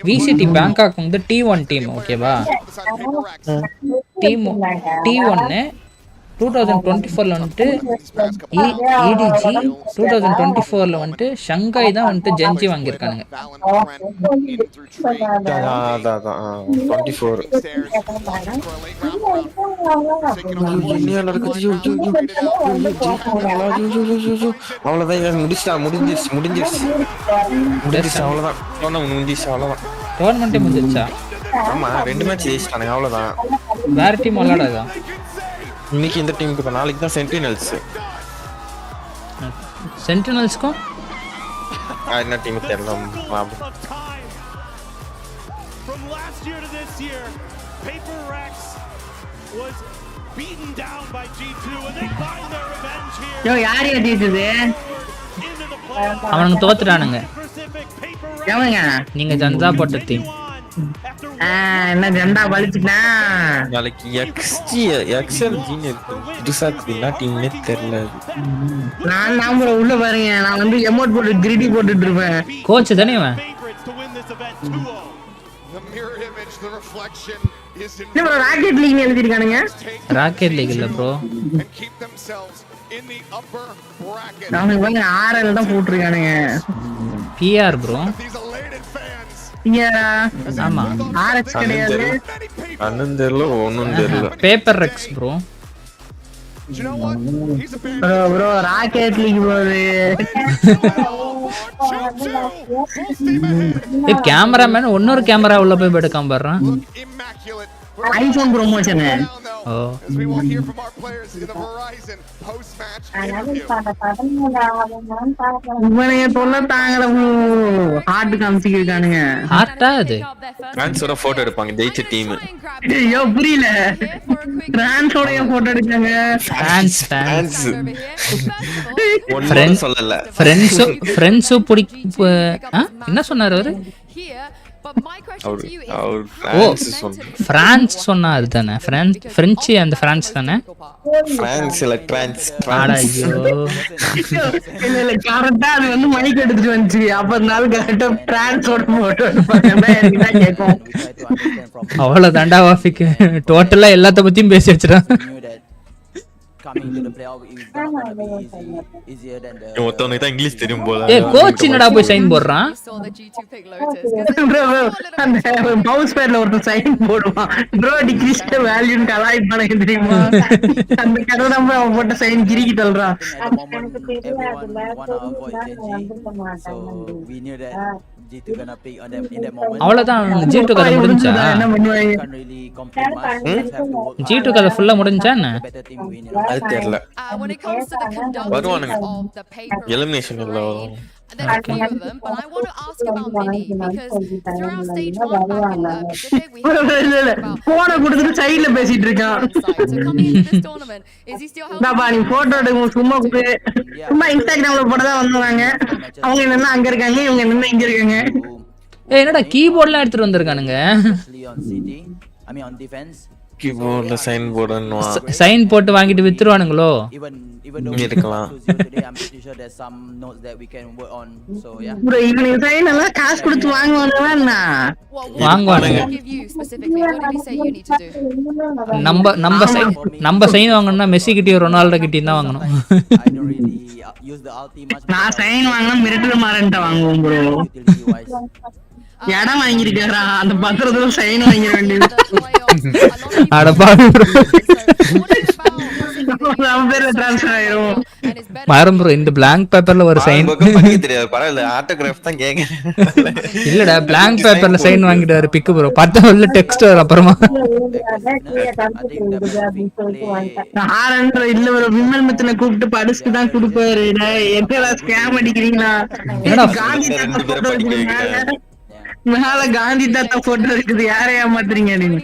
VCT Bangkok வந்து T1 team ஓகேவா team T1 2024ல வந்துட்டு EDG 2024ல வந்துட்டு Shanghai தான் வந்துட்டு ஜென்ஜி வாங்கியிருக்கானுங்க. டோர்னமெண்ட்டே முடிஞ்சிருச்சா? ஆமா 2 மேட்ச் ஜெயிச்சிட்டானுங்க அவ்வளவுதான். வேற டீம் விளையாடாதா? இன்னைக்கு இந்த டீமுக்கு இப்ப நாளைக்கு தான் சென்டினல்ஸ்க்கும் என்ன டீம் தெரியல. From last year to this year, Paper Rex was beaten down by G2 and they find their revenge here. யோ யார் ஏத்திட்டது? அவனுங்க தோத்துறானுங்க. எவங்க? நீங்க ஜந்தா போட்ட டீம். என்ன ஜெண்டா வலிச்சுனா நாளைக்கு எக்ஸ்எல் ஜீனியர் புதுசா இருக்குதுன்னா டீம்னே தெரியல. நான் நாம உள்ள பாருங்க, நான் வந்து எமோட் போட்டு கிரிடி போட்டுட்டு இருப்பேன். கோச் தானே இவன்? ப்ரோ ராக்கெட் லீக் எழுதிருக்கானுங்க. ராக்கெட் லீக் இல்ல ப்ரோ, நாம வந்து RL தான் போட்டுருக்கானுங்க. PR bro. ஆமா RX கிடையாது. அண்ணன் தெரியல ஒண்ணும் தெரியல. Paper Rex bro. Bro Rocket League போகுது. கேமராமேன் இன்னொரு கேமரா உள்ள போய் எடுக்காம பாடுறான். IPhone promotion. ஓ இவனைய தொல்ல தாங்கல ஹார்ட் காமிச்சிருக்கானுங்க. ஹார்ட்டா அது பிரான்ஸோட போட்டோ எடுப்பாங்க ஜெயிச்ச டீம். ஐயோ புரியல, பிரான்ஸோட போட்டோ எடுக்காங்க. ஃப்ரெண்ட்ஸ் சொல்லல, ஃப்ரெண்ட்ஸ் என்ன சொன்னாரு அவரு? பிரான்ஸ் சொன்னாரு தானே? பிரெஞ்சு அந்த பிரான்ஸ் தானே? கரெக்டா அது வந்து மைக் எடுத்துட்டு வந்துச்சு. அப்பனால கரெக்டா பிரான்ஸோட போட்டோ கேட்கும். அவ்வளவுதான்டா வாஃபிக்கு டோட்டலா எல்லாத்த பத்தியும் பேசி வச்சிடான். இங்கிலீஷ் தெரியும் போல. கோச் என்னடா போய் சைன் போடுறான்? மவுஸ் பேட்ல ஒருத்தர் சைன் போடுவான். ப்ரோ டிக்ரீஸ் தி வேல்யூ கலாய் பண்ண தெரியுமா? அந்த கதை நம்ம அவன் போட்ட சைன் கிரிக்கி தள்ளுறான். அவ்வளவுதான். G2 கதை முடிஞ்சா? G2 கதை ஃபுல்லா முடிஞ்சா என்ன? அது தெரியல. வருவானுங்க எலிமினேஷன் இல்ல. போன கொடுத்துட்டு சைடுல பேசிட்டு இருக்கான். நீ போட்டோ எடுக்கும் சும்மா சும்மா இன்ஸ்டாகிராம்ல போட்டதான் வந்தாங்க. அவங்க என்னன்னா அங்க இருக்காங்க, இவங்க என்ன இங்க இருக்காங்க. என்னடா கீபோர்ட்லாம் எடுத்துட்டு வந்திருக்கானுங்க. கீபோர்ட்ல சைன் போடணும். சைன் போட்டு வாங்கிட்டு வித்துருவானுங்களோ? இருக்கலாம். இவனுக்கு சைன் எல்லாம் காசு கொடுத்து வாங்குவானுங்க. நம்ம சைன் வாங்கணும்னா மெஸ்ஸி கிட்டயும் ரொனால்டோ கிட்டயும் தான் வாங்கணும். நான் சைன் வாங்கினா மிரட்டல் மாறன்ட்ட வாங்குவோம் ப்ரோ. இடம் வாங்கிருக்காரா, அந்த பத்திரத்துல சைன் வாங்கிட வேண்டியது. மாறும் ப்ரோ, இந்த பிளாங்க் பேப்பர்ல ஒரு சைன் தெரியாது. பரவாயில்ல, ஆட்டோகிராஃப் தான் கேக்குறேன். இல்லடா, பிளாங்க் பேப்பர்ல சைன் வாங்கிட்டாரு பிக்கு ப்ரோ. பத்தா உள்ள டெக்ஸ்ட் வர அப்புறமா இல்ல ஒரு விமல் மித்தனை கூப்பிட்டு படிச்சுட்டு தான் கொடுப்பாரு. என்னடா ஸ்கேம் அடிக்கிறீங்களா? மேல காந்தி தாத்தா போட்டோ இருக்குது, யாரை ஏமாத்துறீங்க நீங்க?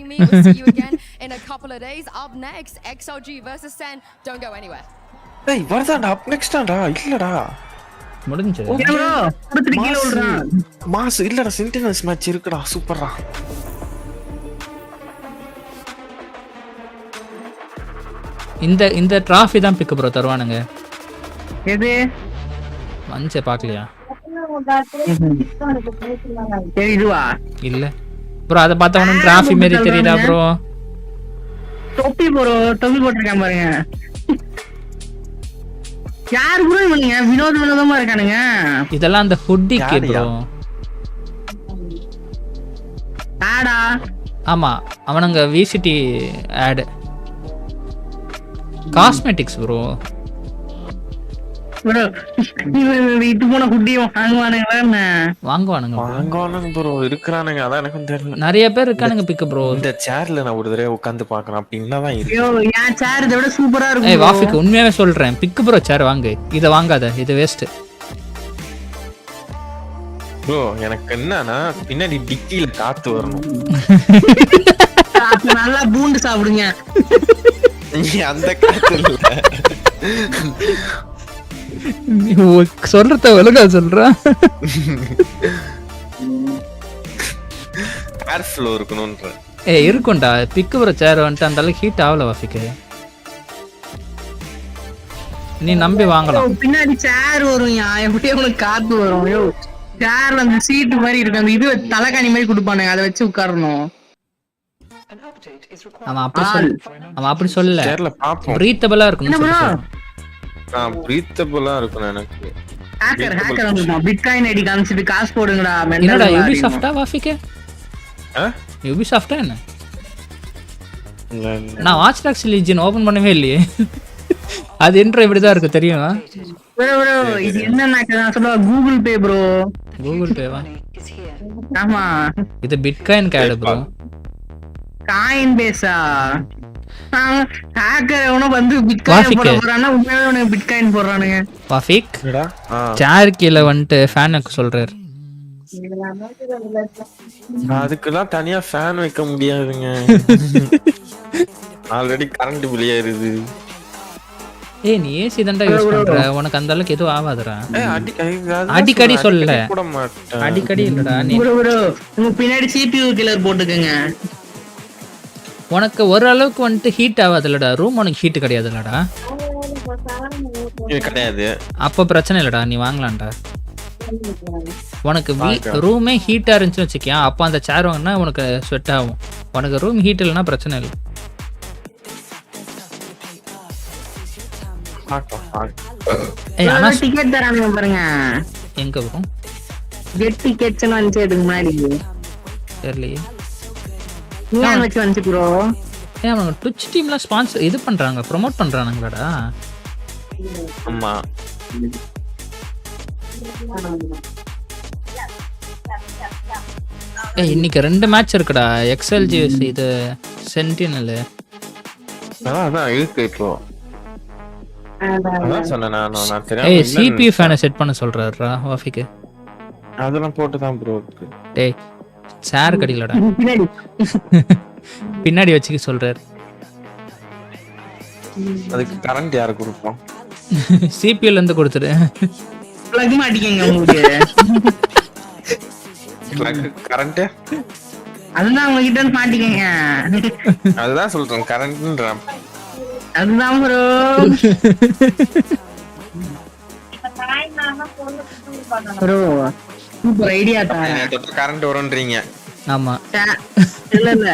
டேய் வரதாடா, அப் நெக்ஸ்டாடா. இல்லடா முடிஞ்சு ப்ரோ கொடுத்துட்டு கீழ விடுறான். மாஸ் இல்லடா, சென்டினல்ஸ் மேட்ச் இருக்குடா. சூப்பர்ரா. இந்த டிராஃபி தான் பிக் ப்ரோ தருவானுங்க. எது மஞ்ச பார்க்கலையா? இதுவா இல்ல ப்ரோ, அத பார்த்தா உனக்கு டிராஃபி மாதிரி தெரியுதா ப்ரோ? தொப்பி ப்ரோ, தொப்பி போட்டிருக்கேன் பாருங்க. யார் ப்ரோ இவனுங்க? வினோதமா இருக்கானுங்க. இதெல்லாம் அந்த ஹுட்டிக்கு ப்ரோ. ஆடா ஆமா, அவனுங்க VCT ad cosmetics bro. Bro இது போன ஹுட்டியும் வாங்குவானுங்க ப்ரோ. இருக்கறானுங்க, அதான் எனக்கும் தெரியல. நிறைய பேர் இருக்கானுங்க பிக் ப்ரோ. இந்த சேர்ல நான் ஒரு தடவை உட்கார்ந்து பார்க்கறேன் அப்படின்னா தான் இருக்கு. ஐயோ என் சேர் இதை விட சூப்பரா இருக்கும். ஏய் வாஃபிக், உண்மையாவே சொல்றேன், பிக் ப்ரோ சேர் வாங்கு. இத வாங்காத, இது வேஸ்ட் ப்ரோ. எனக்கு என்னன்னா பின்னாடி டிக்கில காத்து வரணும். நல்லா பூண்டு சாப்பிடுங்க. அந்த காத்து இல்ல. சொல்றத ஒழுங்கா சொல்றா. ஏர் ஃப்ளோ இருக்கணும்ன்ற. ஏய் இருக்கும்டா, பிக் ப்ரோ சேர் வந்துட்டு அந்த அளவுக்கு ஹீட் ஆகல வாஃபிக். நீ நம்பி வாங்கலாம். பின்னாடி சேர் வரும், எப்படியே உனக்கு காத்து வரும். ஐயோ சேர்ல அந்த சீட்டு மாதிரி இருக்கு, அந்த இது தலைகாணி மாதிரி கொடுப்பானுங்க, அதை வச்சு உட்காரணும். அவன் அப்படி சொல்லல, சேர்ல பாப்போம். பிரீத்தபிளா இருக்கணும். பிரீத்தபிளா இருக்கணும் எனக்கு. ஹேக்கர் வந்துட்டான். பிட்காயின் ஐடி காமிச்சிட்டு காசு போடுங்கடா. என்னடா யூபிசாஃப்டா வாஃபிக்? யூபிசாஃப்டா என்ன? நான் வாட்ச் டாக்ஸ் லீஜன் ஓபன் பண்ணவே இல்லையே. அது இன்ட்ரோ இப்படிதான் இருக்கு தெரியுமா? ப்ரோ இது என்னன்னா சொல்லுவா கூகுள் பே ப்ரோ. கூகுள் பேவா? ஆமா, இது பிட்காயின் கார்டு ப்ரோ. காயின் பேஸா? ஹேக்கர் எவனோ வந்து பிட்காயின் போட போறானா, உண்மையாவே உனக்கு பிட்காயின் போடுறானுங்க. வாஃபிக் சேர் கீழ வந்துட்டு ஃபேனுக்கு சொல்றாரு. அதுக்கெல்லாம் தனியா ஃபேன் வைக்க முடியாதுங்க. ஆல்ரெடி கரண்ட் பில் ஏறுது. ஏய் நீ ஏசி தான்டா யூஸ் பண்ற, உனக்கு அந்த அளவுக்கு எதுவும் ஆகாதுடா. அடிக்கடி சொல்லல, அடிக்கடி இல்லடா. நீ உங்க பின்னாடி CPU கில்லர் போட்டுக்கங்க. உனக்கு ஒரு அளவுக்கு வந்துட்டு ஹீட் ஆகாதுல்லடா ரூம், உனக்கு ஹீட் கிடையாதுல்லடா. கிடையாது, அப்ப பிரச்சனை இல்லடா, நீ வாங்கலாம்டா. உனக்கு ரூமே ஹீட்டா இருந்துச்சுன்னு வச்சுக்கியா, அப்ப அந்த சேர் வாங்கினா உனக்கு ஸ்வெட் ஆகும். உனக்கு ரூம் ஹீட் இல்லைன்னா பிரச்சனை இல்லை. டிக்கெட் தரானுங்க பாருங்க. எங்க வரும்? கெட் டிக்கெட்ஸ் வந்து இதுக்கு முன்னாடி தெரியலையே. ஏன் வச்சு வந்து ப்ரோ? அவங்க ட்விட்ச் டீம்ல ஸ்பான்சர் இது பண்றாங்க, ப்ரோமோட் பண்றானுங்களாடா. ஆமா. ஏய் இன்னைக்கு 2 மேட்ச் இருக்குடா. XLGS இது சென்டினல். அதான் இருக்கு இப்போ. அதான் சொன்னேன் நான் தெரியாம. ஏய் CPU ஃபேனை செட் பண்ண சொல்றாருடா வாஃபிக். அதெல்லாம் போட்டு தான் ப்ரோ இருக்கு. டேய் சேர் கடிலடா. பின்னாடி வச்சுக்க சொல்றாரு. அதுக்கு கரண்ட் யாரு கொடுப்போம்? CPU ல இருந்து கொடுத்துரு. பிளக் மாட்டிக்கங்க உங்களுக்கு. கரண்ட் அதுதான் உங்க கிட்ட இருந்து மாட்டிக்கங்க. அதுதான் சொல்றேன் கரண்ட்ன்ற. அதுதான் ப்ரோ. ப்ரோ சூப்பர் ஐடியா தான். கரண்ட் வரும்ன்றீங்க. ஆமா. இல்ல இல்ல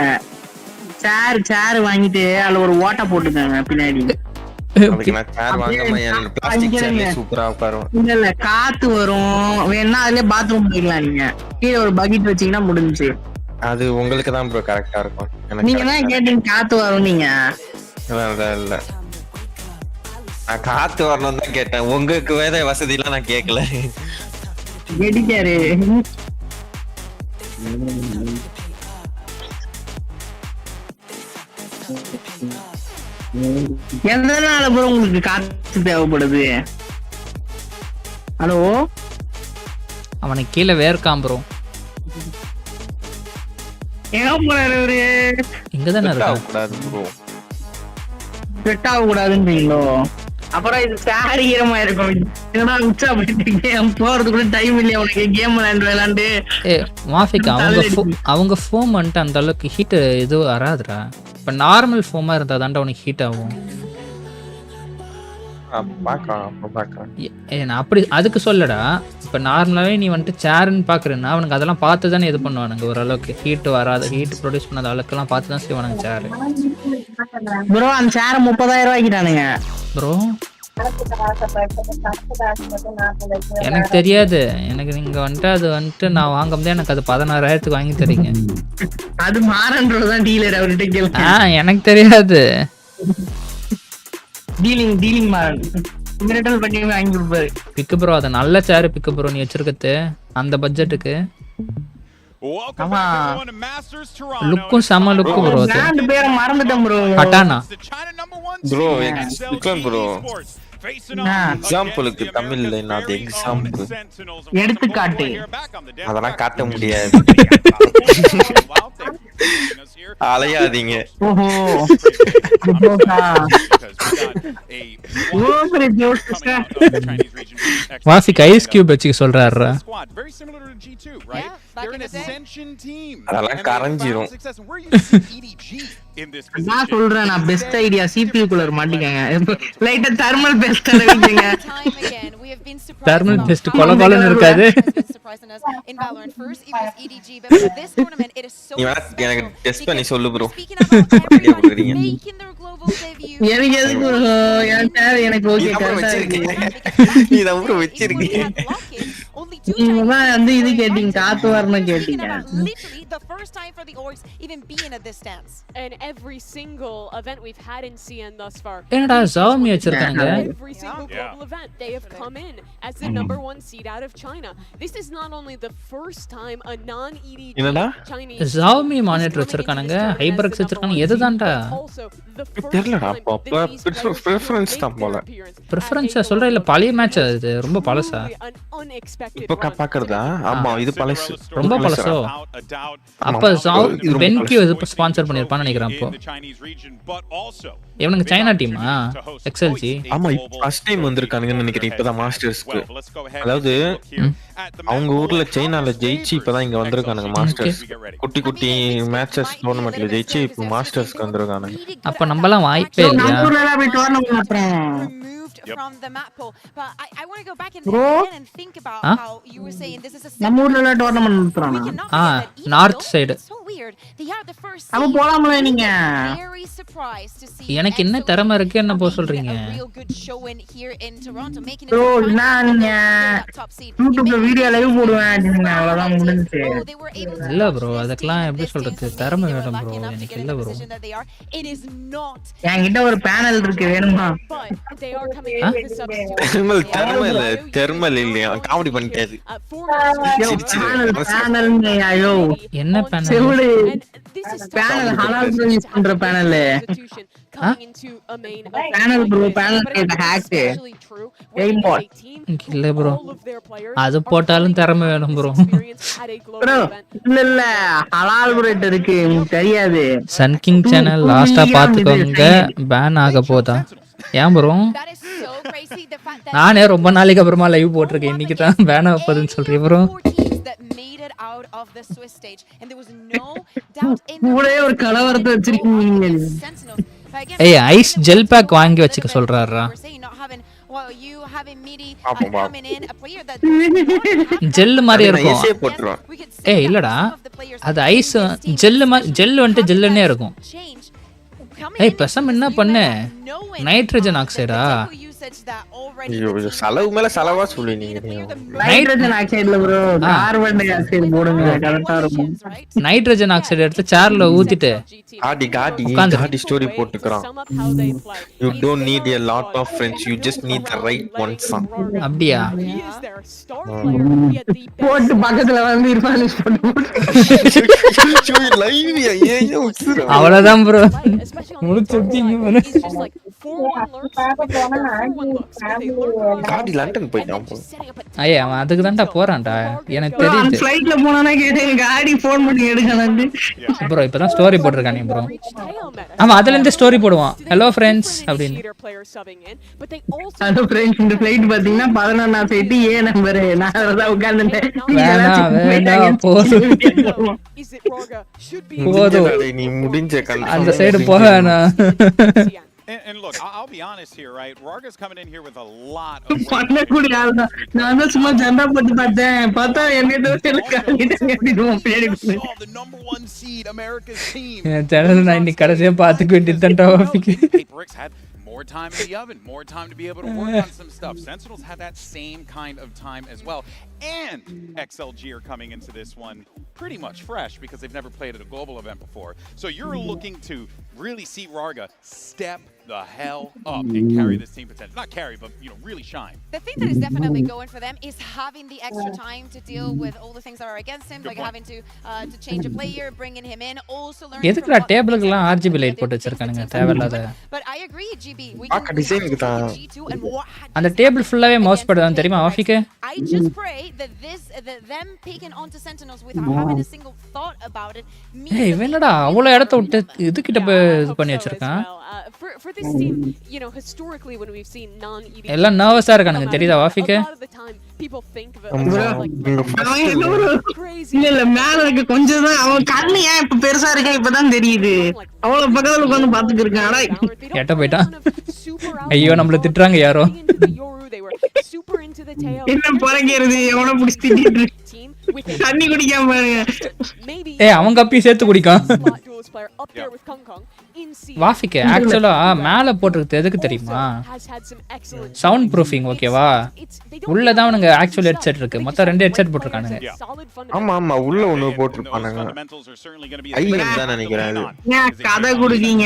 சேர் வாங்கிட்டு அதுல ஒரு ஓட்டை போட்டுக்கங்க பின்னாடி. அதுக்கு நான் சேர் வாங்காம என்னோட பிளாஸ்டிக் சேர்ல சூப்பரா உட்காருவேன். இல்ல இல்ல காத்து வரும், வேணா அதுலயே பாத்ரூம் போய்க்கலாம். நீங்க கீழ ஒரு பக்கெட் வச்சீங்கன்னா முடிஞ்சுச்சு. அது உங்களுக்கு தான் ப்ரோ கரெக்டா இருக்கும். நீங்க தான் கேட்டீங்க காத்து வரும். நீங்க இல்ல நான் காத்து வரணும் தான் கேட்டேன். உங்களுக்கு வேற வசதி எல்லாம் நான் கேட்கல. கேட்டிக்காரு. எதனால ப்ரோ உங்களுக்கு காத்து தேவைப்படுது? ஹலோ அவனுக்கு கீழே வேர்க்காம் ப்ரோ. எங்க போறாரு அவரு? இங்கதானே இருக்கா? ப்ரோ செட் ஆக கூடாதுன்றீங்களோ? அப்புறம் இது சேர் ஈரமா இருக்கும். என்னடா உச்சா போயிட்டு போறதுக்குள்ள டைம் இல்லையா உனக்கு? கேம் விளையாண்டு மாஃபிக் அவங்க ஃபோம் வந்துட்டு அந்த அளவுக்கு ஹீட் எதுவும் வராதுடா. இப்போ நார்மல் ஃபோமா இருந்தா தான்டா உனக்கு ஹீட் ஆகும். நான் அப்படி அதுக்கு சொல்லடா. இப்போ நார்மலாகவே நீ வந்துட்டு சேர்ன்னு பார்க்குறேன்னா அவனுக்கு அதெல்லாம் பார்த்து தானே இது பண்ணுவானுங்க. ஓரளவுக்கு ஹீட் வராது, ஹீட் ப்ரொடியூஸ் பண்ணாத அளவுக்குலாம் பார்த்து தான் செய்வானுங்க சேர். ப்ரோ அந்த சேர் 30,000 ரூபாய்க்குறானுங்க ப்ரோ. எனக்கு தெரியாது. எனக்கு நீங்க வந்துட்டு அது வந்துட்டு நான் வாங்கும்போது எனக்கு அது 16,000க்கு வாங்கி தரீங்க. அது மாறன்றதான் டீலர் அவர்கிட்ட கேளுங்க. எனக்கு தெரியாது. டீலிங் மாறன் மிரட்டல் பண்ணி வாங்கி கொடுப்பாரு. பிக்கு ப்ரோ அது நல்ல சேர் பிக்கு ப்ரோ நீ வச்சிருக்கிறது அந்த பட்ஜெட்டுக்கு. ஆமா லுக்கும் செம லுக்கு ப்ரோ. பிராண்ட் பேரை மறந்துட்டேன் ப்ரோ. பட்டானா ப்ரோ விக்ரம் ப்ரோ. எக்ஸாம்பிளுக்கு தமிழ்ல நான் எக்ஸாம்பிள் எடுத்துக்காட்டு அதெல்லாம் காட்ட முடியாது. அலையாதீங்க. ஓஹோ வாசிக் ஐஸ் கியூப் வச்சுக்க சொல்றாருடா. அதெல்லாம் கரைஞ்சிரும். நான் சொல்றேன் நான் பெஸ்ட் ஐடியா CPU கூலர் மாட்டிக்கங்க. லைட்டா தெர்மல் பேஸ்ட் வைங்க. தெர்மல் பேஸ்ட் கொலகொலன்னு இருக்காது. எனக்கு டெஸ்ட் பண்ணி சொல்லு ப்ரோ. எனக்கு எதுக்கு ப்ரோ? எனக்கு ஓகே கரெக்ட்டா இருக்கு. நீ தான் ப்ரோ வச்சிருக்கீங்க. நீங்க வந்து இது கேட்டிங்க காத்து வரணும் கேட்டிங்க. The first time for the orgs even being at this stance. And every single event we've had in CN thus far. என்னடா Xiaomi வச்சிருக்காங்க. Every single global event they have come in as the #1 seed out of China. This is not only the first time a non-EDG Chinese Xiaomi monitor வச்சிருக்கானுங்க, HyperX வச்சிருக்கானுங்க. எதுதான்டா தெரியலடா. அப்ப preference தான் போல. preference சொல்ற இல்ல பழைய மேட்ச் அது ரொம்ப பழசா. இப்ப பாக்குறதா? ஆமா இது பழசு. ரொம்ப பழசோ. அப்ப பென்கியூ இது ஸ்பான்சர் பண்ணிருப்பான்னு நினைக்கிறேன். அப்போ இவனுங்க சைனா டீமா எக்ஸ்எல்ஜி. ஆமா ஃபர்ஸ்ட் டைம் வந்திருக்கானுங்கன்னு நினைக்கிறேன் இப்பதான் மாஸ்டர்ஸ்க்கு. அதாவது அவங்க ஊர்ல சைனால ஜெயிச்சு இப்பதான் இங்க வந்திருக்கானுங்க மாஸ்டர்ஸ். குட்டி குட்டி மேட்சஸ் டோர்னமெண்ட்ல ஜெயிச்சு இப்போ மாஸ்டர்ஸ்க்கு வந்திருக்கானுங்க. அப்ப நம்மலாம் வாய்ப்பே இல்லையா? நம்ம ஊர்ல போய் டோர்னமெண்ட் அப்புறம் from the map pool. But I want to go back and think about how you were saying this is a நம்ம ஊர்ல டோர்னமெண்ட் நடத்துறானா? North side. So weird. They are the first. அப்ப போலாம்ல நீங்க. Very surprised to see. எனக்கு என்ன திறமை இருக்கு என்ன போ சொல்றீங்க? Real good showing here in Toronto making it. bro நான் YouTubeல வீடியோ லைவ் போடுவேன் அவ்வளவுதான் முடிஞ்சுச்சு. இல்ல bro அதுக்கெல்லாம் எப்படி சொல்றது திறமை வேணும் bro. எனக்கு இல்ல bro. It is not. என்கிட்ட ஒரு பேனல் இருக்கு வேணுமா? They are coming தெர்மல் இல்லையா காமெடி பண்ணிட்டாரு. பேனல் ஐயோ என்ன பேனல்? செவுடு பேனல் ஹலால் யூஸ் பண்ற பேனல். பேனல் ப்ரோ பேனல் கேட்ட ஹேக் எய்ம் பாட் இல்ல bro அது போட்டாலும் திறமை வேணும் bro. bro இல்ல ஹலால் ரேட் இருக்கு உங்களுக்கு தெரியாது. சன் கிங் சேனல் லாஸ்டா பாத்துக்கோங்க பேன் ஆக போதா? ஏன் ப்ரோ நானே ரொம்ப நாளைக்கு அப்புறமா லைவ் போட்டிருக்கேன். இன்னைக்கு தான் பேன் ஆகப்போகுதுன்னு சொல்றேன் ப்ரோ. ஒரே ஒரு கலவரத்தை வச்சிருக்கீங்க. ஏய் ஐஸ் ஜெல் பேக் வாங்கி வச்சுக்க சொல்றாரா? ஜெல் மாதிரி இருக்கும். ஏய் இல்லடா அது ஐஸ் ஜெல் ஜெல் வந்துட்டு ஜெல்லுன்னே இருக்கும். ஏய் பேசாம என்ன பண்ணு நைட்ரஜன் ஆக்சைடா? ஐயோ செலவு மேல செலவா சொல்லி நீங்க. நைட்ரஜன் ஆக்சைடுல bro கார்பன் டை ஆக்சைடு போடுங்க கரெக்ட்டா இருக்கும். நைட்ரஜன் ஆக்சைடு எடுத்து சேர்ல ஊத்திட்டு காடி ஸ்டோரி போட்டுக்கறான். You don't need a lot of friends, you just need the right one song. அப்படியே போட்டு பக்கத்துல வந்து இர்ஃபானிஷ் போட்டு லைவ் ஏயோ அவ்வளவுதான் bro முடிச்சிட்டீங்க bro. காடி லண்டன் போய்ட்டான் bro. ஐயா அவன் அதுக்கு தான்டா போறான்டா எனக்கு தெரியுது. ஃளைட்ல போனானே கேட்டேன் காடி ஃபோன் பண்ணி எடுக்கலாம்னு bro இப்பதான் ஸ்டோரி போட்டுருக்கானே bro. ஆமா அதுல இருந்து ஸ்டோரி போடுவான் ஹலோ फ्रेंड्स அப்படினு. ஹலோ फ्रेंड्स இந்த ஃளைட் பாத்தீங்கன்னா 11 சீட் ஏ நம்பர் நான் அத உட்கார்ந்துட்டேன். வேணா போதும் நீ முடிஞ்ச அந்த side போவேனா? And look, I'll be honest here, right? Rarga's coming in here with a lot of பண்ணக்கூடிய ஆள் தான். நான் தான் சும்மா ஜெண்டா போட்டு பார்த்தேன். பார்த்தா என்னைய தவிர காலிட்டாங்க அப்படினும் Bedi. the number 1 seed America's team. Channel நான் இன்னைக்கு கடைசியா பாத்துக்க வேண்டியதுதான்டா வாஃபிக்கு. Paperx had more time in the oven, more time to be able to work on some stuff. Sentinels had that same kind of time as well. And XLG are coming into this one pretty much fresh because they've never played at a global event before. So you're looking to really see Rarga step the hell up and carry this team potential. Not carry, but really shine. The thing that is definitely going for them is having the extra time to deal with all the things that are against him, like having to change a player, bringing him in, also learning. எதுக்குடா டேபிளுக்குலாம் RGB light போட்டு வச்சிருக்கானுங்க தேவையில்லாத. But I agree, GB. We can டிசைனுக்கு தான் அந்த table ஃபுல்லாவே mouse bad தான் தெரியுமா வாஃபிக்கு? I just pray that them taking onto Sentinels without having a single thought about it ஏய் என்னடா அவ்வளவு இடத்தை விட்டு இதுகிட்ட இது பண்ணி வச்சிருக்கான். For this team, historically when we've seen non-ED எல்லாம் நர்வஸா இருக்கானுங்க தெரியுதா வாஃபிக்கு? people think of it இல்ல மேல இருக்க கொஞ்சம் தான் அவன் கண்ணு ஏன் இப்ப பெருசா இருக்கா இப்பதான் தெரியுது. அவ்வளவு பக்கத்துல உட்கார்ந்து பாத்துட்டு இருக்கான். கேட்ட போயிட்டான். ஐயோ நம்மள திட்டுறாங்க யாரோ. என்ன பறக்கிறது எவனோ புடிச்சு திட்டிட்டு தண்ணி குடிக்காம பாருங்க. ஏய் அவங்க கப்பி சேர்த்து குடிக்கான். வாஃபிக்கு ஆக்சுவலா மேல போட்டுருக்கு எதுக்கு தெரியுமா? சவுண்ட் ப்ரூஃபிங் ஓகேவா? உள்ள தான் அவனுங்க ஆக்சுவல் ஹெட்செட் இருக்கு. மொத்தம் 2 ஹெட்செட் போட்டுருக்கானுங்க. ஆமா ஆமா உள்ள ஒன்னு போட்டுருப்பானுங்க. ஐஎம் தான் நினைக்கிறேன். ஏன் கதை குடுக்கீங்க?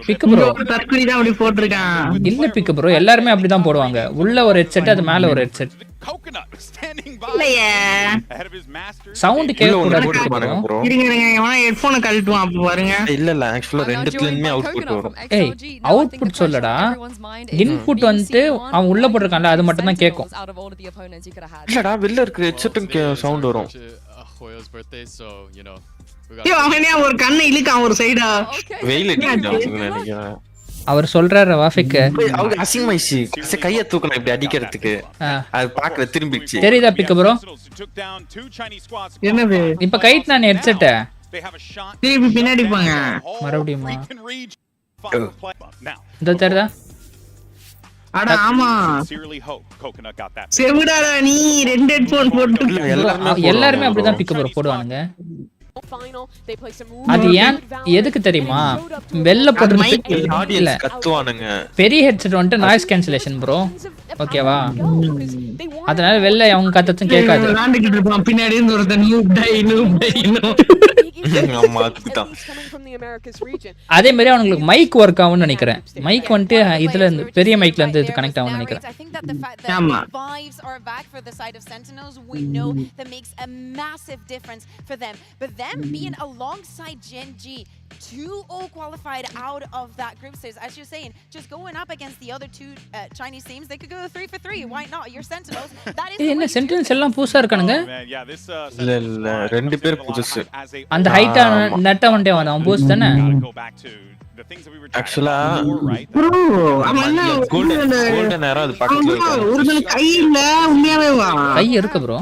பிக் ப்ரோ தற்குறி தான் அப்படி போட்டுருக்கான். இல்ல பிக் ப்ரோ எல்லாரும் அப்படி தான் போடுவாங்க. உள்ள ஒரு ஹெட்செட் அது மேல ஒரு ஹெட்செட். இல்லையே சவுண்ட் கேட்க கூடாது ப்ரோ. இருங்க இருங்க எவனா ஹெட்போன் கழட்டுவான் அப்ப பாருங்க. இல்ல இல்ல ஆக்சுவலா ரெண்டுத்துலயுமே அவுட்புட் வரும். ஏய் அவுட்புட் சொல்லடா. இன்புட் வந்து அவன் உள்ள போட்டுருக்கான்ல அது மட்டும் தான் கேட்கும். இல்லடா வெளில இருக்கிற ஹெட்செட்டும் சவுண்ட் வரும். அவனே ஒரு கண்ணை இழுக்கான் ஒரு சைடா. வெயில் அடிக்குது நினைக்கிறேன். அவர் சொல்றாரு வாஃபிக்கு அவங்க அசிங்கமாயிச்சு கைய தூக்கணும் இப்படி அடிக்கிறதுக்கு. அது பாக்குற திரும்பிச்சு தெரியுதா பிக் ப்ரோ? என்னது இப்ப கைட் நான் ஹெட்செட் திருப்பி பின்னாடி போங்க மறுபடியும் இந்த தெரியுதா? அட ஆமா செவிடாடா நீ 2 ஹெட்போன் போட்டு எல்லாரும் அப்படிதான் பிக் ப்ரோ போடுவானுங்க. அது ஏன் எதுக்கு தெரியுமா? வெல்ல போட்டு இல்ல கத்துவானுங்க. பெரிய ஹெட்செட் வந்து நாய்ஸ் கேன்சலேஷன் ப்ரோ ஓகேவா? அதனால வெல்ல அவங்க கத்தத்தும் கேட்காது. விளையாண்டுக்கிட்டு இருப்பான் பின்னாடி இருந்து ஒருத்தன் noob die அதே மாதிரி அவங்களுக்கு மைக் ஒர்க் ஆகும்னு நினைக்கிறேன். மைக் வந்துட்டு இதுல இருந்து பெரிய மைக்ல இருந்து இது கனெக்ட் ஆகும்னு நினைக்கிறேன். I think that the fact that the vibes are back for the side of Sentinels, we know that makes a massive difference for them. But them being alongside Gen G, 2-0 qualified out of that group stage, as you're saying, just going up against the other 2 Chinese teams, they could go 3 for 3. Why not? Your Sentinels. That is என்ன sentinels எல்லாம் புதுசா இருக்கானுங்க. இல்ல இல்ல 2 பேர் புதுசு. அந்த ஹைட்டா நெட்டா வண்டே அவன் புதுசு தானே. ஆக்சுவலா ப்ரோ அவன் கோல்டன் ஏரா அது பக்கத்துல இருக்கு. ஒரு கை இல்ல உண்மையாவே வா கை இருக்கு ப்ரோ.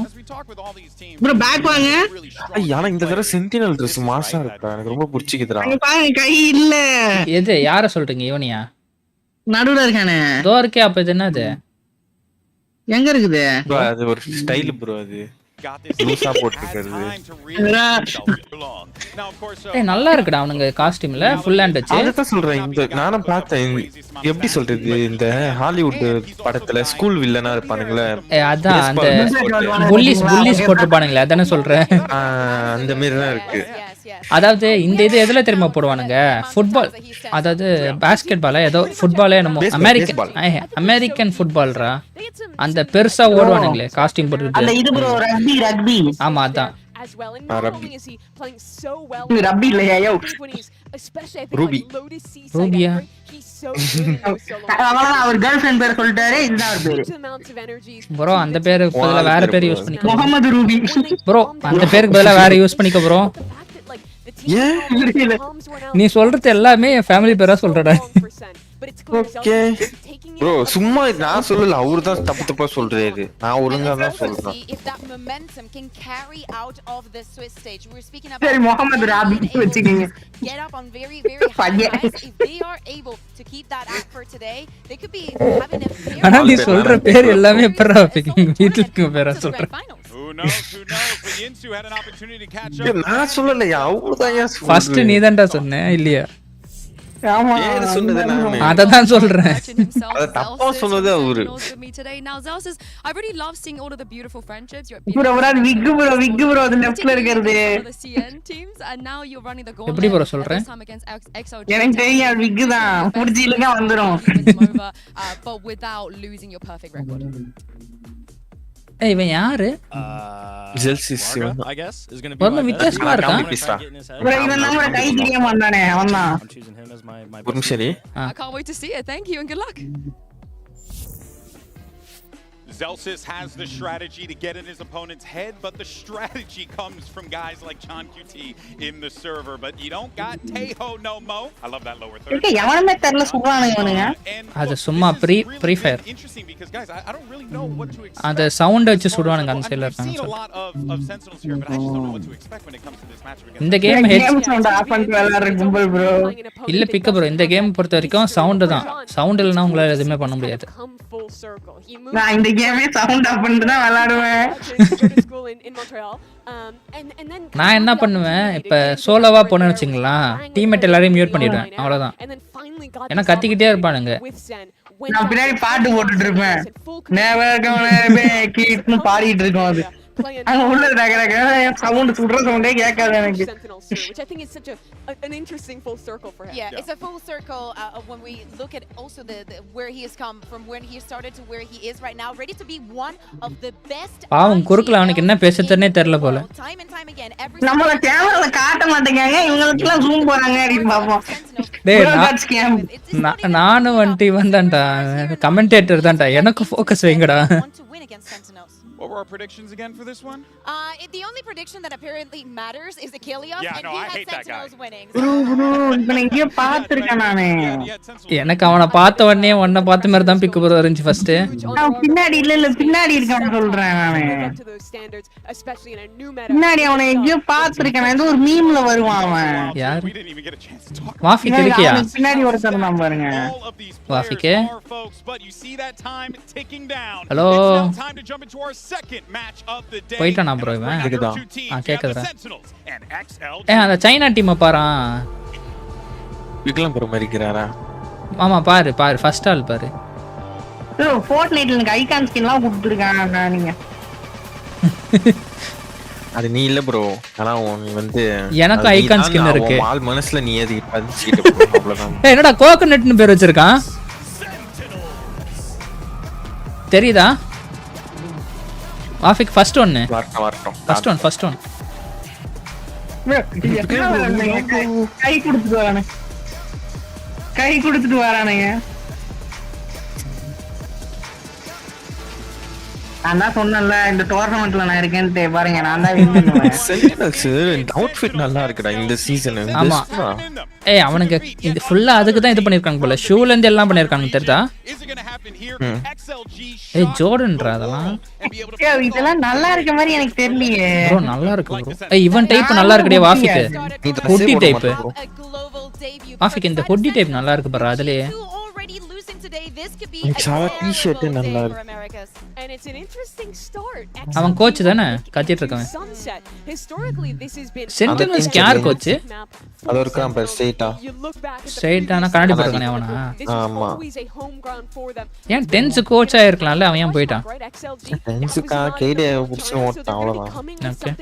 ப்ரோ பேக் வாங்க. ஆனா இந்த தடவை சென்டினல் Dress மாசா இருக்கு. எனக்கு ரொம்ப பிடிச்சிக்குதுடா. அங்க பாருங்க கை இல்ல. எது யார சொல்றீங்க? இவனியா? நடுவுல இருக்கானே. தோ இருக்கே அப்ப இது என்னது? எங்க இருக்குது? அது ஒரு ஸ்டைல் ப்ரோ அது. லூசா போட்டுக்கிறது. ஏய் நல்லா இருக்குடா அவனுங்க காஸ்டியூம்ல ஃபுல் ஹேண்ட் வச்சு. அத தான் சொல்றேன். இந்த நானும் பார்த்தேன். எப்படி சொல்றது இந்த ஹாலிவுட் படத்துல ஸ்கூல் வில்லனா இருப்பானுங்களே. ஏய் அதான் அந்த புல்லிஸ் போட்டுப்பானுங்களே அதானே சொல்றேன். அந்த மாதிரி தான் இருக்கு. அதாவது இந்த இது எதுல தெரியுமா போடுவானுங்க? ஃபுட்பால் அதாவது பாஸ்கெட் பால் ஏதோ ஃபுட்பாலே நம்ம அமெரிக்கன் ஃபுட்பால்ரா அந்த பெருசா ஓடுவானுங்களே காஸ்டியூம் போட்டுக்கிட்டு. அந்த இது ப்ரோ ரக்பி ஆமா அதான் as well, and not only is he playing so well Rabbi Leo when he's especially I think Ruby. like Lotus C Rubia. he's so good our girlfriend பேர் சொல்லிட்டாரே இதுதான் அவர் பேரு ப்ரோ அந்த பேருக்கு பதிலா வேற பேர் யூஸ் பண்ணிக்கோ. முகமது ரூபி ப்ரோ அந்த பேருக்கு பதிலா வேற யூஸ் பண்ணிக்கோ ப்ரோ. நீ சொல்றது எல்லாமே என் ஃபேமிலி பேரா சொல்றடா. ஓகே bro சும்மா நான் சொல்லல அவரு தான் தப்பா சொல்றாரு நான் ஒழுங்கா தான் சொல்றேன் if that momentum can carry out of the Swiss stage. We're speaking about சரி Mohammed rabi வெச்சிங்க get up on very high highs. If they are able to keep that up for today, they could be having a very ஆனா நீ சொல்ற பேர் எல்லாமே எப்பறா வீட்டுக்கு பேரா சொல்ற Who knows? But Yinsu had an opportunity to catch up. நான் சொல்லலையா அவர்தான் ஃபர்ஸ்ட் நீ தான்டா சொன்ன இல்லையா ஆமா ஏன் சொன்னது நான் அததான் சொல்றேன் அத தப்பா சொன்னது அவரு Now Zelsis, I really love seeing all of the beautiful friendships. bro wick bro அது லெஃப்ட்ல இருக்குது the CN teams and now you're running the gauntlet. எப்படி bro சொல்றேன் எனக்கு தெரியும் விக் தான் புடிச்சிலங்க வந்துரும் but without losing your perfect record. ஏய் இவன் யாரு ஜெல்சிஸ் I guess is going to be ஒரு வித்தியாசமா இருக்கான் bro இவன் நம்ம கை தெரியாம வந்தானே அவன்தான் I'm choosing him as my ஒரு நிமிஷம் I can't wait to see it. Thank you and good luck. Zelsis has the strategy to get in his opponent's head, but the strategy comes from guys like Chan QT in the server. But you don't got Teho no mo. I love that lower third. Okay, yavaname terla suvaanga ivanunga. அது சும்மா Free Fire Interesting because guys, I don't really know what to expect. அந்த sound வச்சு சுடுவானுங்க அந்த சைடுல இருக்காங்க. I've seen a lot of sentinels here, but I just don't know what to expect when it comes to this match. இந்த game game sound of பண்ணிட்டு விளையாடுற கும்பல் bro. இல்ல பிக்க bro இந்த கேம் பொறுத்த வரைக்கும் சவுண்ட் தான். சவுண்ட் இல்லனா உங்களால எதுமே பண்ண முடியாது. நான் இந்த கேமே சவுண்ட் ஆஃப் பண்ணிட்டு தான் விளையாடுவேன். நான் என்ன பண்ணுவேன் இப்ப சோலோவா போனேன்னு வெச்சீங்களா டீம்மேட் எல்லாரையும் மியூட் பண்ணிடுவேன் அவ்வளவுதான். ஏன்னா கத்திக்கிட்டே இருப்பானுங்க. நான் பின்னாடி பாட்டு போட்டுட்டு இருப்பேன். நேவர் கவனமே கீட்னு பாடிட்டு இருக்கோம் அது. அங்க உள்ள ரகரக சவுண்ட் சுடுற சவுண்டே கேட்காது எனக்கு. Which I think is such an interesting full circle for him. Yeah, it's a full circle when we look at also the where he has come from, when he started to where he is right now, ready to be one of the best. பாவம் குறுக்குல அவனுக்கு என்ன பேசறதுனே தெரியல போல. Time and time again நம்மள கேமரால காட்ட மாட்டேங்காங்க இவங்களுக்குலாம் zoom போறாங்க அப்படின்னு பாப்போம். டேய் நானும் வந்துட்டு வந்தான்டா கமெண்டேட்டர் தான்டா எனக்கு focus வைங்கடா. What were our predictions again for this one? The only prediction that apparently matters is Achilles, and no, he I had hate that Sentinels guy. winning. bro இப்ப நான் இங்க பாத்துர்க்கேன் நானே. எனக்கு அவனை பார்த்த உடனே உன்னை பார்த்த மாதிரி தான் பிக்கு ப்ரோ இருந்துச்சு ஃபர்ஸ்ட். நான் பின்னாடி இல்ல பின்னாடி இருக்கான்னு சொல்றேன் நானே. பின்னாடி அவனை எங்கயோ பாத்துர்க்கேன் ஏதோ ஒரு மீம்ல வருவான் அவன். யார்? வாஃபிக் இருக்கியா? பின்னாடி ஒருத்தர் தான் பாருங்க. வாஃபிக் ஹலோ போயிட்டானா ப்ரோ இவன்? கேக்குதா? அந்த சைனா டீமை பாரு. விக்ரம் ப்ரோ மரிக்கிறாரா? ஆமா பாரு ஃபர்ஸ்ட் ஆல் பாரு. ஃபோர்ட்நைட்ல எனக்கு ஐகான் ஸ்கின்லாம் கொடுத்துருக்காங்க நீங்க. அது நீ இல்ல ப்ரோ ஆனா நீ வந்து எனக்கு ஐகான் ஸ்கின் இருக்கு. ஆல் மனசுல நீ ஏதி பதிச்சிட்டு ப்ரோ அவ்வளவுதான். என்னடா கோகனட்னு பேர் வச்சிருக்கான் தெரியுதா? வாஃபிக் ஃபர்ஸ்ட் ஒன் வரட்டும் ஃபர்ஸ்ட் ஒன் கை கொடுத்துட்டு வரானுங்க. நான் தான் சொன்னேன்ல இந்த டோர்னமெண்ட்ல நான் இருக்கேன்னு பாருங்க நான் தான் வின் பண்ணுவேன். சென்டினல்ஸ் அவுட்ஃபிட் நல்லா இருக்குடா இந்த சீசன். ஆமா ஏய் அவனுக்கு இது ஃபுல்லா அதுக்கு தான் இது பண்ணிருக்காங்க போல. ஷூல இருந்து எல்லாம் பண்ணிருக்காங்க தெரியுதா? ஏய் ஜோர்டன்டா அதெல்லாம். ஏய் இதெல்லாம் நல்லா இருக்க மாதிரி எனக்கு தெரியலையே. ப்ரோ நல்லா இருக்கு ப்ரோ. ஏய் இவன் டைப் நல்லா இருக்குடே வாஃபிக். Hoodie type. வாஃபிக் இந்த ஹுட்டி டைப் நல்லா இருக்கு பாரு அதுலயே. டி-ஷர்ட் நல்லா இருக்கு. அவன் கோச் தானே கத்திட்டு இருக்கான். சென்டினல்ஸ் யார் கோச்? அது ஒரு காம்பர் ஸ்ட்ரைட்டானா கண்ணாடி போடுறானே அவனா? ஆமா. ஏன் டென்ஸ் கோச் ஆயிருக்கலாம்ல அவன் ஏன் போயிட்டான்? டென்ஸ்க்கா கேடே புடிச்சு ஓட்டான் அவ்வளவுதான். ஓகே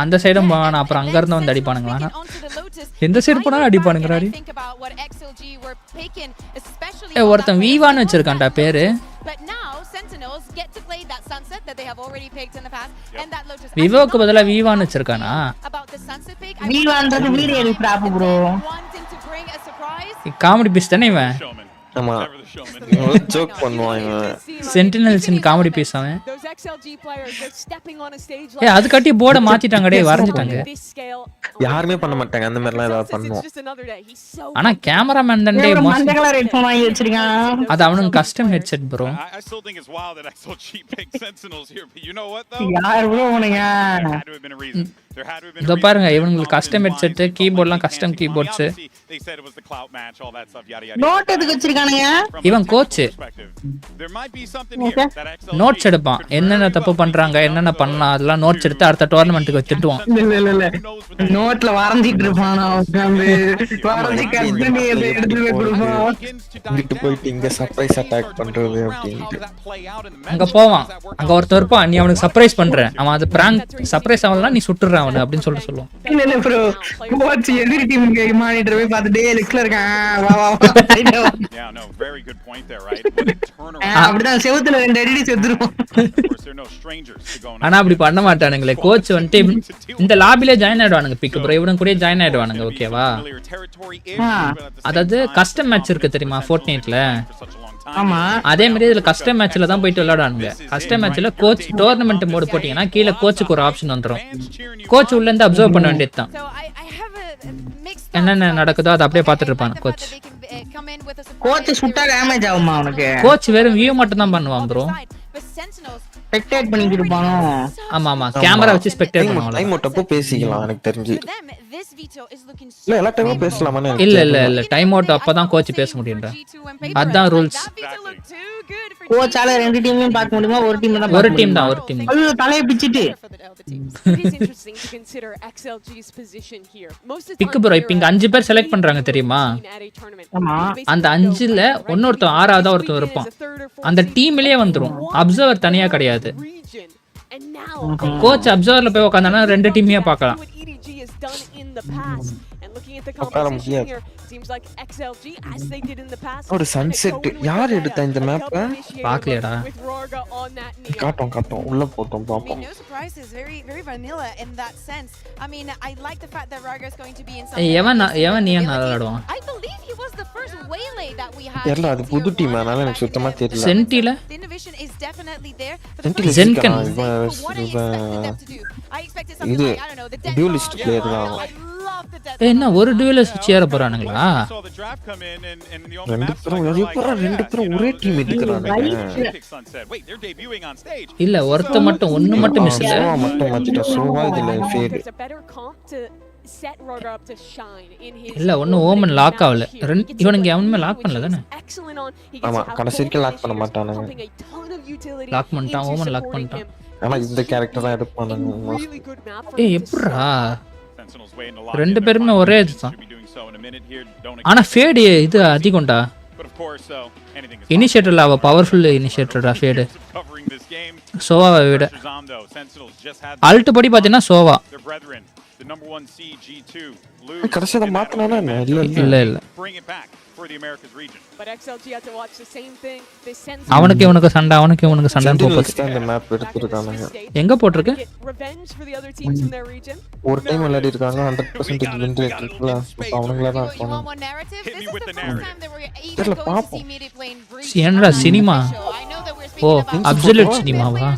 அந்த சைடும் போவானா அப்புறம் அங்க இருந்து வந்து அடிப்பானுங்களா? எந்த சைடு போனா அடிப்பானுங்கறாடி? ஏய் ஒருத்தன் வீவான்னு வச்சிருக்கான்டா பேரு. விவோக்கு பதிலா வீவான்னு வச்சிருக்கானா? வீவான்றது video grab bro. Comedy piece தானே இவன்? ஆமா ஜோக் பண்ணுவாங்க சென்டினல்ஸ் இன் காமெடி பீஸ் அவன் அது கட்டி போர்டை மாத்திட்டாங்க டேய் வரைஞ்சிட்டாங்க யாருமே பண்ண மாட்டாங்க அந்த மாதிரிலாம் ஏதாவது பண்ணுவோம் ஆனா கேமராமேன் தான் டேய் மஞ்சள் கலர் ஹெட்ஃபோன் வாங்கி வச்சிருக்கான் அது அவனுக்கு custom headset bro I still think it's wild that XLG picked Sentinels here, but you know what though? யார் bro உனங்க There had to have been a reason. There had to have been a இதோ reason. பாருங்க இவங்களுக்கு custom headset கீபோர்ட்லாம் custom keyboards They said it was the clout match, all that stuff, yada yada. Note எதுக்கு வச்சிருக்கானுங்க இவன் coach There might be something here that XLG notes எடுப்பான் என்னென்ன தப்பு பண்றாங்க என்னென்ன பண்ணலாம் அதெல்லாம் நோட்ஸ் எடுத்து அடுத்த டோர்னமெண்ட்டுக்கு வச்சிடுவான் இல்ல நோட்ல வரைஞ்சிட்டு இருப்பான் உட்கார்ந்து வரைஞ்சி கட் பண்ணி அதை எடுத்து போய் கொடுப்பான் இங்கிட்டு போயிட்டு இங்க சர்ப்ரைஸ் அட்டாக் பண்றது அப்படின்ட்டு அங்க போவான் அங்க ஒருத்தர் இருப்பான் நீ அவனுக்கு சர்ப்ரைஸ் பண்ற அவன் அது பிராங்க் சர்ப்ரைஸ் ஆகலாம் நீ சுட்டுற அவனை அப்படின்னு சொல்லுவான் இல்ல ப்ரோ கோச் எதிரி டீமுக்கு மானிட்டர் போய் பார்த்து டேய் ரிக்ஸ்ல இருக்கான் வா வா Yeah, no, very good point there, right? அப்படிதான் செவுத்துல ரெண்டு அடி செத்துருவோம் ஆனா அப்படி பண்ண மாட்டானுங்களே கோச் வந்துட்டு இந்த லாபிலே ஜாயின் ஆயிடுவானுங்க பிக் ப்ரோ இவனும் கூட ஜாயின் ஆயிடுவானுங்க ஓகேவா அதாவது கஸ்டம் மேட்ச் இருக்கு தெரியுமா ஃபோர்ட்நைட்ல ஆமா அதே மாதிரி இதுல கஸ்டம் மேட்ச்ல தான் போயிட்டு விளையாடுவானுங்க கஸ்டம் மேட்ச்ல கோச் டோர்னமெண்ட் மோட் போட்டீங்கன்னா கீழே கோச்சுக்கு ஒரு ஆப்ஷன் வந்துரும் கோச் உள்ள இருந்து அப்சர்வ் பண்ண வேண்டியது தான் என்னென்ன நடக்குதோ அதை அப்படியே பார்த்துட்டு இருப்பான் கோச் கோச் சுட்டா டேமேஜ் ஆகுமா அவனுக்கு கோச் வெறும் வியூ மட்டும் தான் பண்ணுவான் ப்ரோ ஸ்பெக்டேட் பண்ணிட்டு இருப்பானோ ஆமா ஆமா கேமரா வச்சு ஸ்பெக்டேட் பண்ணுவாங்க டைம் அவுட் பேசிக்கலாம் எனக்கு தெரிஞ்சு இல்ல எல்லா டைமும் பேசலாமா இல்ல டைம் அவுட் அப்பதான் கோச் பேச முடியும்டா அதான் ரூல்ஸ் கோச்சால ரெண்டு டீமையும் பார்க்க முடியுமா ஒரு டீம் தான் ஒரு டீம் தான் ஒரு டீம் ஐயோ தலைய பிச்சிட்டு பிக் ப்ரோ இப்போ இங்க 5 பேர் செலக்ட் பண்றாங்க தெரியுமா அந்த 5ல இன்னொருத்தன் 6ஆவதா ஒருத்தன் இருப்பான் அந்த டீம்லயே வந்துரும் அப்சர்வர் தனியா கிடையாது கோச் அப்சர்வர்ல போய் உட்கார்ந்தானா ரெண்டு டீமையே பார்க்கலாம் ஒரு சன்செட் யார் எடுத்த இந்த மேப் பாக்கலடா காட்டும் உள்ள போட்டோம் பாப்போம் எவன் நீ என்ன விளையாடுவான் தெரியல அது புது டீம் அதனால எனக்கு சுத்தமா தெரியல சென்டில ஜென்கன் இது டியூலிஸ்ட் பிளேயர் தான் என்ன ஒரு டியூலிஸ்ட் சேர போறானுங்களா ரெண்டு பேரும் ஒரே டீம் எடுக்கறானுங்க இல்ல ஒருத்த மட்டும் ஒன்னு மட்டும் மிஸ் இல்ல மட்டும் மாத்திட்ட சோவா இதுல ஃபேட் இல்ல ஒன்னு ஓமன் லாக் ஆகல இவனுங்க எவனுமே லாக் பண்ணல தானே ஆமா கடைசிக்கு லாக் பண்ண மாட்டானுங்க லாக் பண்ணிட்டான் ஓமன் லாக் பண்ணிட்டான் ஆனா இந்த கேரக்டர் தான் எடுப்பானுங்க ஏய் எப்பறா ரெண்டு பேருமே ஒரே இதுதான் ஆனா ஃபேட் இது அதிகம்டா இனிஷியேட்டர்ல அவ பவர்ஃபுல் இனிஷியேட்டர்டா ஃபேட் சோவாவை விட அல்ட் படி பாத்தீங்கன்னா சோவா கடைசியா மாத்தனானா இல்ல அவனுக்கு இவனுக்கு சண்டை போகுது இந்த மேப் எடுத்துட்டானுங்க எங்க போட்டுருக்கு ஒரு டைம் விளையாடி இருக்காங்க 100% வின் ரேட் இருக்குல அவங்களே தான் இருப்பாங்க தெரியல பாப்போம் என்னடா cinema O absolute சினிமாவா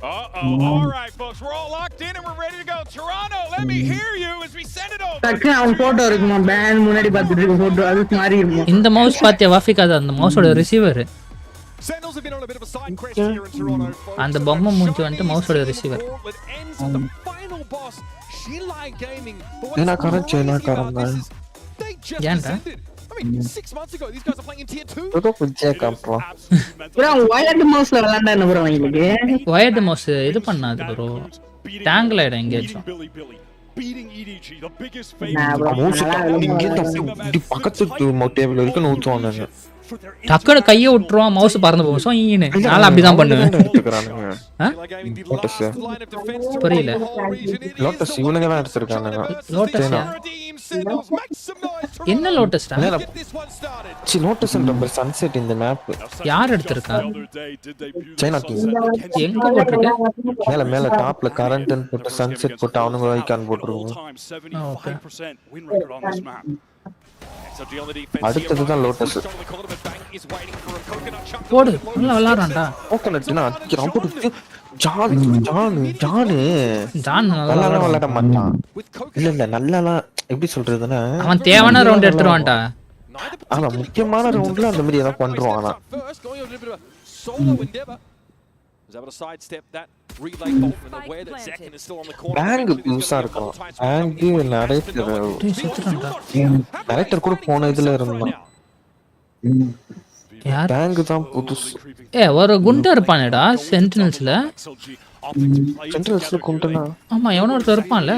All right, folks, we're all locked in and we're ready to go. Toronto, let me hear you as we send it over. டக்கு அவன் போட்டோ இருக்குமா பேன் முன்னாடி பார்த்துட்டு இருக்க போட்டோ அது மாதிரி இருக்கும் இந்த மவுஸ் பாத்தியா வாஃபிகாத அந்த மவுஸோட ரிசீவர் அந்த பொம்மை மூஞ்சி வந்துட்டு மவுஸோட ரிசீவர் என்ன காரணம் சைனா காரணம் ஏன்டா I mean, 6 months ago, these guys are playing in tier 2. Todo புஜ்ஜே காப்ரோ bro வயர்ட் மவுஸ்ல விளையாண்டா என்ன bro உங்களுக்கு வயர்ட் மவுஸ் இது பண்ணாது bro டேங்கிள் ஆயிடும் எங்கேயாச்சும் beating EDG, the biggest mouse இங்க தப்பி பக்கத்து டேபிள் வரைக்கும் ஊத்துவாங்க டக்குனு கையை விட்டுருவான் மவுஸ் பறந்து போகும் சோ ஈனு நான் அப்படிதான் பண்ணுவேன் லோட்டஸ் புரியல லோட்டஸ் இவனுங்க தான் எடுத்துட்டானுங்க லோட்டஸ் என்ன லோட்டஸ் டா சி லோட்டஸ் நம்பர் சன்செட் இந்த மேப் யார் எடுத்துட்டா சைனா டீம் எங்க போட்டுருக்கு மேல டாப்ல கரண்ட் அண்ட் போட்டு சன்செட் போட்டு அவனுங்க ஐகான் போட்டுருவாங்க ஓகே அடுத்ததுதான் லோட்டஸ் போடு நல்லா விளையாடுறான்டா கோகனட்னா அடிக்கிறான் போட்டு ஜானு நல்லா விளையாட மாட்டான் இல்ல நல்லாலாம் எப்படி சொல்றதுன்னா அவன் தேவையான ரவுண்ட் எடுத்துருவான்டா ஆனா முக்கியமான ரவுண்ட்ல அந்த மாதிரி ஏதாவது பண்றான் ஆனா பேங்க் புதுசா இருக்கும் பேங்க் நரேட்டர் கூட போன இதுல இருந்தான் பேங்க் தான் புதுசு ஒரு குண்டா இருப்பானேடா சென்டினல்ஸ்ல சென்டினல்ஸ்ல குண்டனா ஆமா எவனோ ஒருத்தர் இருப்பான்ல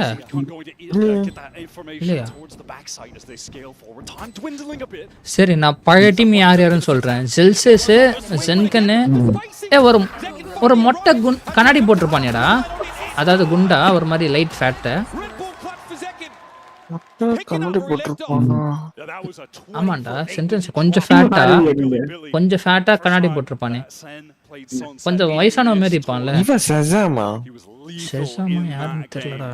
இல்லையா சரி நான் பழைய டீம் யார் யாருன்னு சொல்றேன் ஜெல்சஸ் ஜென்கன்னு ஒரு மொட்டை கண்ணாடி போட்டிருப்பானேடா அதாவது குண்டா ஒரு மாதிரி லைட் ஃபேட்டு கண்ணாடி போட்டிருப்பானா ஆமாண்டா சென்டென்ஸ் கொஞ்சம் ஃபேட்டா கண்ணாடி போட்டிருப்பானே கொஞ்சம் வயசான மாதிரி இருப்பான்ல இவன் செசாமா யாருன்னு தெரியலடா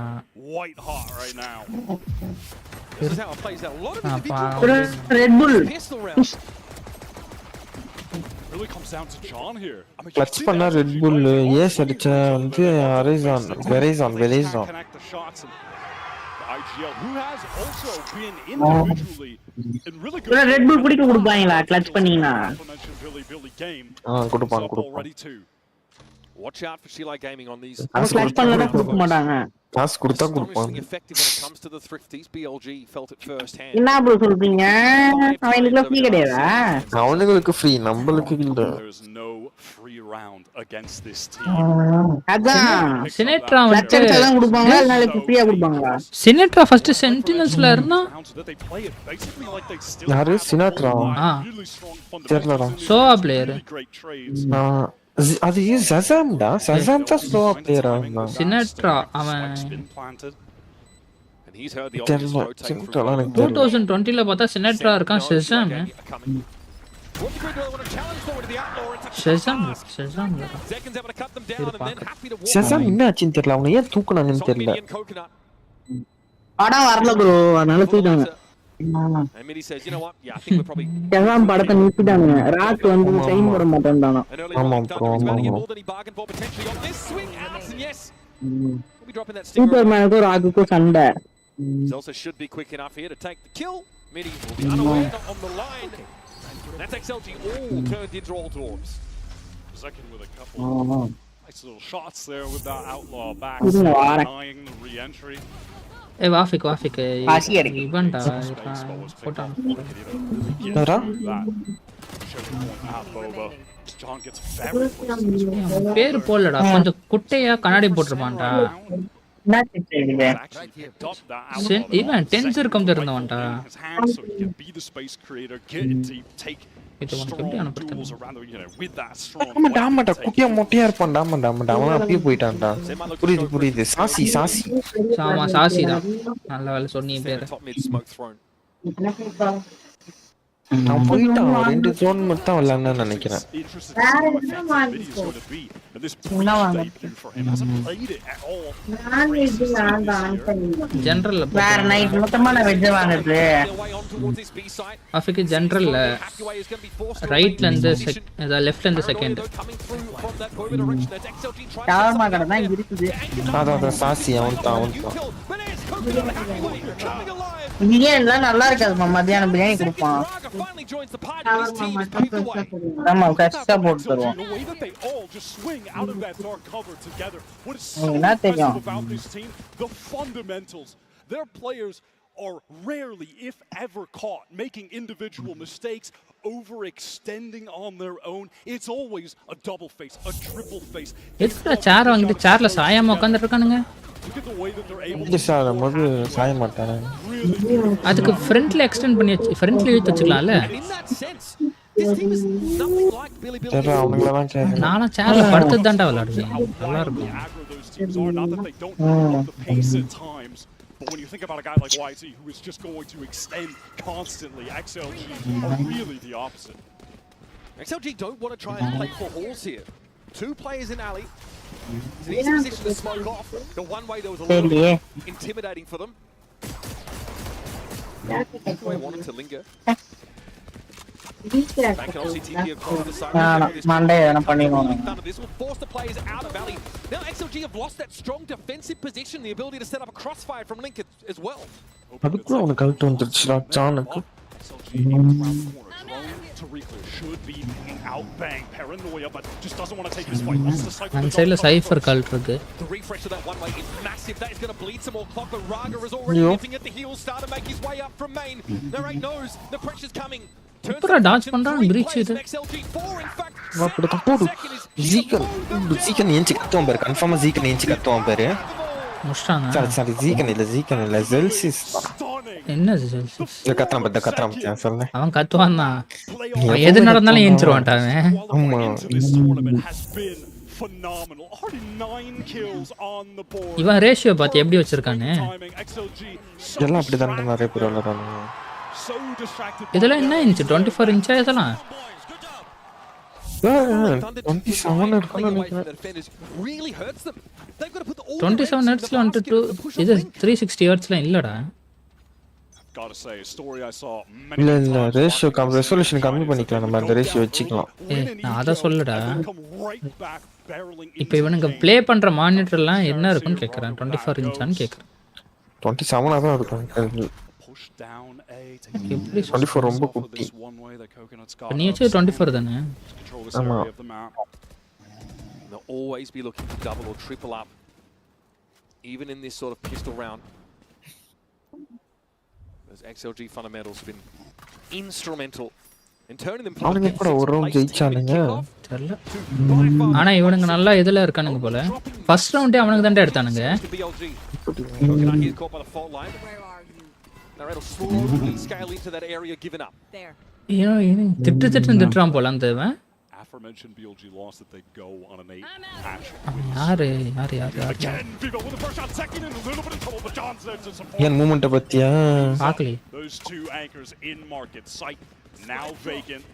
ரெட் புல் கிளட்ச் பண்ணா ரெட் புல் ஏஸ் அடிச்சா வந்து வெரைசான் ரெட் புல் குடிக்க கொடுப்பாங்களா கிளட்ச் பண்ணீங்கன்னா கொடுப்பான் Watch out for Sheila Gaming on these. Clutch பண்ணலனா கொடுக்க மாட்டாங்க காசு கொடுத்தா கொடுப்பான் Effective when it comes to the thrifties. BLG felt it first hand. என்ன ப்ரோ சொல்றீங்க அவங்களுக்கு ஃப்ரீ கிடையாதா அவங்களுக்கு ஃப்ரீ நம்மளுக்கு இல்ல There's no free round against this team. அதான் சினேட்ரா கிளட்ச் தான் கொடுப்பாங்க நாளைக்கு ஃப்ரீயா கொடுப்பாங்களா சினேட்ரா ஃபர்ஸ்ட் சென்டினல்ஸ்ல இருந்தா யாரு சினாட்ரா தெரியலடா சோவா பிளேயர் அது சசாம்டா சசாம் தான் ஸ்லோவா பிளேயர் ஆனா சினேட்ரா அவன் And he's heard the obvious rotating through. 2020ல பார்த்தா சினேட்ரா இருக்கான் செசாம் செசாம் என்ன ஆச்சுன்னு தெரியல அவங்க ஏன் தூக்குனாங்கன்னு தெரியல படம் வரல ப்ரோ அதனால தூக்கிட்டாங்க செசாம் படத்தை நிறுத்திட்டாங்க ராக் வந்து டைம் வர மாட்டேன்டானா ஆமா ப்ரோ சூப்பர்மேனுக்கும் ராக்குக்கும் சண்டை Zelsa should be quick enough here to take the kill. Midi will be unaware on the line. That's XLG all turned into all dwarves. Second with a couple nice little shots there with that outlaw back, denying the re-entry. Wafiq இவன்டா போட்டா யாரா பேர் போடலடா கொஞ்சம் குட்டையா கண்ணாடி போட்டிருப்பான்டா இவன் tense இருக்கும் தெரிந்தவன்டா இது உனக்கு எப்படி அனுப்புறது டாமடா குட்டியா மொட்டையா இருப்பான் டாமடா அவன் அப்படியே போயிட்டான்டா புரியுது சாசி ஆமா சாசிதான் நல்ல வேலை சொன்னீங்க பேரு நான் போயிட்டான் 2 ஜோன் மட்டும் விளையாடணும்னு நினைக்கிறேன் ஜெனரல்ல வேற நைட் மொத்தமா நான் வெஜ் வாங்குறது ஆஃபிக்கு ஜெனரல்ல ரைட்ல இருந்து லெஃப்ட்ல இருந்து செகண்ட் ஷவர்மா கடை தான் இருக்குது அதான் சாசி அவன் பிரியாணி நல்லா இருக்காது மத்தியானம் பிரியாணி கொடுப்பான் ஆமா ஃப்ரெஷ்ஷா போட்டு தருவோம் என்ன தெரியும் Their players are rarely, if ever, caught making individual mistakes, overextending on their own. It's always a double face, a triple face. எதுக்குடா சேர் வாங்கிட்டு சேர்ல சாயாம உட்கார்ந்துட்டு இருக்கானுங்க சாய மாட்டானே அதுக்கு ஃப்ரண்ட்ல எக்ஸ்டெண்ட் பண்ணி ஃப்ரண்ட்ல இழுத்து வச்சுக்கலாம்ல நானும் சேர்ல படுத்து தான்டா விளையாடுவேன் நல்லா இருக்கும் But when you think about a guy like YT who is just going to extend constantly, XLG are really the opposite. XLG don't want to try and play for halls here. 2 players in alley. It's an easy position to smoke off. The one way there was a little intimidating for them. I wanted to linger. Weak They can obviously TP across the side. Monday பண்ணிடுவோம். This will force the players out of Valley. Now XLG have lost that strong defensive position, the ability to set up a crossfire from Link as well. அதுக்குள்ள அவனுக்கு out வந்துருச்சுடா ஜானுக்கு. should be hanging out bang paranoia but just doesn't want to take his fight. Wants to cycle அந்த சைடுல cipher called இருக்கு. The refresh of that one way is massive. That is going to bleed some more clock, but Raga is already nipping at the heels, start to make his way up from main. Narrate knows the pressure's coming. அப்புறம் touch பண்றான் breach இது. வாப்பட போடு. ஜீக்கன் ஏஞ்சி கத்துவான் பாரு. கன்ஃபார்மா ஜீக்கன் ஏஞ்சி கத்துவான் பாரு. முஷ்டாங்க. சரி ஜீக்கன் இல்ல ஜெல்சிஸ். என்ன ஜெல்சிஸ்? கத்றான் பத்தியா சொல்ல. அவன் கத்துவான் தான். எது நடந்தாலும் ஏஞ்சிருவான்டா அவன். ஆமா. phenomenal. Already 9 kills on the board. இவன் ரேஷியோ பாத்து எப்படி வச்சிருக்கானே. எல்லாம் அப்படி தான் நிறைய பேர் விளையாடுறாங்க. இதெல்லாம் என்ன இன்ச் 24 இன்ச்சா இதெல்லாம் 27 இருக்குன்னு நினைக்கிறேன் 27 ஹெர்ட்ஸ்ல வந்துட்டு இது 360 ஹெர்ட்ஸ்ல இல்லடா Gotta say, a story I saw இல்ல ரேஷியோ ரெசல்யூஷன் கம்மி பண்ணிக்கலாம் நம்ம அந்த ரேஷியோ வச்சுக்கலாம் நான் அத சொல்லடா இப்போ இவனுங்க ப்ளே பண்ற மானிட்டர்லாம் என்ன இருக்குன்னு கேக்குறேன் 24 இன்ச்னு கேக்குறேன் 27 ஆ தான் இருக்கும் எப்படி 24 ரொம்ப குட்டி நீ ஏச்சு 24 தானே ஆமா they'll always be looking to double or triple up even in this sort of pistol round those XLG fundamentals have been instrumental in turning them அவனுங்க கூட ஒரு ரவுண்ட் ஜெயிச்சானுங்க தெரியல ஆனா இவனுங்க நல்லா இதெல்லாம் இருக்கானுங்க போல ஃபர்ஸ்ட் ரவுண்டே அவனுங்க தான் எடுத்தானுங்க It'll slowly scale into that area given up. There. திட்டுறான் போல அந்த இவன் aforementioned BLG lost that they go on an 8 match. யாரு Again, Vivo with the first shot, second and a little bit of trouble, but John's there to support. ஏன் movement பத்தியா பாக்கலி Those two anchors in market sight now vacant.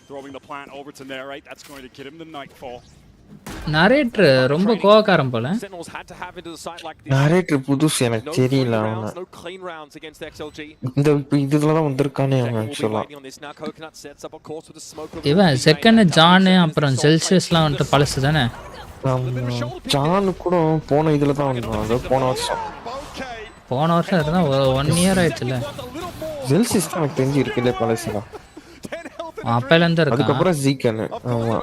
Throwing the plant over to narrate. That's going to get him the nightfall. Narrator ரொம்ப கோவக்காரன் போல narrator புதுசு எனக்கு தெரியல அவன இந்த இதுல தான் வந்திருக்கானே அவன் ஆக்சுவலா இவன் செகண்ட் ஜான் அப்புறம் செல்சியஸ்லாம் வந்துட்டு பழசு தானே ஜான் கூட போன இதுல தான் வந்தான் போன வருஷம் இருந்தா 1 இயர் ஆயிடுச்சுல செல்சியஸ் தான் எனக்கு தெரிஞ்சு இருக்குல்ல பழசுல அப்பையில இருந்து இருக்கு அதுக்கப்புறம் ஜீக்கன் ஆமா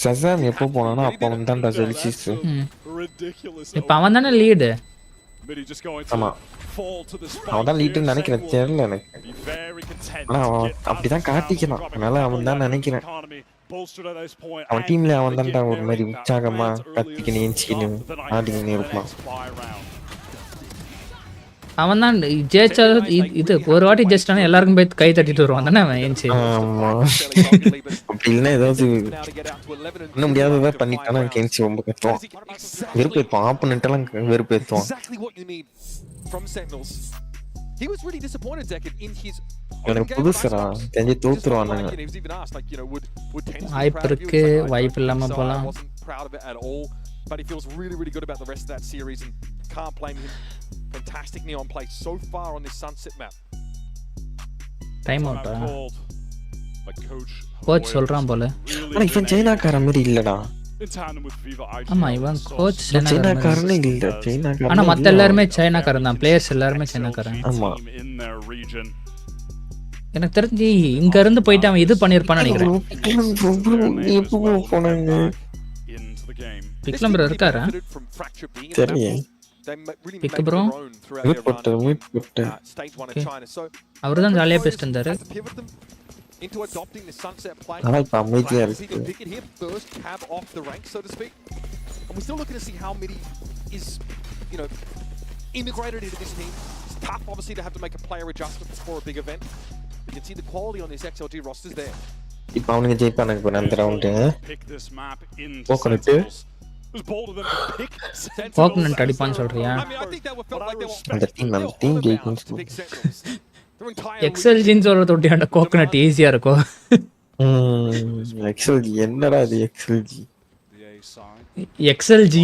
சசாம் எப்போ போனானா அப்ப அவன் தான் செல்சியஸ் இப்ப அவன் தானே லீடு ஆமா அவன் தான் லீடுன்னு நினைக்கிறேன் தெரியல எனக்கு ஆனா அவன் அப்படிதான் காட்டிக்கிறான் அதனால அவன் தான் நினைக்கிறேன் அவன் டீம்ல அவன் தான்டா ஒரு மாதிரி உற்சாகமா கத்திக்கின்னு ஏஞ்சிக்கின்னு ஆடிக்கின்னு இருப்பான் அவன் தான் ஜெயிச்சா இது ஒரு வாட்டி ஜெயிச்சிட்டானா எல்லாருக்கும் போய் கை தட்டிட்டு வருவான் தானே அவன் ஏஞ்சி அப்படி இல்லைன்னா ஏதாவது இன்னும் முடியாததா பண்ணிட்டானா கேஞ்சி ரொம்ப கத்துவான் வெறுப்பேற்றுவான் ஆப்போனன்ட் எல்லாம் வெறுப்பேற்றுவான் எனக்கு புதுசுரா தெரிஞ்சு தோத்துருவானுங்க வாய்ப்பு இருக்கு வாய்ப்பு இல்லாம போலாம் but he feels really, really good about the rest of that series and can't blame him. Fantastic neon play so far on this sunset map. Time out. Coach சொல்றான் போல. ஆனா இவன் சைனாக்கார மாதிரி இல்லடா. ஆமா இவன் கோச் சைனாக்காரனே இல்ல சைனாக்காரன். ஆனா மத்த எல்லாரும் சைனாக்காரன் தான் பிளேயர்ஸ் எல்லாரும் சைனாக்காரன். ஆமா. எனக்கு தெரிஞ்சு இங்க இருந்து போயிட்டு அவன் இது பண்ணிருப்பான்னு நினைக்கிறேன். எப்போ போனாங்க? பிக்லம் ப்ரோ இருக்காரா தெரியல பிக் ப்ரோ மீட் அவர்தான் ஜாலியா பேசிட்டு இருந்தாரு into adopting the sunset play ஆனா இப்ப அமைதியா இருக்கு pick it here first cab off the rank so to speak and we're still looking to see how midi is you know integrated into this team it's tough obviously to have to make a player adjustment for a big event you can see the quality on this XLG roster is there இப்ப அவனுங்க ஜெயிப்பானுங்க இப்ப அந்த round போக்கனட்டு coconut அடிப்பான்னு சொல்றியா அந்த team ஜெயிக்கும் எக்ஸல்ஜின்னு சொல்ற தொட்டியாண்ட coconut ஈஸியா இருக்கும் எக்ஸல்ஜி என்னடா இது எக்ஸல்ஜி XLG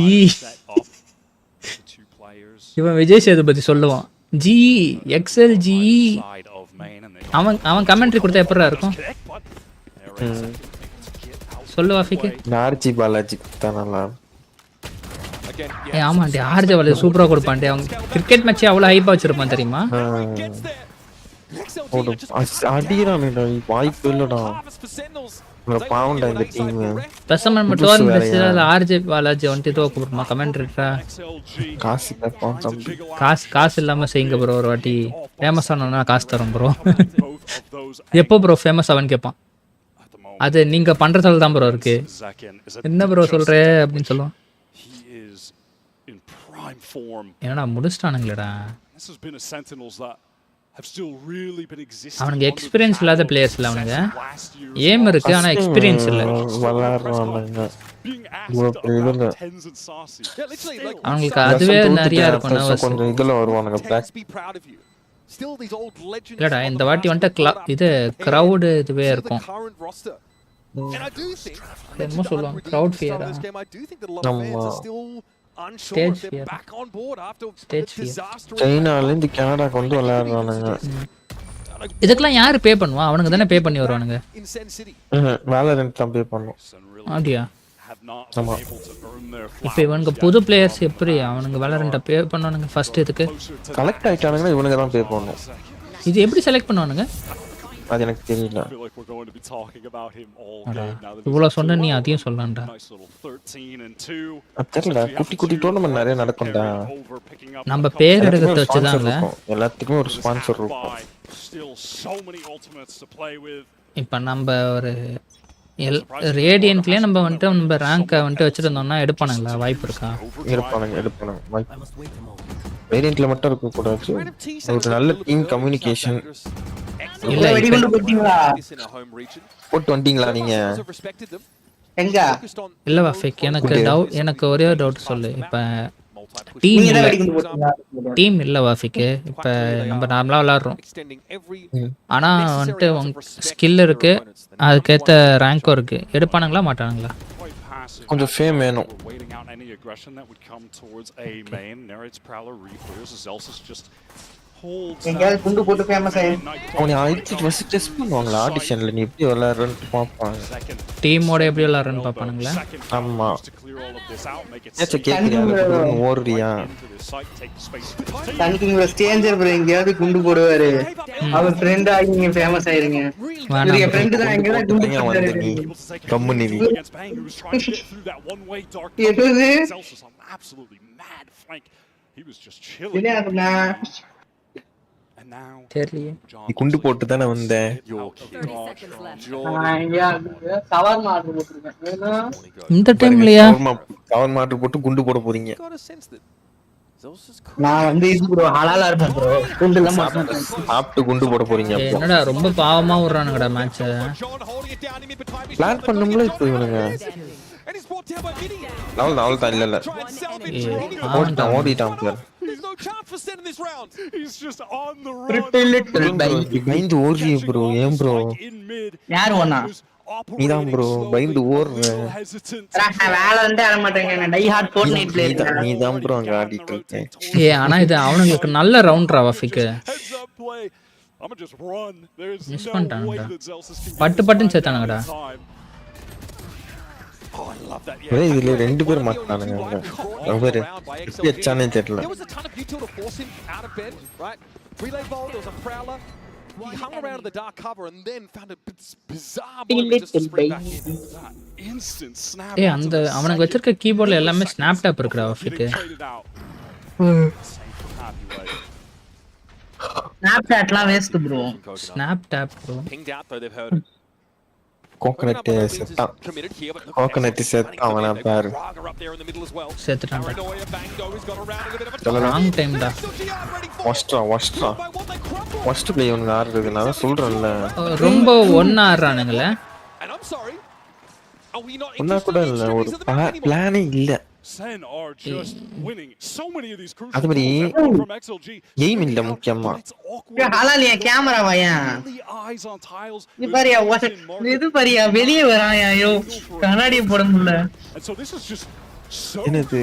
இவன் விஜய் சேதுபதி சொல்லுவான் ஜி XLG அவன் கமெண்ட்ரி கொடுத்தா எப்படிடா இருக்கும் சொல்லு வாஃபிக்கு ஆர்ஜி பாலாஜி தான் நல்லா ஆமாண்டி ஆர்ஜி பாலாஜி சூப்பரா கொடுப்பாண்டி அவங்க கிரிக்கெட் மேட்சே அவ்வளவு ஹைப்பா வச்சிருப்பான் தெரியுமா அடிக்கிறானேடா வாய்ப்பு இல்லடா பாவண்டா இந்த டீம் பேசாம நம்ம டோர்னமெண்ட்ல ஆர்ஜி பாலாஜி வந்துட்டு இதோ கூப்பிடுமா கமெண்ட்ரிட்டா காசு இல்லாம செய்யுங்க ப்ரோ ஒரு வாட்டி ஃபேமஸ் ஆனோம்னா காசு தரோம் ப்ரோ எப்போ ப்ரோ ஃபேமஸ் ஆவன்னு கேட்பான் அது நீங்க பண்றதால தான் ப்ரோ இருக்கு என்ன ப்ரோ சொல்ற அப்படின்னு சொல்லுவான் என்னடா முடிச்சிட்டானுங்களேடா அவனுக்கு எக்ஸ்பீரியன்ஸ் இல்லாத பிளேயர்ஸ் இல்ல அவனுங்க ஏம் இருக்கு ஆனா எக்ஸ்பீரியன்ஸ் இல்ல அவங்களுக்கு அதுவே நிறைய இருக்கும் கொஞ்சம் இதுல வருவானுங்க இல்லடா இந்த வாட்டி வந்துட்டு இது கிரவுட் இதுவே இருக்கும் என்னமோ சொல்லுவாங்க கிரவுட் ஃபியரா ஸ்டேஜ் ஃபியர் ஸ்டேஜ் ஃபியர் சைனால இருந்து கனடாக்கு வந்து விளையாடுறானுங்க இதுக்கெல்லாம் யாரு பே பண்ணுவா அவனுங்க தானே பே பண்ணி வருவானுங்க வேலரண்ட் தான் பே பண்ணும் அப்படியா ஆமா இப்போ இவனுங்க புது பிளேயர்ஸ் எப்படி அவனுங்க வேலரண்ட பே பண்ணுவானுங்க ஃபர்ஸ்ட் இதுக்கு கலெக்ட் ஆயிட்டானுங்கன்னா இவனுங்க தான் பே பண்ணணும் இது எப்படி செலக்ட் பண்ணுவானுங்க அது எனக்கு தெரியல இவ்வளவு சொன்ன நீ அதையும் சொல்லலாம்டா தெரியல குட்டி குட்டி டோர்னமெண்ட் நிறைய நடக்கும்டா நம்ம பேர் எடுத்து வச்சுதான்ல எல்லாத்துக்குமே ஒரு ஸ்பான்சர் இருக்கும் இப்போ நம்ம ஒரு ரேடியன்ட்லயே நம்ம வந்துட்டு நம்ம ரேங்கை வந்துட்டு வச்சிருந்தோம்னா எடுப்பானுங்களா வாய்ப்பு இருக்கா எடுப்பானுங்க வாய்ப்பு வேரியன்ட்ல மட்டும் இருக்க கூடாது ஒரு நல்ல டீம் கம்யூனிகேஷன் இல்ல வெடிகுண்டு போட்டீங்களா போட்டு வந்தீங்களா நீங்க எங்க இல்ல வாஃபிக் எனக்கு ஒரே டவுட் சொல்லு இப்ப டீம் இல்ல வாஃபிக்கு இப்ப நம்ம நார்மலா விளையாடுறோம் ஆனா வந்துட்டு ஸ்கில் இருக்கு அதுக்கேத்த ரேங்கும் இருக்கு எடுப்பானுங்களா மாட்டானுங்களா கொஞ்சம் ஃபேம் வேணும் எங்கயாவது குண்டு போட்டு ஃபேமஸ் ஆயிடும் அவனை அடிச்சு ஃபர்ஸ்ட் டெஸ்ட் பண்ணுவாங்களா ஆடிஷன்ல நீ எப்படி விளையாடுறன்னு பாப்பாங்க டீமோட எப்படி விளையாடுறன்னு பாப்பானுங்களா ஆமா ஏச்ச கேக்குறியா ஓடுறியா தனிக்குங்க ஸ்ட்ரேஞ்சர் ப்ரோ எங்கயாவது குண்டு போடுவாரு அவர் ஃப்ரெண்ட் ஆகி நீங்க ஃபேமஸ் ஆயிருங்க நீங்க ஃப்ரெண்ட் தான் எங்கயாவது குண்டு வந்து நீ கம்முனி நீ எதுது தெரியலையே நீ குண்டு போட்டு தானே வந்தேன் இந்த டைம்லயா கவர் மாட்டு போட்டு குண்டு போட போறீங்க நான் வந்து இது ப்ரோ ஹலாலா இருப்பேன் ப்ரோ குண்டு எல்லாம் சாப்பிட்டு குண்டு போட போறீங்க என்னடா ரொம்ப பாவமா விடுறானுங்கடா மேட்ச பிளான் பண்ணும்ல இப்போ இவனுங்க நாவல் தான் இல்ல ஓடிட்டான் பிளேயர் பயந்து ஓடுறிய ப்ரோ ஏன் ப்ரோ யார் ஒண்ணா நீதான் ப்ரோ பயந்து ஓடுற வேலை வந்து ஆட மாட்டேங்க டை ஹார்ட் ஃபோர்ட்நைட் பிளேயர் நீதான் ப்ரோ அங்க ஆடிட்டு இருக்க ஆனா இது அவனுங்களுக்கு நல்ல ரவுண்ட் வாஃபிக்கு மிஸ் பண்ணிட்டானுடா பட்டுன்னு சேர்த்தானுங்கடா இதுல ரெண்டு பேர் மாட்டானுங்க அவரு எப்படி வச்சானே தெரியல He hung around in the dark cover and then found a bizarre moment just to spring back in. That instant snap. அந்த அவனுக்கு வச்சிருக்க கீபோர்ட்ல எல்லாமே ஸ்னாப் டாப் இருக்குடா வாஃபிக்கு ஸ்னாப் டாப்லாம் waste bro snap tap bro Pinged out though they've heard. Coconut செத்தான் அவனா பாரு செத்துட்டான்டா லாங் டைம்டா ஃபர்ஸ்ட் ப்ளே ஒன்னு ஆடுறது நான் சொல்றேன்ல ரொம்ப ஒண்ணா ஆடுறானுங்களே ஒண்ணா கூட இல்ல ஒரு பிளானே இல்ல அது மாதிரி எய்ம் இல்ல முக்கியமா ஹலாலியா கேமரா வாயா நீ பாரியா இது பாரியா வெளியே வராயா ஐயோ கண்ணாடியை போட முடியல என்னது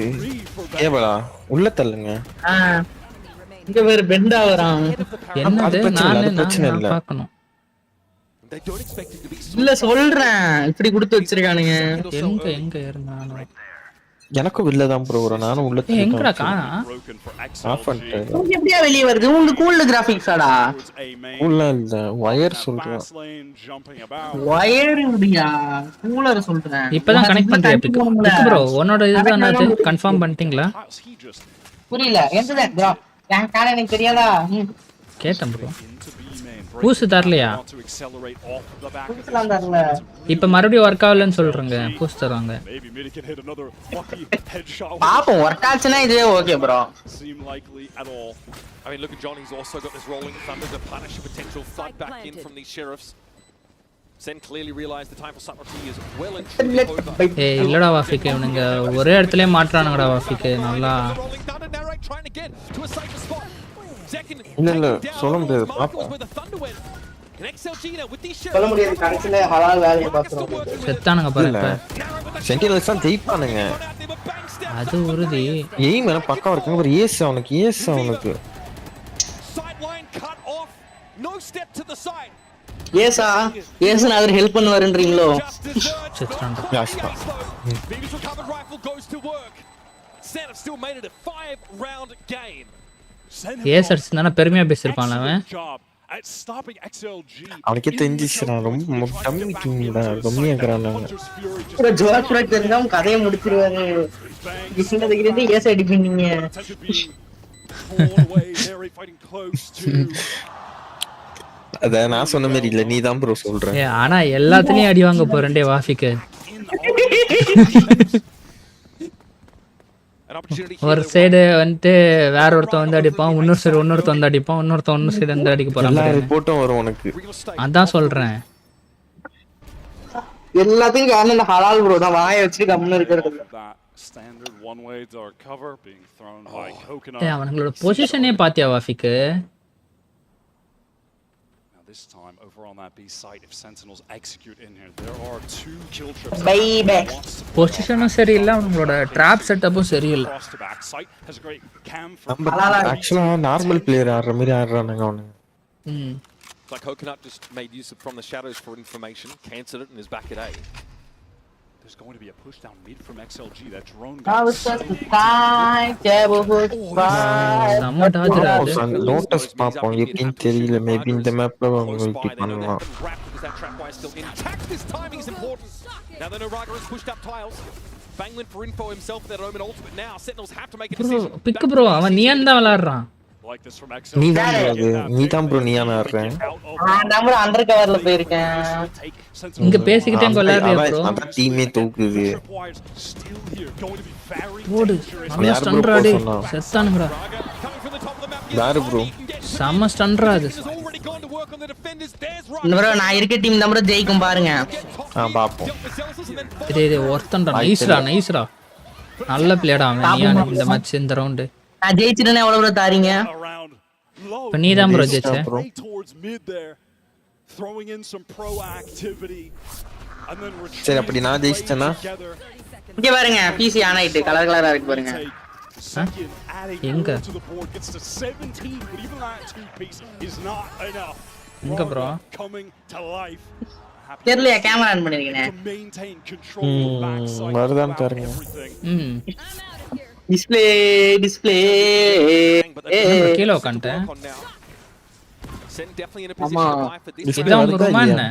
கேவலா உள்ள தள்ளுங்க இங்க வேற பெண்ட் ஆவறான் என்னது நான் பிரச்சனை இல்ல பார்க்கணும் இல்ல சொல்றேன் இப்படி கொடுத்து வச்சிருக்கானுங்க எங்க இருந்தானோ எனக்கும் இல்ல தான் ப்ரோ நானும் உள்ள எங்கடா காணா ஆஃப் பண்ணிட்டேன் உங்களுக்கு எப்படியா வெளிய வருது உங்களுக்கு கூல்டு கிராபிக்ஸாடா உள்ள இல்ல வயர் சொல்றேன் வயர் இல்லையா கூலர் சொல்றேன் இப்பதான் கனெக்ட் பண்றியா பிக் ப்ரோ உன்னோட இதுதான் அது கன்ஃபார்ம் பண்ணிட்டீங்களா புரியல என்னது ப்ரோ என் காண எனக்கு தெரியாதா கேட்டேன் ப்ரோ பூசு தரலையா பூசுலாம் தரல இப்ப மறுபடியும் ஒர்க் ஆகலன்னு சொல்றேங்க பூசு தருவாங்க பாப்போம் ஒர்க் ஆச்சுனா இதே okay bro I mean, look at Johnny's also got this rolling thunder to punish a potential flood back in from these sheriffs. Sen clearly realized the time for subtlety is well and truly over. ஏய் இல்லடா வாஃபிக் இவனுங்க ஒரே இடத்துலயே மாட்றானுங்கடா வாஃபிக் நல்லா இல்ல சொல்ல முடியாது பாப்போம் சொல்ல முடியாது கடைசில ஹலால் வேலைய பாக்குறோம் செத்தானுங்க பாருங்க சென்டினல்ஸ் தான் ஜெயிப்பானுங்க அது உறுதி எய்ம் எல்லாம் பக்கா இருக்குங்க ஒரு ஏஸ் அவனுக்கு ஏசன் அவர் ஹெல்ப் பண்ணுவாருன்றீங்களோ ஏசர்ஸ் தான பெருமையா பேசிருப்பான் அவன் அவனுக்கே தெரிஞ்சிச்சுடா ரொம்ப கம்மிடா கம்மியாக்குறானுங்க ஜோக்ரா தெரிஞ்சா கதையை முடிச்சிருவாரு கிருஷ்ணகிரியில ஏச அடிப்பீங்க அத நான் சொன்ன மாதிரி இல்ல நீ தான் ப்ரோ சொல்ற ஆனா எல்லாத்துலயும் அடி வாங்க போறேன்டே வாஃபிக்கு ஒரு சைடு வந்து வேற ஒருத்தன் வந்து அடிப்பான் இன்னொரு சைடு இன்னொருத்தன் வந்து அடிப்பான் இன்னொருத்தன் இன்னொரு சைடு வந்து அடிக்க போறான் எல்லா ரிப்போர்ட்டும் வரும் உனக்கு அதான் சொல்றேன் எல்லாத்தையும் காரணம் ஹலால் ப்ரோ தான் வாயை வச்சு கம்முன்னு இருக்கிறது அவங்களோட பொசிஷனே பாத்தியா வாஃபிக்கு This time over on that B site, if Sentinels execute in here, there are 2 kill trips. Baby. பொசிஷனும் சரியில்லை அவங்களோட ட்ராப் செட்டப்பும் சரியில்லை ஆக்சுவலா நார்மல் பிளேயர் ஆடுற மாதிரி ஆடுறானுங்க அவனுங்க Like Coconut just made use of from the shadows for information, cancelled it and is back at A. There's going to be a push down mid from XLG. That drone notice பாப்போம் எப்படின்னு தெரியல maybe இந்த மேப்ல உங்களுக்கு பண்ணலாம் Now the Noraga has pushed up tiles. Bang went for info himself with that Omen ultimate now. Sentinels have to make a decision. Pick bro அவன் Neon தான் விளையாடுறான் நீ தான் ப்ரோ நியான் ஆடுறேன் நான் ப்ரோ அண்டர் கவர்ல போயிருக்கேன் இங்க பேசிக்கிட்டே விளையாடுறியா ப்ரோ அந்த டீமே தூக்குது ஓடு நல்லா ஸ்டன்றாடி செத்தானுங்கடா யாரு ப்ரோ செம்ம ஸ்டன்ரா அது ப்ரோ நான் இருக்க டீம் தான் ப்ரோ ஜெயிக்கும் பாருங்க பாப்போம் டேய் ஒருத்தன்டா நைஸ்ரா நல்ல பிளேயர் அவன் இந்த மேட்ச் இந்த ரவுண்ட் நான் ஜெயிச்சிட்டேனே எவ்வளவு ப்ரோ தாரீங்க இப்ப நீ தான் ப்ரோ ஜெயிச்ச சரி அப்படி நான் ஜெயிச்சிட்டேனா இங்க பாருங்க பிசி ஆன் ஆயிட்டு கலர் கலரா இருக்கு பாருங்க எங்க எங்க ப்ரோ தெரியலையா கேமரா ஆன் பண்ணிருக்கேன் வருதான் பாருங்க டிஸ்ப்ளே கீழ உட்கார்ந்தேன் Sen definitely in a position to buy for this. இதான் உங்க ரூமா என்ன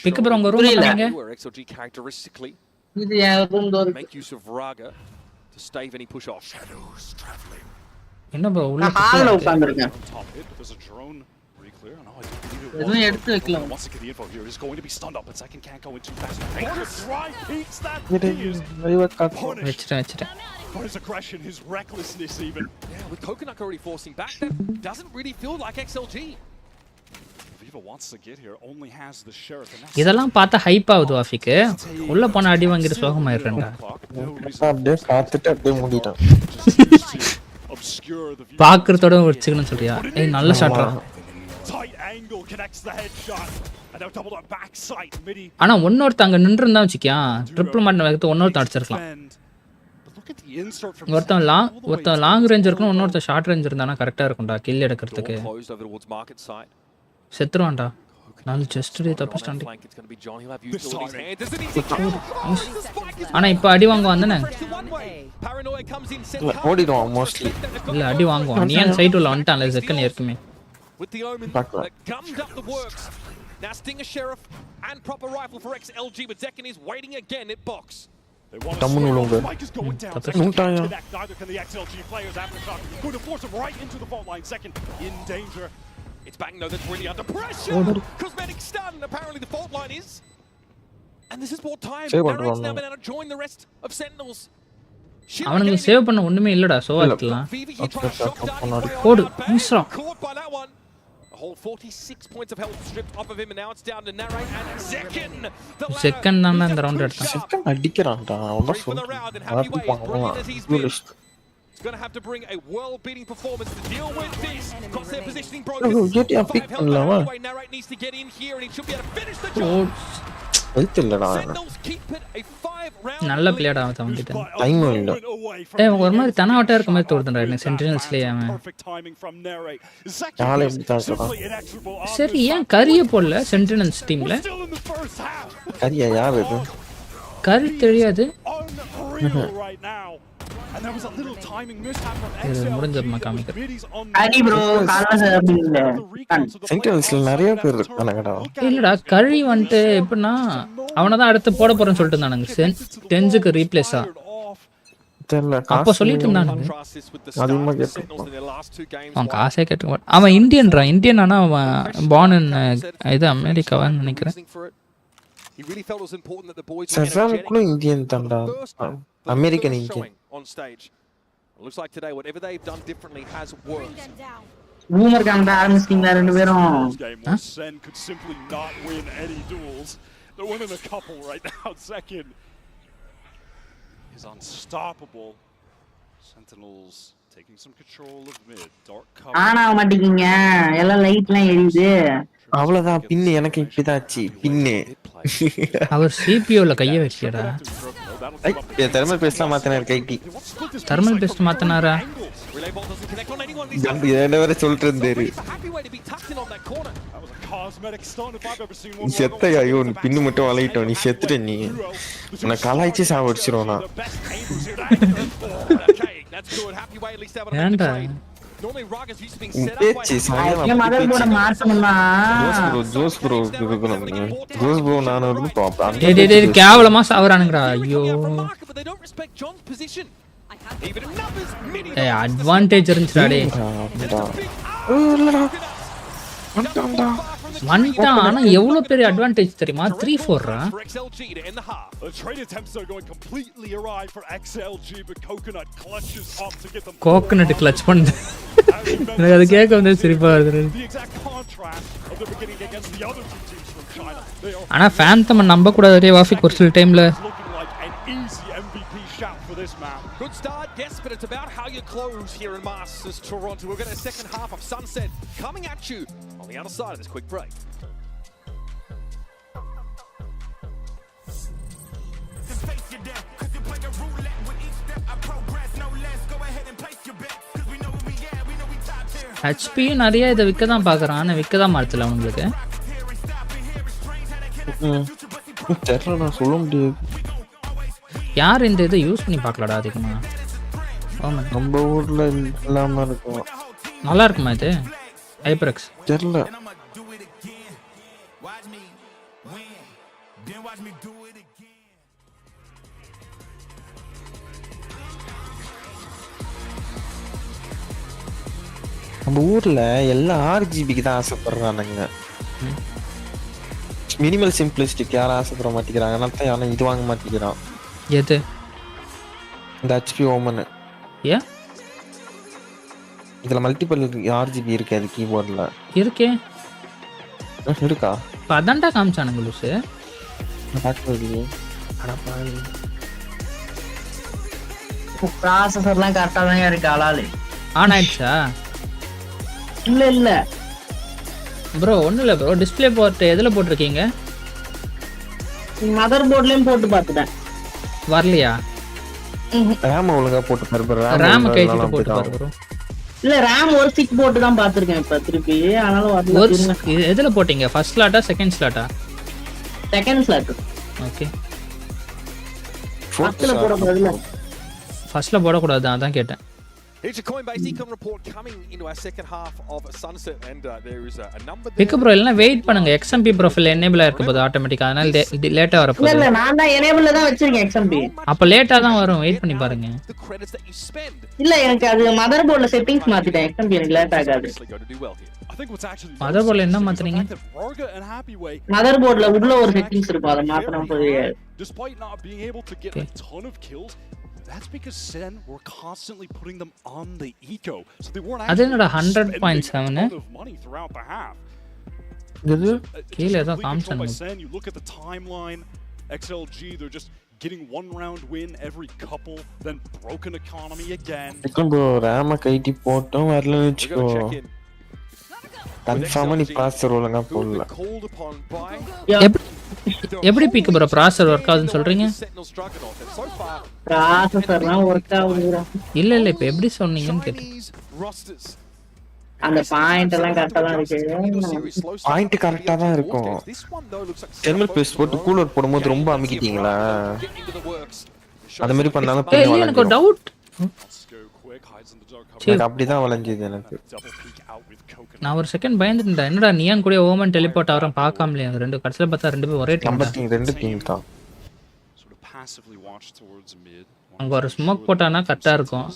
பிக் ப்ரோ உங்க ரூம் இல்லங்க XLG characteristically இது என் room door make use of Raga to stave any push off. Shadows traveling. என்ன ப்ரோ உள்ள ஹால்ல உட்கார்ந்திருக்கேன் எதுவும் எடுத்து வைக்கல வெச்சிட்டேன் His aggression, his recklessness even. Yeah, with Coconut already forcing back, that doesn't really feel like XLG. Viva wants to get here, only has the sheriff. இதெல்லாம் பார்த்தா hype ஆகுது வாஃபிக்கு உள்ள போன அடி வாங்கிட்டு சோகமாயிரேன்டா அப்படியே காத்துட்டு அப்படியே மூடிட்டான் பாக்குறதோட வச்சுக்கணும் சொல்றியா ஏய் நல்ல ஷாட்ரா Tight angle connects the headshot. ஆனா இன்னொருத்த அங்க நின்றுருந்தா வச்சுக்கியா ட்ரிபிள் மாட்டின வேகத்தை இன்னொருத்த அடிச்சிருக்கலாம். ஒருத்தன் லாங் ரேஞ்ச் இருக்கணும், இன்னொருத்த ஷார்ட் ரேஞ்ச் இருந்தானா கரெக்டா இருக்கும்டா கில் எடுக்கிறதுக்கு. செத்துருவான்டா. 4 செஸ்ட் தப்பிச்சிட்டான். ஆனா இப்ப அடி வாங்குவான் தானே? ஓடிடுவான் மோஸ்ட்லி. இல்ல அடி வாங்குவான். நீ ஏன் சைட் உள்ள வந்துட்டான்ல second ஏற்கமே. With the omen that gummed up the works. Now Stinger Sheriff and proper rifle for XLG, but Zekin is waiting again at box. Tamun ulunga. Nuntaya. Neither can the XLG players after shot. Going to force him right into the fault line. Second in danger. It's bang though, that's really under pressure. Cosmetic stun. Apparently the fault line is. And this is more time. Narrate's now been able to join the rest of Sentinels. அவனுக்கு save பண்ண ஒண்ணுமே இல்லடா. சோவாக்கலாம். போடு Mishra. A whole 46 points of health stripped off of him, and now it's down to Narrate and Zekin. Second தான் இந்த round எடுத்தான். Second அடிக்கறான்டா. அவன சொல்றான். It's going to have to bring a world-beating performance to deal with this. Cross their positioning broken. Narrate needs to get in here, and he should be able to finish the job. Sentinels keep it a 5-round. நல்ல player அவன் தம்பிட்ட. Time இல்ல. டேய் ஒரு மாதிரி தனவட்டா இருக்க மாதிரி தோணுதுடா எனக்கு சென்டினல்ஸ்லயே அவன். யாரே இப்படிதான். சரி ஏன் கரிய போடல சென்டினல்ஸ் டீம்ல? கரியா யார் இது? கரி தெரியாது. And there was a little timing mishap from XL. முடிஞ்சமா காமிக்க. அடி bro காலல அப்படி இல்ல. சென்டினல்ஸ்ல நிறைய பேர் இருக்காங்கடா. இல்லடா கரி வந்து எப்படினா அவன தான் அடுத்து போட போறேன்னு சொல்லிட்டு இருந்தானுங்க. டென்ஜுக்கு ரீப்ளேஸா. தெரியல. அப்ப சொல்லிட்டு இருந்தானுங்க. அதுமா கேட்டு. அவன் காசே கேட்க மாட்டான். அவன் இந்தியன்டா. இந்தியன் ஆனா அவன் born in இது அமெரிக்காவான்னு நினைக்கிறேன். He really felt it was important that the boys சசாமுக்குள்ள இந்தியன் தான்டா. American Indian. On stage. It looks like today whatever they've done differently has worked. Boomer காண்ட ஆரம்பிச்சிட்டீங்களா ரெண்டு பேரும்? Sen could simply not win any duels. They're winning a couple right now. Second is unstoppable. Sentinels taking some control of mid. Dark cover. ஆனா மாட்டீங்க. எல்லாம் லைட்லாம் எரியுது. அவ்வளவுதான் பின்னு எனக்கு இப்பதாச்சு பின்னு. அவர் சிபியூல கைய வச்சியடா. ஏ தெர்மல் பேஸ்ட்ல மாத்தனார் கைக்கு. Thermal paste மாத்தனாரா? ஜம்பி என்ன வர சொல்லிட்டு இருந்தாரு. செத்தையா ஐயோ நீ பின்னு மட்டும் வளையிட்டோம். நீ செத்துட்ட நீ. உன்னை கலாய்ச்சி சாவடிச்சிருவோம். ஏன்டா பேச்சு என் மதர் போட மாட்டணுமா? ஜோஸ் ப்ரோ இருக்கணும். ஜோஸ் ப்ரோ நான் ஒரு டாப். டேய் கேவலமா சாவறானுங்கடா. ஐயோ ஏய் அட்வான்டேஜ் இருந்துடா டேய். வந்துட்டான். ஆனா எவ்வளவு பெரிய அட்வான்டேஜ் தெரியுமா? 3-4 கோகனட் கிளட்ச் பண்ணு. எனக்கு அது கேட்க வந்து சிரிப்பா வருது. ஆனா ஃபேந்தம் நம்ப கூடாது வாஃபிக் ஒரு சில டைம்ல. Good start, yes, but it's about how you close here in Masters Toronto. We've got a second half of Sunset coming at you on the other side of this quick break. HP நிறைய இத விக்க தான் பாக்குறான். ஆனா விக்க தான் மாட்டல உங்களுக்கு. தெரியல நான் சொல்ல முடியாது. யார் இந்த இதை யூஸ் பண்ணி பார்க்கலடா அதிகமா? நம்ம ஊர்ல இல்லாம இருக்கும். நல்லா இருக்குமா இது? ஹைப்பர்எக்ஸ் தெரியல. நம்ம ஊர்ல எல்லா RGBக்கு தான் ஆசைப்படுறானுங்க. மினிமல் சிம்பிளிஸ்டிக் யாரும் ஆசைப்பட மாட்டேங்கிறாங்க. அதனால யாரும் இது வாங்க மாட்டேங்கிறான். எது? இந்த HP ஓமன். ஏன்? இதுல மல்டிபிள் RGB இருக்கு அது கீபோர்ட்ல. இருக்கே. இருக்கா? அதான்டா காமிச்சானுங்க லூசு. பாக்கலையே. அட பாவி. ப்ராசஸர்லாம் கரெக்ட்டா தான் இருக்கு ஆளாலே. ஆன் ஆயிடுச்சா? இல்ல ப்ரோ ஒன்றும் இல்லை ப்ரோ, டிஸ்பிளே போர்ட் எதில் போட்டிருக்கீங்க? மதர் போர்ட்லயும் போட்டு பார்த்துட்டேன், வரலையா? ரேம் ஒழுங்கா போட்டு பாரு ப்ரோ. ரேம் கைட்டு போட்டு பாரு ப்ரோ. இல்ல ரேம் ஒரு ஸ்டிக் போட்டு தான் பார்த்திருக்கேன் இப்ப திருப்பி, அதனால வரல. எதில் போட்டீங்க? ஃபர்ஸ்ட் ஸ்லாட்டா செகண்ட் ஸ்லாட்டா? Second slot. ஓகே, ஃபர்ஸ்ட்ல போடக்கூடாதுல. ஃபர்ஸ்ட்ல போடக்கூடாது, அதான் கேட்டேன். It's a Coinbase econ report coming into our second half of Sunset, and there is a number there. Pick bro இல்லனா வெயிட் பண்ணுங்க, XMP ப்ரொஃபைல் எனேபிள் ஆ இருக்க போகுது ஆட்டோமேட்டிக்கா, அதனால லேட்டா வர போகுது. இல்ல நான் தான் எனேபிள்ல தான் வச்சிருக்கேன் XMP. அப்ப லேட்டா தான் வரும், வெயிட் பண்ணி பாருங்க. இல்ல எனக்கு அது மதர் போர்ட்ல செட்டிங்ஸ் மாத்திட்டேன், XMP எனக்கு லேட் ஆகாது. மதர் போர்ட்ல என்ன மாத்துறீங்க? மதர் போர்ட்ல உள்ள ஒரு செட்டிங்ஸ் இருக்கும், அத மாத்தனா போய். Despite not being able to get a ton of kills, that's because Sen were constantly putting them on the eco, so they weren't actually spending a lot of money throughout the half. கீழ ஏதோ காம்சன். You look at the timeline, XLG, they're just getting one round win every couple, then broken economy again. bro ரேம கைட்டி போட்டோம் வரல வெச்சுக்கோ, கன்ஃபார்மா நீ processor ஒழுங்கா போடல. எப்படி big bro processor work ஆகுதுன்னு சொல்றீங்க? ப்ராசஸர்லாம் வர்க் ஆகுதுடா. இல்ல இப்ப எப்படி சொன்னீங்கன்னு கேட்டேன். அந்த பாயிண்ட் எல்லாம் கரெக்ட்டா தான் இருக்கு. பாயிண்ட் கரெக்ட்டா தான் இருக்கும். தெர்மல் பேஸ்ட் போட்டு கூலர் போடும்போது ரொம்ப அமுக்கிட்டீங்களா? அந்த மாதிரி பண்ணாலும் இல்ல எனக்கு ஒரு டவுட். அப்படிதான் வளைஞ்சது எனக்கு. நான் ஒரு செகண்ட் பயந்துட்டேன், என்னடா நியான் கூட ஓமன் டெலிபோர்ட் ஆவறேன் பார்க்காமலே, ரெண்டு கடைசில பார்த்தா ரெண்டு பேரும் ஒரே டீம் தான். ரெண்டு டீம் தான். அங்க ஒரு ஸ்மோக் போட்டானா கரெக்ட்டா இருக்கும்.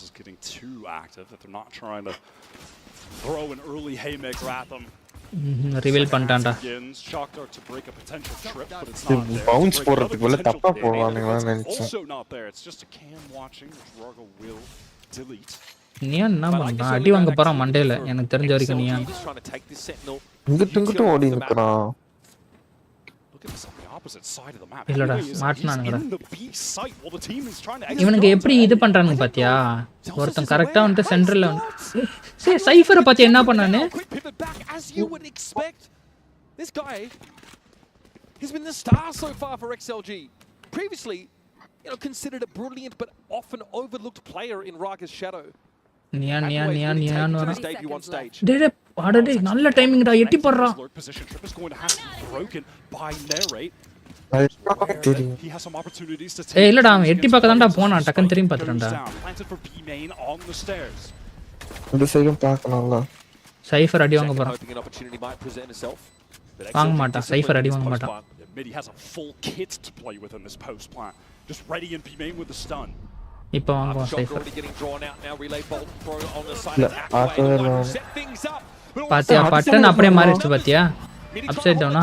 ரிவீல் பண்ணிட்டான்டா. பவுன்ஸ் போறதுக்கு பதிலா தப்பா போவானுங்க நினைச்சேன். நியான் என்ன பண்றான்? அடி வாங்க போறான் மண்டேல, எனக்கு தெரிஞ்ச வரைக்கும். நியான் இங்கிட்டு ஓடி நிக்கறான். இல்லடா மாட்டனானுங்கடா. இவனுக்கு எப்படி இது பண்றானுங்க பாத்தியா? ஒருத்தன் கரெக்ட்டா வந்து சென்டர்ல வந்து சைஃபரை பத்தி என்ன பண்ணானே? This guy has been the star so far for XLG. Previously, considered a brilliant but often overlooked player in Raga's shadow. Neon வர. டேய் அடடே நல்ல டைமிங்டா, எட்டி போடுறா. இல்லடா அவன் எட்டி பார்க்க தான்டா போனான், டக்குன்னு திரும்பி பார்த்துட்டான்டா. இந்த சைடும் பார்க்கலாம்ல. சைஃபர் அடி வாங்க போறான். வாங்க மாட்டான், சைஃபர் அடி வாங்க மாட்டான். இப்போ வாங்குவோம் சைஃபர். பாத்தியா பட்டன் அப்படியே மாறிடுச்சு பாத்தியா? அப்சைட் டவுனா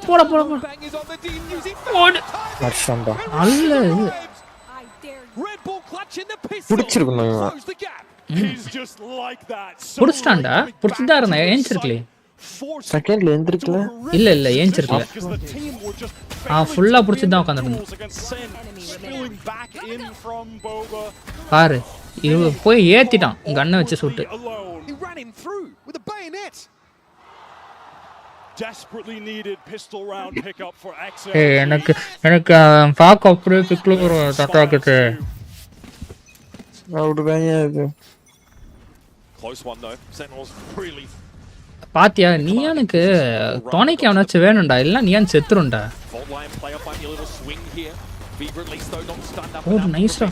போட புடிச்சிட்டான்டா. புடிச்சுதான் இருந்தா ஏஞ்சிருக்கலே. செகண்ட்ல எந்திரக்கல. இல்ல ஏஞ்சிருக்கல. ஃபுல்லா புடிச்சு தான் உட்கார்ந்திருந்தேன். பாரு இவ போய் ஏத்திட்டான் கண்ணை வச்சு சுட்டு. எனக்கு பாக்க அப்படியே பிக்ல ஒரு தட்டாக்குது. பாத்தியா நியானுக்கு துணைக்கு அவனாச்சும் வேணும்டா, இல்ல நியான் செத்துரும்டா. ஓ நைஸ்டா.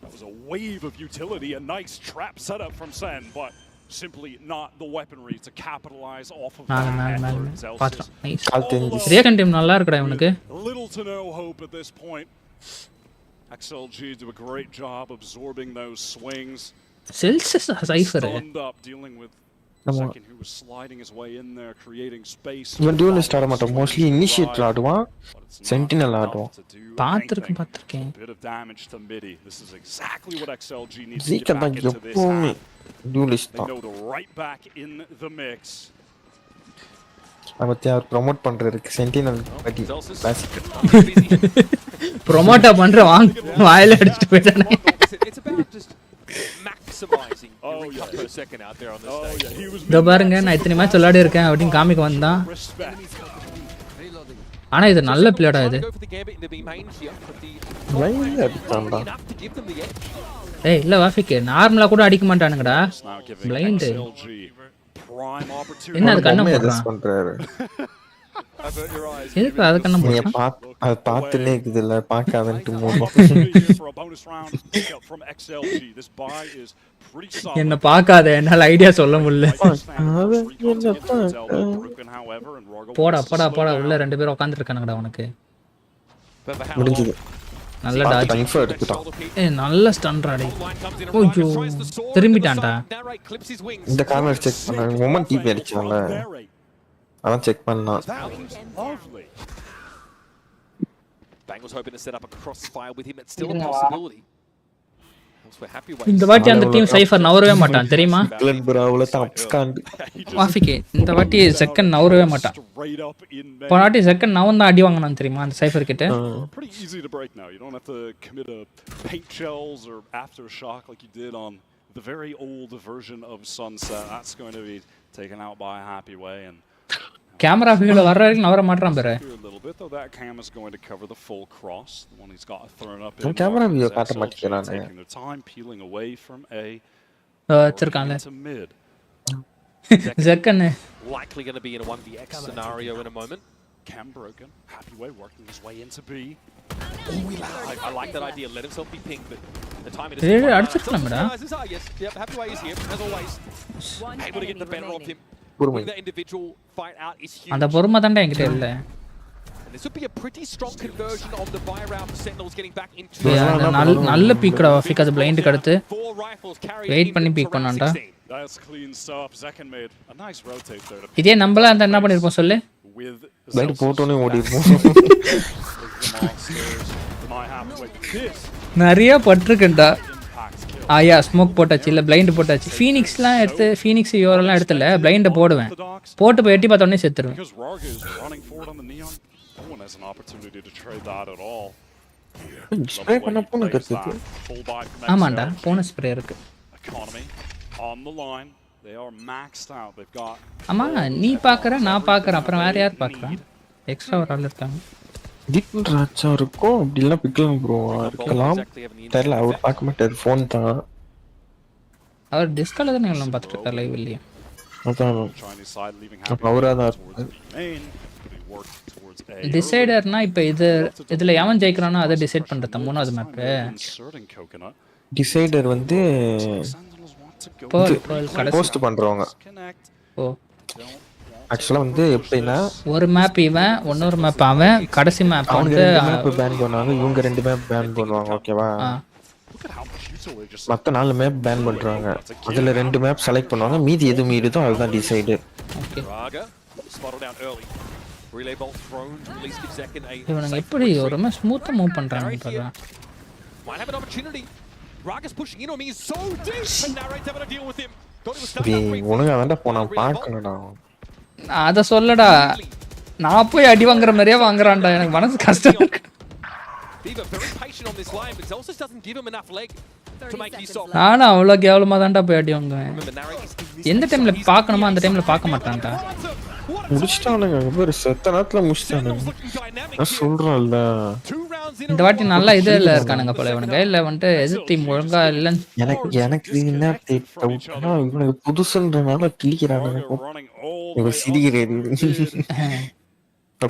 That was a wave of utility, a nice trap setup from Sen, but simply not the weaponry to capitalize off of that. பாத்ரா நைஸ். ரேகன் டீம் நல்லா இருக்குடா இவனுக்கு. Little to no hope at this point. XLG do a great job absorbing those swings. Celsius Cypher dealing with second who was sliding his way in there, creating space. இவன் duelist ஆட மாட்டான், mostly initiator ஆடுவான், sentinel ஆடுவான். பாத்துர்க்கேன். Bit of damage to midi. This is exactly what XLG needs to get back into this half. duelist They know they're right back in the mix. அவத்தை அவர் promote பண்றதுக்கு sentinel படி classic ப்ரோமோட்டா பண்ற வாயில அடிச்சிட்டு போயிட்டானே. It's about just maximizing every cut per second out there on this stage. இதோ பாருங்க நான் இத்தனை மேட்ச் விளையாடி இருக்கேன் அப்படின்னு காமிக்க வந்தான். ஆனா இது நல்ல பிளேடா இது. ஏய் இல்ல வாஃபிக் நார்மலா கூட அடிக்க மாட்டானுங்கடா. பிளைண்ட். என்ன அது கண்ணை போடுறான். எதுக்கு அது கண்ணை போடுறான்? அது பார்த்துனே இருக்குது இல்ல பார்க்காதன்ட்டு மூடுவான். என்ன பார்க்காத என்னால ஐடியா சொல்ல முடியல. போடா போடா போடா உள்ள 2 பேரும் உட்கார்ந்துட்டு இருக்கானுங்கடா உனக்கு. முடிஞ்சது. நல்ல டாஜ் எடுத்துட்டான். ஏய் நல்ல ஸ்டன்ரா டேய். ஓய்யோ திரும்பிட்டான்டா. இந்த கார்னர் செக் பண்ண மொமெண்ட் டிபி அடிச்சான்ல. அதான் செக் பண்ணான். Bang was hoping to set up a crossfire with him. It's still a possibility. இந்த வாட்டி அந்த டீம் சைஃபர் நவரவே மாட்டான் தெரியுமா? கிளன் ப்ரோவுல டாப்ஸ்காண்ட். வாஃபிகே இந்த வாட்டி செகண்ட் நவரவே மாட்டான். போன வாட்டி செகண்ட் நவன் தான் அடி வாங்குனான் தெரியுமா அந்த சைஃபர் கிட்ட. Pretty easy to break now. You don't have to commit a paint shells or aftershock like you did on the very old version of Sunset. That's going to be taken out by a happy way and camera வியூல வர்ற வரைக்கும் நவர மாட்டறான் பாரு. That cam is going to cover the full cross. The one he's got thrown up in. Camera view காட்ட மாட்டேங்கிறானே. Taking their time peeling away from A. வச்சிருக்கான்ல. Second likely going to be in a 1vx scenario in a moment. Cam broken. Happy way working his way into B. I like that idea. Let himself be pinged, but the time it is. ஏய் அடிச்சிட்டலாம்டா. Yes, yep, Happy way is here as always. Able to get the better of him. That individual fight out is huge. அந்த பொறுமை தான்டா என்கிட்ட இல்ல. This would be a pretty strong conversion of the buy round for Sentinels getting back into. நல்ல பீக்டா வாஃபிக் அது blind கடத்து. Wait பண்ணி peak பண்ணான்டா. That's clean stuff. Second made a nice rotate there. இதே நம்மள அந்த என்ன பண்ணிருப்போம் சொல்லு? பிளைண்ட் போட்டோனே ஓடிருப்போம். நிறைய பட்டிருக்கேன்டா. ஆயா ஸ்மோக் போட்டாச்சு இல்ல பிளைண்ட் போட்டாச்சு. ஃபீனிக்ஸ்லாம் எடுத்து ஃபீனிக்ஸ் யோரெல்லாம் எடுத்துல பிளைண்ட போடுவேன். போட்டு போய் எட்டி பார்த்த உடனே செத்துருவேன். ஸ்ப்ரே பண்ண போன கத்துது. ஆமாண்டா போன ஸ்ப்ரே இருக்கு. ஆமா நீ பாக்குற நான் பாக்குறேன் அப்புறம் வேற யார் பாக்குறா? எக்ஸ்ட்ரா ஒரு ஆள் இருக்காங்க. டிக்ன் ராச்சா இருக்கோ அப்படி இல்ல பிக்லாம் ப்ரோ இருக்கலாம். தெரியல அவர் பார்க்க மாட்டார் ஃபோன் தான். அவர் டிஸ்கால தான் எல்லாம் பார்த்துட்டு இருக்கார் லைவ் இல்லையா? அதான் அவரா தான் டிசைடர்னா இப்போ இதுல எவன் ஜெயிக்கறானோ அதை டிசைட் பண்றத மூணாவது மேப். டிசைடர் வந்து போஸ்ட் பண்றவங்க. ஓ ஆக்சுவலா வந்து எப்படின்னா ஒரு மேப் இவன் இன்னொரு மேப் அவன் கடைசி மேப் வந்து மேப் பேன் பண்ணுவாங்க இவங்க 2 மேப் பேன் பண்ணுவாங்க ஓகேவா? மத்த 4 மேப் பேன் பண்றாங்க. அதுல 2 மேப் செலக்ட் பண்ணுவாங்க மீதி எது மீறுதோ அதுதான் டிசைட். ஓகே இவனுங்க எப்படி ரொம்ப ஸ்மூத்தா மூவ் பண்றாங்க பாருங்க. Raga's pushing in on me is so deep and narrate's able to deal with him. உனக்கு அவன்டா போனா பார்க்கணும்டா. அத சொல்லடா. நான் போய் அடி வாங்குற மாதிரியே வாங்குறான்டா. எனக்கு மனசு கஷ்டம் இருக்கு. நானா அவ்வளோ கேவலமா தான்டா போய் அடி வாங்குவேன். எந்த டைம்ல பார்க்கணுமோ அந்த டைம்ல பார்க்க மாட்டான்டா. முடிச்சிட்டானுங்க ஒரு செத்த நேரத்துல முடிச்சிட்டானுங்க. நான் சொல்றேன்ல இந்த வாட்டி நல்லா இதெல்லாம் இருக்கானுங்க போல இவனுங்க. இல்ல வந்துட்டு எதிர் டீம் ஒழுங்கா இல்ல. எனக்கு என்ன டவுட்னா இவனுக்கு புதுசுன்றனால கிளிக்கிறானுங்க. இவன் சிரிக்கிறது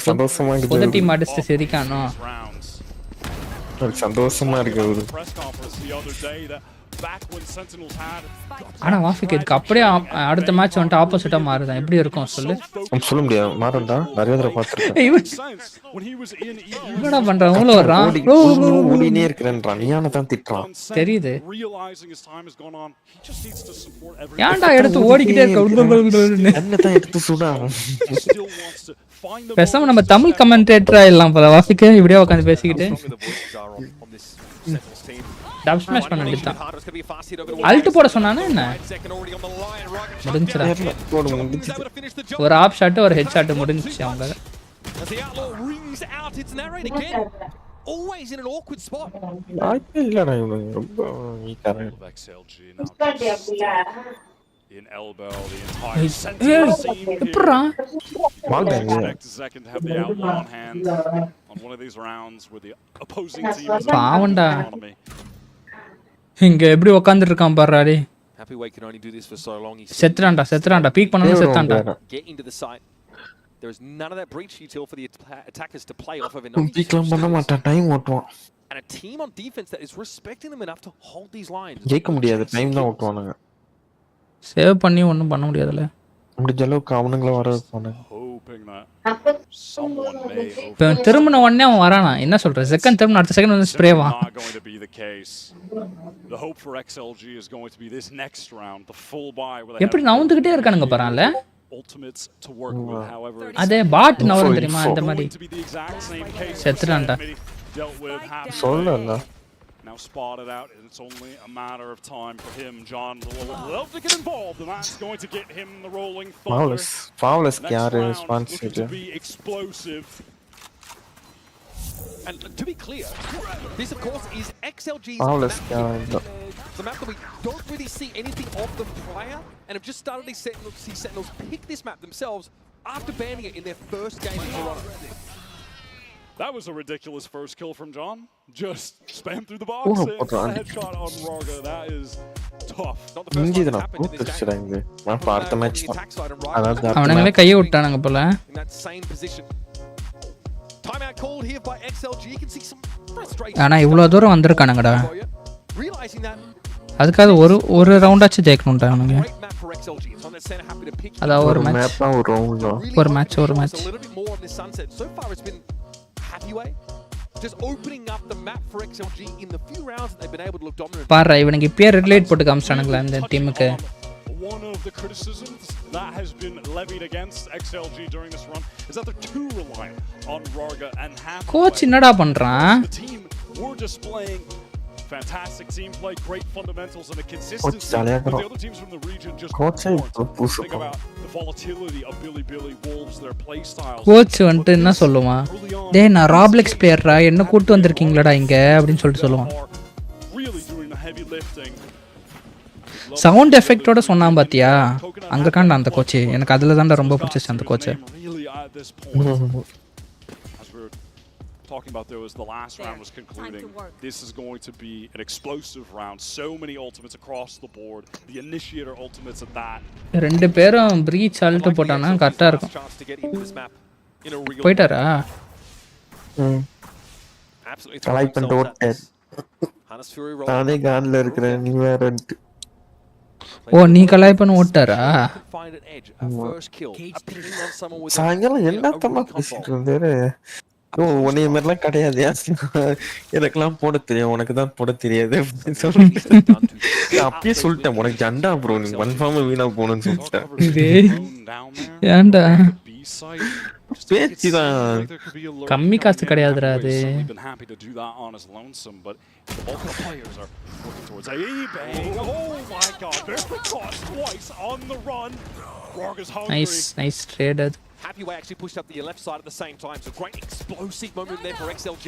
சந்தோஷமா இருக்கு. புது டீம் அடிச்சு சிரிக்கானோ சந்தோஷமா இருக்கு. ஆனா வாஃபிக் இதுக்கு அப்படியே அடுத்த மேட்ச் வந்துட்டு ஆப்போசிட்டா மாறுதான். எப்படி இருக்கும் சொல்லு? சொல்ல முடியாது மாறண்டா. நிறைய தடவை பார்த்திருக்கேன். என்னடா பண்றான்? உள்ள வர்றான். ஓடினே இருக்கறேன்றான். நீயானே தான் திட்றான். தெரியுது. ஏன்டா எடுத்து ஓடிக்கிட்டே இருக்க? என்ன தான் எடுத்து சுடா. பேசாம நம்ம தமிழ் கமெண்டேட்டரா எல்லாம் போல வாஃபிக் இப்படியே உட்கார்ந்து பேசிக்கிட்டு. டப் ஸ்மாஷ் பண்ண வேண்டியதான். அல்ட் போட சொன்னானே என்ன முடிஞ்சுடா. ஒரு ஆப் ஷாட் ஒரு ஹெட் ஷாட் முடிஞ்சுச்சு அவங்க. Always in an awkward spot. இல்லடா இவங்க ரொம்ப வீக்கா in elbow the entire center scene எப்பறா expect a second to have the outlaw on hand on one of these rounds where the opposing team is பாவண்டா இங்க எப்படி உட்கார்ந்துட்டு இருக்கான் பாருடா. Happyway can only do this for so long. செத்துறான்டா peek பண்ணனும் செத்தான்டா. Get into the site. There is none of that breach util for the attackers to play off of enough. பீக்லாம் பண்ண மாட்டான் time ஓட்டுவான். And a team on defense that is respecting them enough to hold these lines. ஜெயிக்க முடியாது time தான் ஓட்டுவானுங்க. Save பண்ணி ஒண்ணும் பண்ண முடியாதுல. முடிஞ்ச அளவுக்கு அவனுங்கள வர வைப்பானுங்க. இப்போ திரும்பின உடனே அவன் வரானா என்ன சொல்ற செகண்ட் திரும்ப அடுத்த செகண்ட் வந்து ஸ்ப்ரேவா. The hope for XLG is going to be this next round the full buy where எப்படி நவுந்துக்கிட்டே இருக்கானுங்க பாறான்ல. ultimates to work with however அதே பாட் நவரும் தெரியுமா அந்த மாதிரி செத்துறான்டா. சொல்லல now spotted out and it's only a matter of time for him. John will love to get involved and that's going to get him the rolling thunder. Fowless yaar responsive to be explosive. And to be clear, this of course is XLG's the map that we don't really see anything of them prior and have just started to see Sentinels pick this map themselves after banning it in their first game in Toronto. That was a ridiculous first kill from John. Just spam through the box and headshot on Raga. That is tough. Not the first time happened in this game. அவனங்களே கைய விட்டானுங்க போல. In that same position. Timeout called here by XLG. You can see some frustration. ஆனா இவ்வளவு தூரம் வந்திருக்கானுங்கடா. Realizing that அதுக்காக ஒரு ரவுண்டாச்சு ஜெயிக்கணும்டா அவனுங்க. அத ஒரு மேட்ச் ஒரு match Happyway just opening up the map for XLG in the few rounds that they've been able to look dominant. பாரு இவனுக்கு இப்பே ரிலேட் போட்டு காமிச்சானுங்களா இந்த டீமுக்கு. One of the criticisms that has been levied against XLG during this run is that they're too reliant on Raga and Happyway. Coach என்னடா பண்றான்? The team were displaying fantastic team play, great fundamentals and a consistency. But the other teams from the region just think about the volatility of Billy Wolves, their play styles. Coach வந்து என்ன சொல்லுவான்? டேய் நான் ராப்ளெக்ஸ் பிளேயர்ரா என்ன கூட்டி வந்திருக்கீங்களாடா இங்க அப்படினு சொல்லிட்டு சொல்லுவான். Really doing the heavy lifting. Sound எஃபெக்ட்டோட சொன்னான் பாத்தியா? அங்க காண்ட அந்த கோச் எனக்கு அதுல தான்டா ரொம்ப பிடிச்சது அந்த coach. Talking about there was the last round was concluding. This is going to be an explosive round. So many ultimates across the board. The initiator ultimates at that. ரெண்டு பேரும் பிரீச் அல்ட் போட்டானா கரெக்ட்டா இருக்கும். போய்ட்டாரா? Like பண்ண ஓட்டே. நானே கான்ல இருக்கறேன் நீ வேற. ஓ நீ கலாய் பண்ண ஓட்டாரா? சாயங்காலம் என்னத்தமா பேசிட்டு இருந்தாரு? ஓ உன்னை மாதிரிலாம் கிடையாது எனக்கெல்லாம் போட தெரியும் உனக்கு தான் போட தெரியாது அப்படின்னு சொல்லிட்டு அப்பயே சொல்லிட்டேன் உனக்கு ஜண்டா ப்ரோ நீ கன்ஃபார்மா வீணா போகணும்னு சொல்லிட்டேன். ஏன்டா பேச்சுதான் கம்மி காசு கிடையாதுடா அது. Nice trade. Happyway actually pushed up the left side at the same time, so great explosive moment there for XLG.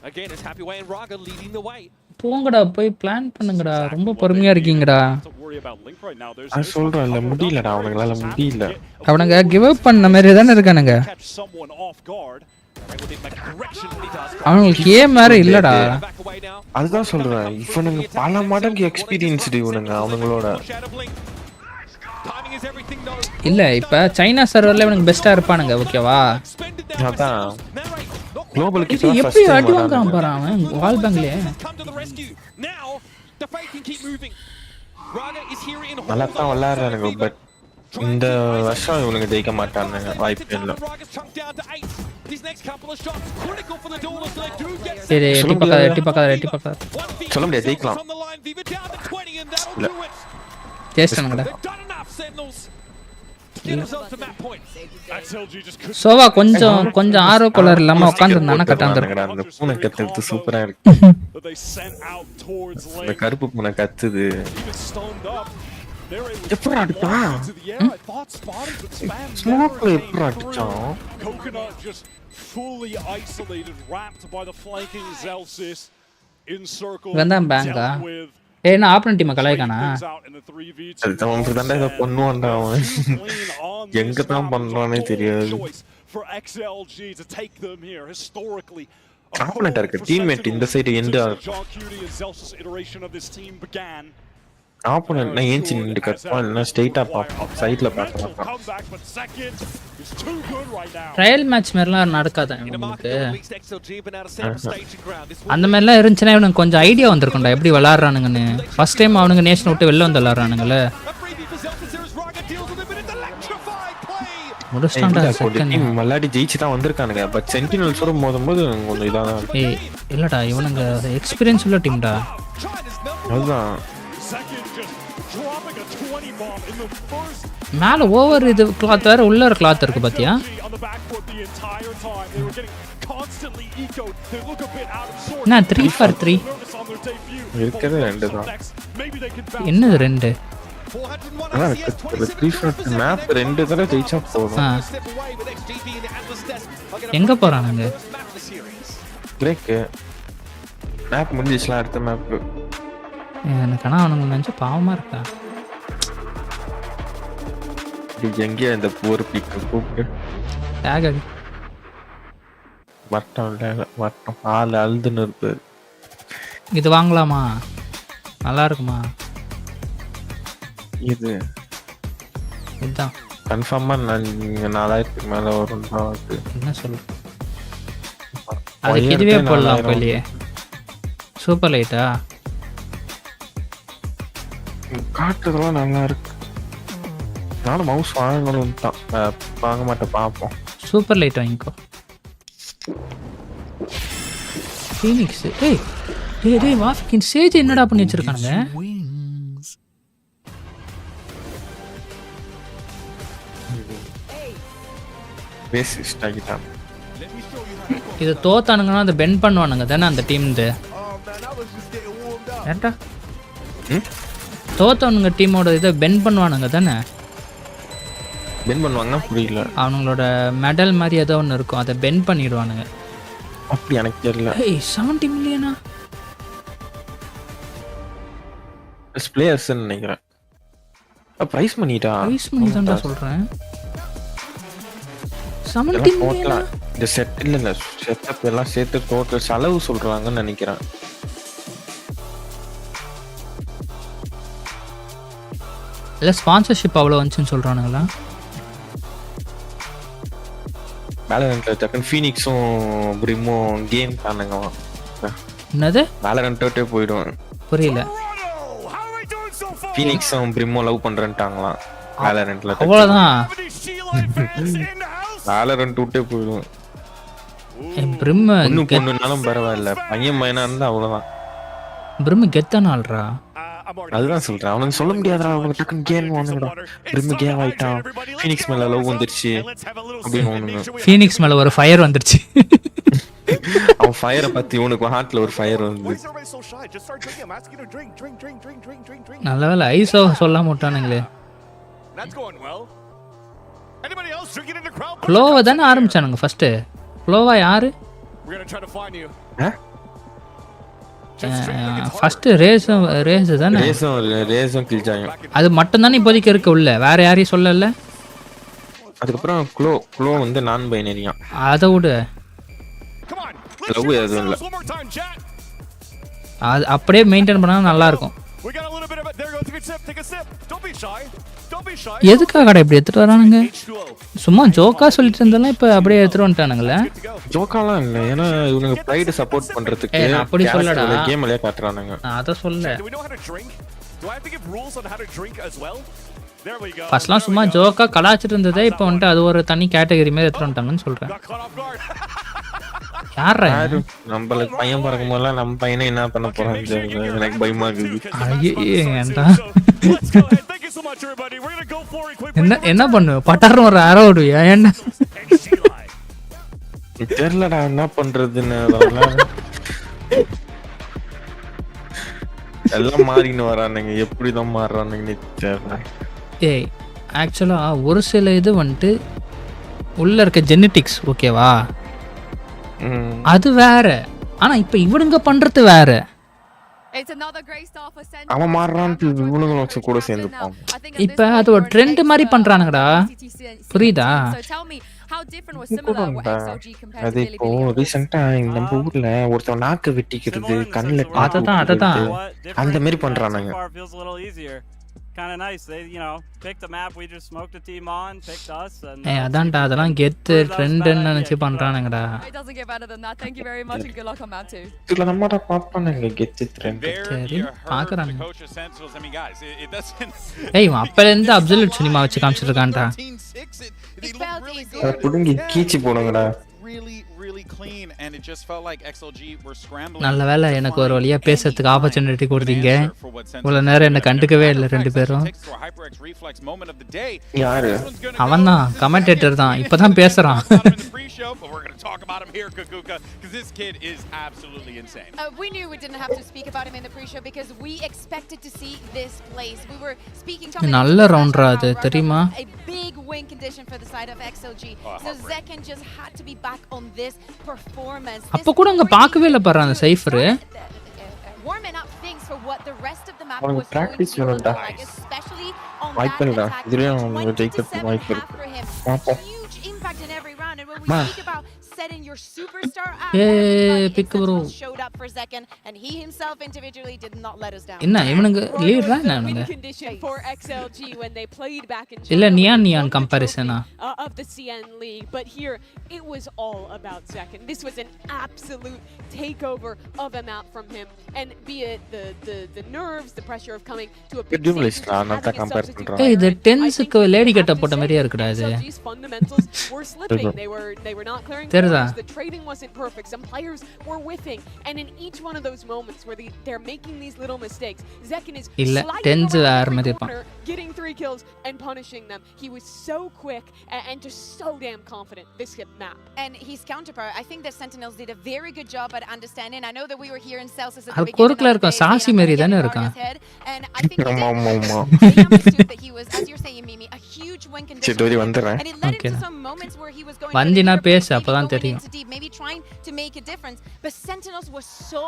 Again, it's Happyway and Raga leading the way. போங்கடா போய் பிளான் பண்ணுங்கடா ரொம்ப பொறுமையா இருக்கீங்கடா. நான் சொல்றேன்ல முடியலடா அவங்களால முடியல. அவனுங்க கிவ் அப் பண்ண மாதிரி தான இருக்கானுங்க. அவங்களுக்கு ஏம் வேற இல்லடா. அதுதான் சொல்றேன் இவனுங்க பல மடங்கு எக்ஸ்பீரியன்ஸ்டு இவனுங்க அவங்களோட. இல்ல இப்ப சைனா சர்வர்ல இவனுக்கு பெஸ்டா இருப்பானுங்க ஓகேவா? அதான் குளோபல் கிட்ட எப்படி அடி வாங்குறான் பாரு அவன் வால் பேங்க்ல. நல்லா தான் விளையாடுறானுங்க பட் இந்த வருஷம் இவனுங்க ஜெயிக்க மாட்டானுங்க வாய்ப்பு இல்ல. சரி எட்டி பக்காத சொல்ல முடியாது ஜெயிக்கலாம். டேஸ்ட் பண்ணுங்கடா. சோவா கொஞ்சம் ஆரோ கலர் இல்லாம உட்காந்துருந்தானா கரெக்டா இருந்திருக்கும். அந்த பூனை கத்துறது சூப்பரா இருக்கு. இந்த கருப்பு பூனை கத்துது. எப்படா அடிச்சா? ஸ்மோக்ல எப்படா அடிச்சான்? fully isolated, wrapped by the flanking Zelsis, encircled வந்தான் பேங்கா. ஏன்னா ஆப்பனன்ட் டீம் கலாய்க்கானா? அதுதான் அப்படிதான்டா இதை பண்ணுவான்டா அவன். எங்க தான் பண்றானே தெரியாது. ஆப்பனன்ட் இருக்கு டீம்மேட் இந்த சைடு எண்ட் ஆப்பனன்ட் நான் ஏஞ்சி நின்று கட்பான் இல்லைன்னா ஸ்ட்ரெயிட்டா பார்ப்போம் சைட்ல பார்க்க மாட்டான். ட்ரையல் மேட்ச் மாதிரிலாம் நடக்காது உங்களுக்கு. அந்த மாதிரிலாம் இருந்துச்சுன்னா இவனுக்கு கொஞ்சம் ஐடியா வந்திருக்கும்டா எப்படி விளாட்றானுங்கன்னு. ஃபர்ஸ்ட் டைம் அவனுங்க நேஷன் விட்டு வெளில வந்து விளாட்றானுங்களே. விளையாடி ஜெயிச்சு தான் வந்திருக்கானுங்க. பட் சென்டினல்ஸோட மோதும்போது கொஞ்சம் இதாக தான் இருக்கு. இல்லடா இவனுங்க எக்ஸ்பீரியன்ஸ் உள்ள டீம்டா. அதுதான் மேல ஓவர் இது கிளாத் வேற உள்ள ஒரு கிளாத் இருக்கு பாத்தியா? நான் 3-for-3 இருக்குது. 2 தான். என்னது 2? அதான் 3-for-2 மேப் 2 தடவை ஜெயிச்சா போதும். எங்க போறானுங்க? பிரேக் மேப் முடிஞ்சிச்சுலாம் அடுத்த மேப். எனக்கு ஆனா அவனுங்க நினைச்சா பாவமா இருக்கா. எங்கே இந்த போர் பிக் கூப்பிட்டு டேக் அடி வட்டம் ஆள் அழுதுன்னு இருக்கு. இது வாங்கலாமா? நல்லா இருக்குமா இது? இதுதான் கன்ஃபார்மா நான் 4000க்கு மேல வரும். என்ன சொல்லு? அதுக்கு இதுவே போடலாம் போலியே. சூப்பர் லைட்டா காட்டுறதுலாம் நல்லா இருக்கு. நானும் மவுஸ் வாங்கணும் தான் வாங்க மாட்டேன் பார்ப்போம். சூப்பர் லைட் வாங்கிக்கோ. ஃபீனிக்ஸ் டேய் டேய் டேய் வாஃபிக்கின் சேஜ் என்னடா பண்ணி வச்சிருக்கானுங்க? பேசிஸ்ட் ஆகிட்டான். இது தோத்தானுங்கன்னா அதை பெண்ட் பண்ணுவானுங்க தானே அந்த டீம். ஏன்டா தோத்தவனுங்க டீமோட இதை பெண்ட் பண்ணுவானுங்க தானே? பெண்ட் பண்ணுவாங்கன்னா புரியல. அவங்களோட மெடல் மாதிரி ஏதோ ஒன்று இருக்கும் அதை பெண்ட் பண்ணிடுவானுங்க. அப்படி எனக்கு தெரியல. 70 மில்லியனா பிளேயர்ஸ் நினைக்கிறேன். பிரைஸ் பண்ணிட்டா பிரைஸ் பண்ணி தான்டா சொல்றேன். 70 மில்லியனா இந்த செட் இல்ல செட்டப் எல்லாம் சேர்த்து டோட்டல் செலவு சொல்றாங்கன்னு நினைக்கிறேன். இல்ல ஸ்பான்சர்ஷிப் அவ்வளவு வந்துச்சுன்னு சொல்றானுங்களா? வேலரன்ட்ல டக்கன் ஃபீனிக்ஸும் பிரிமும் கேம் காணுங்க. என்னது வேலரன்ட்டே போய்டும். புரியல. ஃபீனிக்ஸும் பிரிமும் லவ் பண்றேன்ட்டாங்களாம் வேலரன்ட்ல. அவ்வளவுதான். வேலரன்ட் விட்டே போய்டும். பிரிம் பொண்ணுனாலும் பரவாயில்ல பையன் பையனா இருந்தா அவ்வளவுதான். பிரிம் கெத்தான ஆள்றா. அதுதான் சொல்றேன். அவனுக்கு சொல்ல முடியாதா அவங்க டக்குன்னு கேம் வாங்குறா. பிரிம் கேம் ஆயிட்டான். ஃபீனிக்ஸ் மேல லவ் வந்துருச்சு அப்படின்னு ஒண்ணுங்க. ஃபீனிக்ஸ் மேல ஒரு ஃபயர் வந்துருச்சு. அவன் ஃபயரை பத்தி உனக்கு ஹார்ட்ல ஒரு ஃபயர் வந்து நல்ல வேலை ஐஸோ சொல்லாம விட்டானுங்களே. க்ளோவை தானே ஆரம்பிச்சானுங்க ஃபர்ஸ்ட். க்ளோவா யாரு? ஃபர்ஸ்ட் ரேஸ் தானே. ரேஸும் கில்ஜாயும் அது மட்டும் தானே இப்போதைக்கு இருக்க உள்ள. வேற யாரையும் சொல்லல. அதுக்கப்புறம் க்ளோ வந்து நான் பைனரியா. அதை விடு. லவ் எதுவும் இல்ல. அது அப்படியே மெயின்டைன் பண்ணா நல்லா இருக்கும். எதுக்காக இப்படி எடுத்துட்டு வரானுங்க? சும்மா ஜோக்கா சொல்லிட்டு இருந்தாலும் இப்ப அப்படியே எடுத்துட்டு வந்துட்டானுங்களே. ஜோக்காலாம் இல்ல, ஏன்னா இவனுங்க ப்ரைட் சப்போர்ட் பண்றதுக்கு அப்படி சொல்லடா. கேம்லயே காட்டுறானுங்க. அத சொல்ல. ஃபர்ஸ்ட்லாம் சும்மா ஜோக்கா கலாச்சிட்டு இருந்ததே இப்போ வந்துட்டு அது ஒரு தனி கேட்டகரி மாதிரி எடுத்துட்டு வந்துட்டாங்கன்னு சொல்றேன். யாரா நம்மளுக்கு பையன் பிறக்கும் போதெல்லாம் நம்ம பையனை என்ன பண்ண போறான்னு தெரியல. எனக்கு பயமா இருக்குது. ஏன்டா என்ன பண்ணு பட்டாரம் ஒரு அரோ விடுவியா என்ன தெரியலடா என்ன பண்றதுன்னு. அதெல்லாம் எல்லாம் மாறின்னு வரானுங்க. எப்படிதான் மாறுறானுங்கன்னு தெரியல. ஏய் ஆக்சுவலா ஒரு சில இது வந்துட்டு உள்ள இருக்க ஜெனட்டிக்ஸ் ஓகேவா, அது வேற. ஆனா இப்ப இவனுங்க பண்றது வேற. அவன் மாறுறான்ட்டு இவனுங்களும் வச்சு கூட சேர்ந்துப்பான். இப்ப அது ஒரு ட்ரெண்ட் மாதிரி பண்றானுங்கடா, புரியுதா? அது இப்போ ரீசெண்டா நம்ம ஊர்ல ஒருத்தன் நாக்கு வெட்டிக்கிறது, கண்ணுல அததான் அந்த மாதிரி பண்றானுங்க. kind of nice. They, you know, picked a map. We just smoked the team on, picked us, and. Hey, அதான்டா அதெல்லாம் கெத்து ட்ரெண்ட்னு நினைச்சு பண்றானுங்கடா. It doesn't get better than that. Thank you very much and good luck on map 2. இதுல நம்மடா பாப்பானுங்க கெத்து trend. சரி பாக்குறானுங்க. ஏய் அப்பல இருந்து அப்சல்யூட் சினிமா வச்சு காமிச்சிட்டு இருக்கான்டா. புடுங்கி கீச்சி போடுங்கடா. நல்ல வேளை எனக்கு ஒரு வழியா பேசுறதுக்கு ஆப்பர்ச்சுனிட்டி கொடுத்தீங்க. இவ்வளவு நேரம் என்ன கண்டுக்கவே இல்லை ரெண்டு பேரும். யாரு அவன் தான் கமெண்டேட்டர் தான், இப்பதான் பேசுறான். We knew we didn't have to speak about him in the pre-show because we expected to see this place. We were speaking to நல்ல ரவுண்டரா அது தெரியுமா? A big win condition for the side of XLG. So Zekin just had to be back on this performance. அப்ப கூட அங்க பார்க்கவே இல்ல பாரு அந்த cipher. Warming up things for what the rest of the map was practice going to look like, especially on வாய்ப்பில்லை. that இதுலயே attack. அவங்க ஜெயிக்கிறதுக்கு வாய்ப்பு இருக்கு. Huge impact in every round, and when we speak about setting your superstar out, bro showed up for Zekin, and he himself individually did not let us down. என்ன இவனுங்க லீடரா என்னங்க? Condition for XLG when they played back in இல்ல neon கம்பேரிசனா of the CN League, but here it was all about Zekin. This was an absolute takeover of a map from him, and be it the nerves, the pressure of coming to a big stage. ஏய் இது 10க்கு lady கட்ட போட்ட மாதிரியா இருக்குடா இது. XLG's fundamentals were slipping. They were not clearing. The trading wasn't perfect. Some players were whiffing, and in each one of those moments where they're making these little mistakes, Zekin is sliding around the corner, getting 3 kills and punishing them. He was so quick and just so damn confident this map. And his counterpart, I think the Sentinels did a very good job at understanding. I know that we were here in Celsius at the beginning. கொர்க்ல இருக்க sassy மாதிரி தானே இருக்கான். And I think they understood that he was, as you're saying, Mimi, a huge win condition. And it led into some moments where he was going வந்தினா பேசு அப்பதான் தெரியும். Maybe trying to make a difference, but Sentinels was so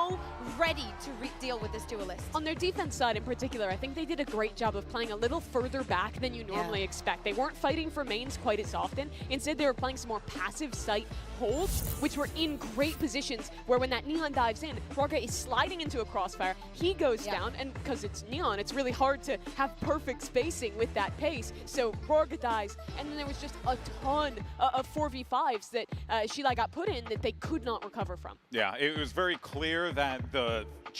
ready to deal with this duelist. On their defense side in particular, I think they did a great job of playing a little further back than you normally expect. They weren't fighting for mains quite as often. Instead, they were playing some more passive sight holds, which were in great positions where when that Neon dives in, Roga is sliding into a crossfire, he goes down, and because it's Neon, it's really hard to have perfect spacing with that pace, so Roga dies, and then there was just a ton of 4v5s that Sheila got put in that they could not recover from. Yeah, it was very clear that the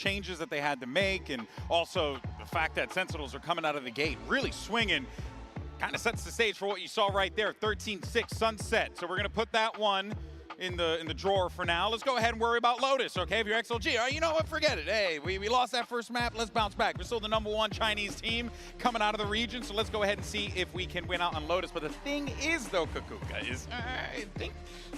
changes that they had to make, and also the fact that Sentinels are coming out of the gate really swinging, kind of sets the stage for what you saw right there. 13-6 sunset. So we're going to put that one in the drawer for now. Let's go ahead and worry about Lotus, okay? If you're XLG, all right, you know what? Forget it. Hey, we lost that first map. Let's bounce back. We're still the #1 Chinese team coming out of the region, so let's go ahead and see if we can win out on Lotus. But the thing is, though, Kukuka, is I think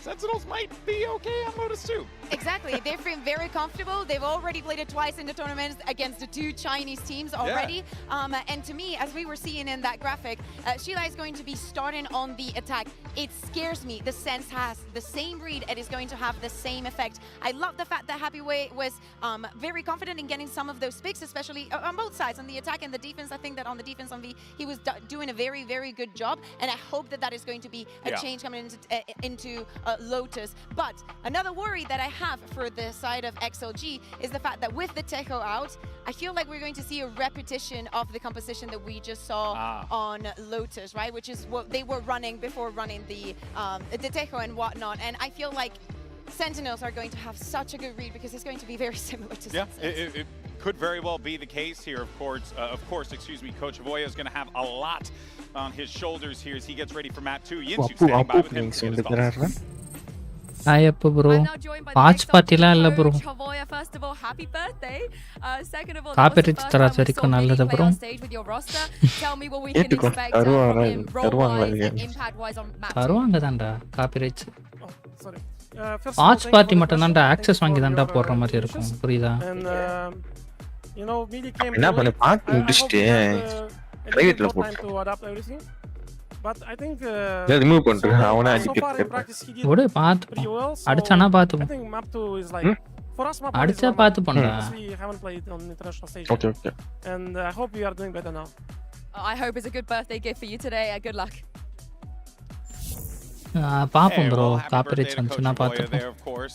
Sentinels might be okay on Lotus too. Exactly. They feel very comfortable. They've already played it twice in the tournament against the 2 Chinese teams already. Yeah. And to me, as we were seeing in that graphic, Sheila is going to be starting on the attack. It scares me. The Sense has the same read and is going to have the same effect. I love the fact that Happyway was very confident in getting some of those picks, especially on both sides, on the attack and the defense. I think that on the defense on V, he was doing a very, very good job, and I hope that that is going to be a change coming into Lotus. But another worry that I have for the side of XLG is the fact that with the Tejo out, I feel like we're going to see a repetition of the composition that we just saw on Lotus, right? Which is what they were running before running the Tejo and whatnot. And I feel like Sentinels are going to have such a good read because it's going to be very similar to Sentinels. It could very well be the case here. Of course, excuse me, Coach Avoya is going to have a lot on his shoulders here as he gets ready for map 2. Yinsu standing by with him. எப்போ bro watch பார்ட்டிலாம் இல்லை bro copyrights தராது வரைக்கும் நல்லது bro கேட்டுக்கோ தருவாங்க தான்டா copyrights watch party மட்டும் தான்டா ஆக்சஸ் வாங்கி தான்டா போடுற மாதிரி இருக்கும் புரியுதா என்ன பண்ண பார்த்து முடிச்சிட்டு பிரைவேட்ல போட்டு ரிமூவ் பண்ணிட்டு அவனே அடிக்கிறது விடு பார்த்து அடிச்சானா பார்த்து அடிச்சா பார்த்து bonda okay okay and I hope you are doing better now. I hope it's a good birthday gift for you today. Good luck. பாப்போம் ப்ரோ காப்பிரைட்ஸ் வந்துச்சுன்னா பார்த்துப்போம்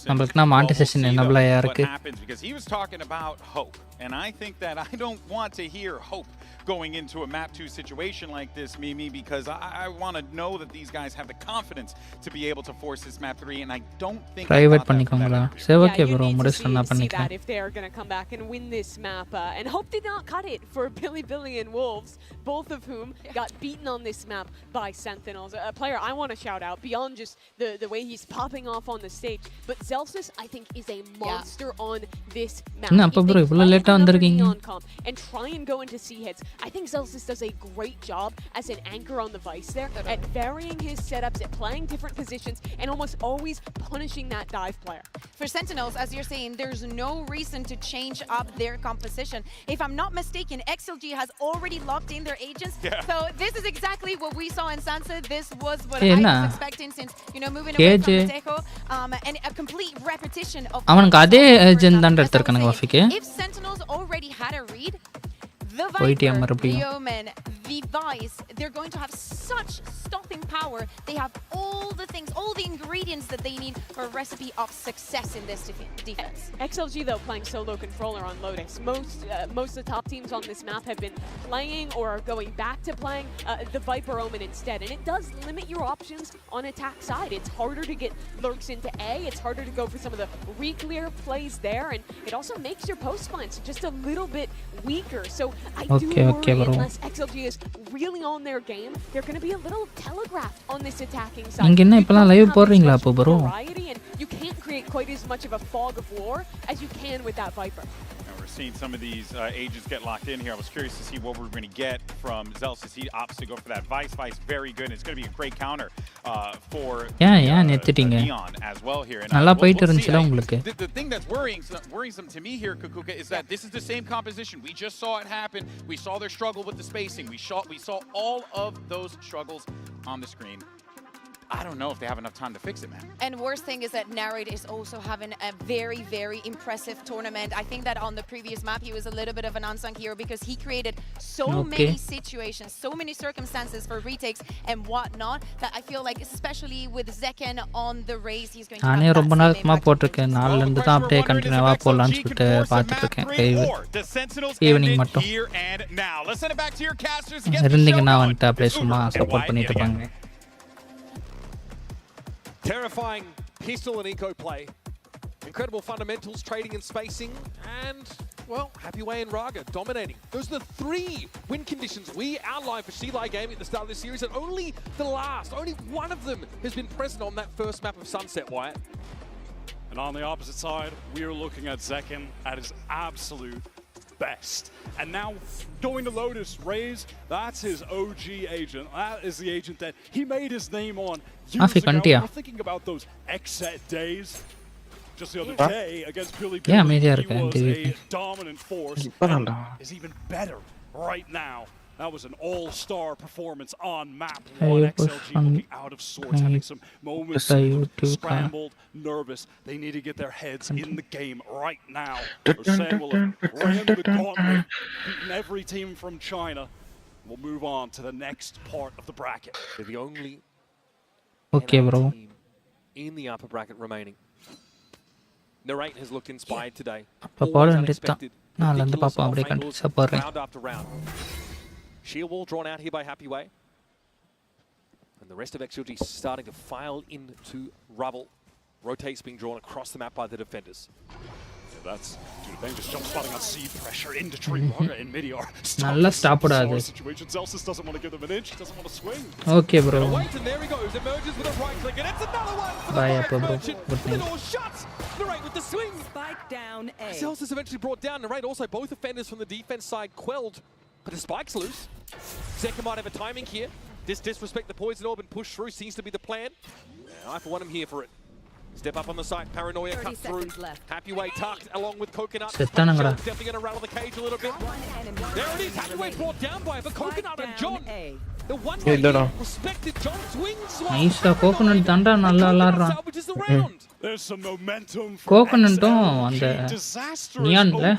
நம்மளுக்கு நான் மானிட்டைசேஷன் என்னபிள் ஆயா இருக்கு because he was talking about hope and I think that I don't want to hear hope going into a map 2 situation like this, Mimi, because I want to know that these guys have the confidence to be able to force this map 3 and I don't think private பண்ணிக்கோங்களா சரி okay bro முடிச்சா பண்ணிக்கலாம் if they are going to come back and win this map and hope did not cut it for Billy and Wolves, both of whom got beaten on this map by Sentinels. A player I want to shout out beyond just the way he's popping off on the stage, but Zelsis I think is a monster on this map. என்ன அப்ப bro இவ்வளவு லேட்டா வந்திருக்கீங்க and try and go into C hits. I think Zelsis does a great job as an anchor on the Vice there at varying his setups, at playing different positions, and almost always punishing that dive player. For Sentinels, as you're saying, there's no reason to change up their composition. If I'm not mistaken, XLG has already locked in their agents. So this is exactly what we saw in Sansa. This was what I was expecting since, moving away from Tejo, and a complete repetition of அவனுக்கு அதே agent தான் எடுத்துர்க்கானுங்க வாஃபிக்கு if Sentinels already had a read, the Viper, the Omen, the Vice, they're going to have such stopping power. They have all the things, all the ingredients that they need for a recipe of success in this defense. XLG though playing solo controller on Lotus. Most of the top teams on this map have been playing or are going back to playing the Viper Omen instead, and it does limit your options on attack side. It's harder to get lurks into A. It's harder to go for some of the re-clear plays there, and it also makes your post plants just a little bit weaker. So I do worry unless XLG is really on their game, they're going to be a little telegraphed on this attacking side. நீங்க என்ன இப்பலாம் live போடுறீங்களா அப்போ bro You can't create quite as much of a fog of war as you can with that Viper. We're seeing some of these agents get locked in here. I was curious to see what we're going to get from Zelsis. He opts to go for that Vice. Very good. It's going to be a great counter for Neon as well here. நல்லா போயிட்டு இருந்துச்சுல உங்களுக்கு The thing that's worrisome to me here, Kukuka, is that this is the same composition. We just saw it happen. We saw their struggle with the spacing. We saw all of those struggles on the screen. I don't know if they have enough time to fix it, man. And worst thing is that Narrate is also having a very, very impressive tournament. I think that on the previous map, he was a little bit of an unsung hero because he created so many situations, so many circumstances for retakes and whatnot that I feel like, especially with Zekken on the race, he's going to have that ரொம்ப நாளுக்கு போட்டுருக்கேன் நாள்ல இருந்து தான் அப்படியே கண்டினியூவா போலாம்னு சொல்லிட்டு பார்த்துட்டு இருக்கேன் ஈவினிங் மட்டும் இருந்தீங்கன்னா வந்துட்டு அப்படியே சும்மா சப்போர்ட் பண்ணிட்டு இருப்பாங்க Terrifying pistol and eco play. Incredible fundamentals, trading and spacing, and, well, Happyway and Raga dominating. Those are the 3 win conditions we outlined for Sheilai Gaming at the start of this series, and only one of them has been present on that first map of Sunset, Wyatt. And on the opposite side, we are looking at Zekken at his absolute best. And now going to Lotus, Raze, that's his OG agent. That is the agent that he made his name on years ago. We're thinking about those X-set days. Just the other day against Billy, he was a dominant force. And is even better right now. That was an all-star performance on map 1. XLG looking out of sorts, having some moments scrambled, nervous. They need to get their heads in the game right now. Sam will have ran the gauntlet, beaten every team from China. We'll move on to the next part of the bracket. They're the only team in the upper bracket remaining. Narrate has looked inspired today. Always unexpected. Round after round. Shield wall drawn out here by Happyway. And the rest of XLG starting to file into rubble. Rotates being drawn across the map by the defenders. That's Ben just jump spotting on C, pressure into tree. Raga in mid-AR. Nalla stop adu. Situation. Celsius doesn't want to give them an inch. He doesn't want to swing. Okay, bro. Wait, and there he goes. Emerges with a right click, and it's another one for Bye, the Appa, bro. Good night. Door shuts. Narrate with the swing. Spike down A. Celsius eventually brought down. Narrate also both offenders from the defense side quelled, but the spike's loose. Zeka might have a timing here. Disrespect the poison orb and push through seems to be the plan. I for one am here for it. Step up on the site, Paranoia cut through. Happy Way tucked along with Coconut. Definitely going to rattle the cage a little bit. There it is, Happy Way brought down by it, but Coconut and John. The one respected John swings one. Nice Coconut danda nalla vilaadran. There's some momentum. Coconut and Neon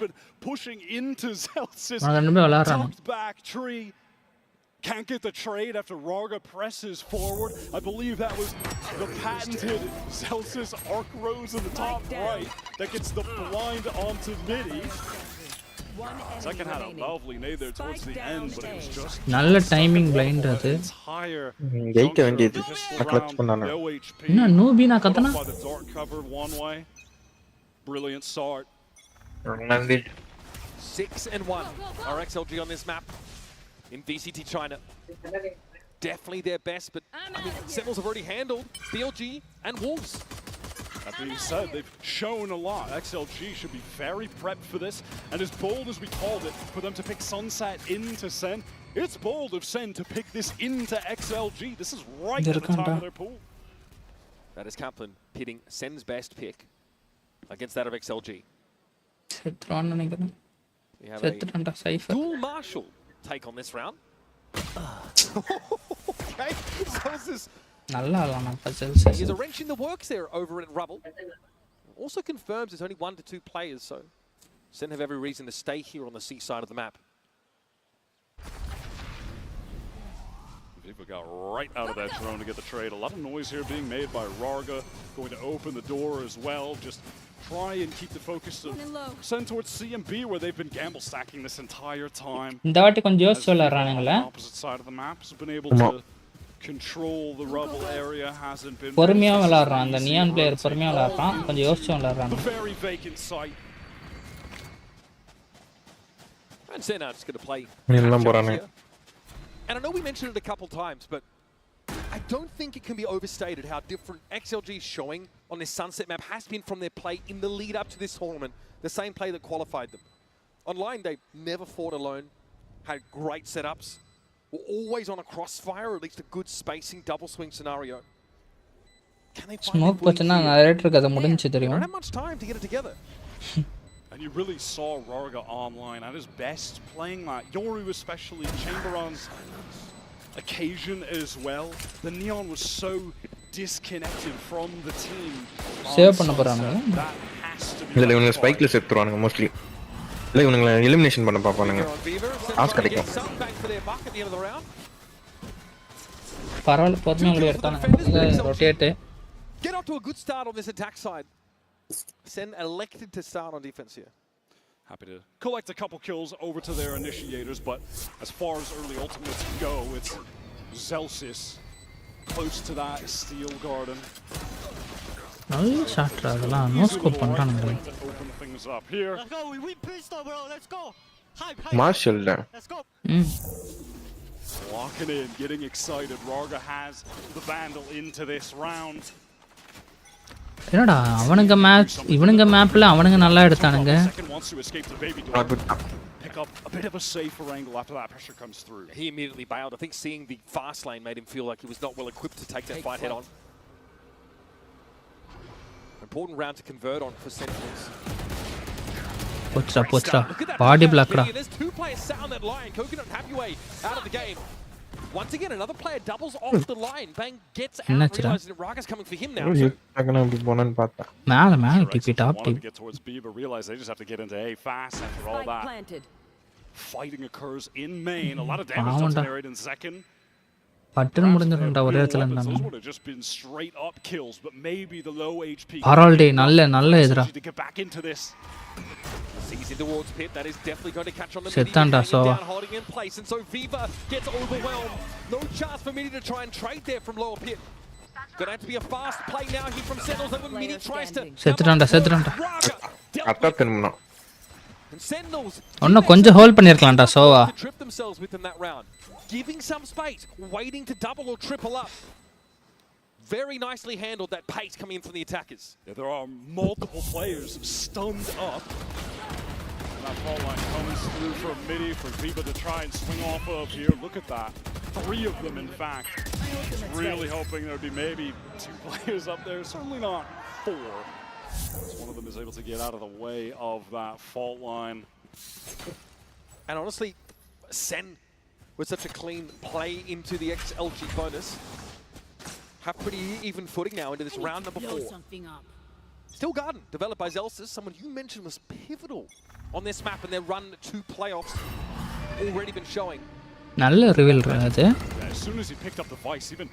pushing into Celsius. Tucked back tree. Can't get the trade after Raga presses forward. I believe that was the patented Celsius arc rose in the top right that gets the blind onto midi. Second had a lovely nade there towards the end, but it was just நல்ல timing blind அது ஜெயிக்க வேண்டியது clutch பண்ணானே என்ன நூபி நான் கத்தனா brilliant start. 6-1 our XLG on this map in VCT China. Definitely their best, but I mean, Sentinels have already handled BLG and Wolves. That being said, they've shown a lot. XLG should be very prepped for this, and as bold as we called it, for them to pick Sunset into Sen, it's bold of Sen to pick this into XLG. This is right at the top of their pool. That is Kaplan pitting Sen's best pick against that of XLG. We have a dual Marshall take on this round. Okay, Celsius. He's a wrench in the works there over at Rubble. Also confirms there's only 1 to 2 players, so Sen have every reason to stay here on the C side of the map. Viva got right out of that drone to get the trade. A lot of noise here being made by Raga, going to open the door as well. Just try and keep the focus to send towards C and B, where they've been gamble stacking this entire time. இந்த வாட்டி கொஞ்சம் யோசிச்சு விளையாடுறானுங்களே. Opposite side of the map has been able to control the rubble area, hasn't been பொறுமையா விளையாடுறான் அந்த neon player பொறுமையா விளையாடுறான் கொஞ்சம் யோசிச்சு விளையாடுறான். Very vacant site. And Senna just going to play. And I know we mentioned it a couple times, but I don't think it can be overstated how different XLG is showing on this Sunset map has been from their play in the lead up to this tournament. The same play that qualified them. Online, they never fought alone, had great setups, were always on a crossfire, or at least a good spacing double swing scenario. Can they find smoke போச்சுனா நரேட்டருக்கு அது முடிஞ்சு தெரியும். Not much time to get it together. And you really saw Raga online at his best playing that. Yoru especially, Chamberon's occasion as well. The Neon was so disconnected from the team. Save பண்ண போறாங்க. இல்ல இவங்க ஸ்பைக்ல செத்துறானுங்க mostly. இல்ல இவங்க elimination பண்ண பாப்பானுங்க. As கிடைக்கும். பரவாயில்லை பொறுமையா எடுத்தானுங்க. Rotate. Get off to a good start on this attack side. Sen elected to start on defense here. Happy to collect a couple kills over to their initiators, but as far as early ultimates go, it's Celsius close to that steel garden. நல்ல shot அதெல்லாம் no scope பண்றானுங்க. Open things up here. Let's go. We win pistol, bro. Let's go. Hype. Marshall. Let's go. Locking in, getting excited. Raga has the Vandal into this round. என்னடா அவனுங்க map இவனுங்க மேப்ல அவனுங்க நல்லா எடுத்தானுங்க. Pick up a bit of a safer angle after that pressure comes through. He immediately bailed. I think seeing the fast lane made him feel like he was not well equipped to take that fight head on. Important round to convert on for Sentinels. Pochra. Body block da. There's 2 players sat on that line. Coconut Happy Way out of the game. Once again, another player doubles off the line. Bang gets out, realizing that Raga's coming for him now. மேல டிபி top team. Get towards B, but realize they just have to get into A fast after all that. Fighting occurs in main. A lot of damage to generate in second. Button முடிஞ்சிரும்டா ஒரே இடத்துல இருந்தானே. Just been straight up kills, but maybe the low HP. பரவாயில்லை நல்ல எதிரா. To get back into this. Sees in towards pit. That is definitely going to catch on the Setanda Sova. holding in place, and so Viva gets overwhelmed. No chance for Midi to try and trade there from lower pit. Gonna have to be a fast play now here from Sentinels. That when Midi tries to Setanda. And Sentinels இன்னும் கொஞ்சம் hold பண்ணிருக்கலாம்டா சோவா. trip themselves within that round, giving some space, waiting to double or triple up. Very nicely handled that pace coming in from the attackers. Yeah, there are multiple players stunned up. That fault line comes through for Midi, for Viva to try and swing off of here. Look at that. 3 of them, in fact. Really hoping there'd be maybe 2 players up there. Certainly not 4. As one of them is able to get out of the way of that fault line. And honestly, Sen, with such a clean play into the XLG bonus, have pretty even footing now into this round number 4. Still Garden, developed by Zelsis, someone you mentioned was pivotal on this map and their run to playoffs, already been showing. நல்ல reveal அது. As soon as he picked up the Vice, even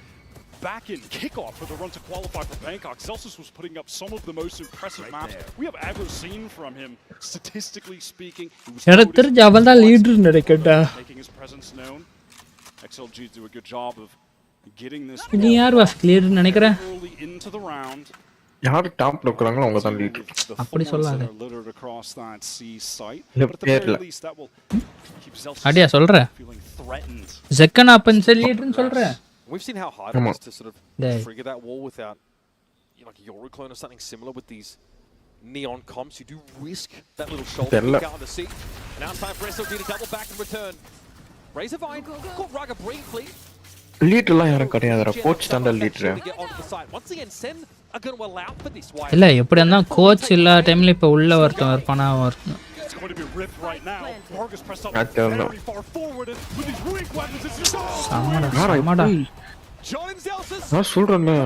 back in kickoff for the run to qualify for Bangkok, Zelsis was putting up some of the most impressive maps we have ever seen from him, statistically speaking. எனக்கு தெரிஞ்ச அவன் தான் leader நினைக்கடா. Making his presence known. XLG do a good job of getting this நீ யார் was clear நினைக்கிற? early into the round. யார் டாப்ல இருக்கறாங்களோ அவங்க தான் லீடர். அப்படி சொல்லாத. Least அடியா சொல்ற? செகண்ட் அப்பன் லீடர்னு சொல்ற? We've seen how hard it is to sort of trigger that wall without, you know, like a Euroclone or something similar with these neon comps. You do risk that little shoulder kick out on the seat. Now it's time for SLG to double back and return. Razorvine caught Raga briefly. லீடர்லாம் யாரும் கிடையாதுடா. Coach தான் leader. Once again, Sen are going to allow for this. இல்ல எப்படி இருந்தா coach இல்ல டைம்ல இப்ப உள்ள ஒருத்தன் இருப்பானா வரணும். It's going to be ripped right now. Vargas pressed up very far forward and with these weak weapons it's just சாமாடா. Joins Zelsis. நான் சொல்றேன்ல.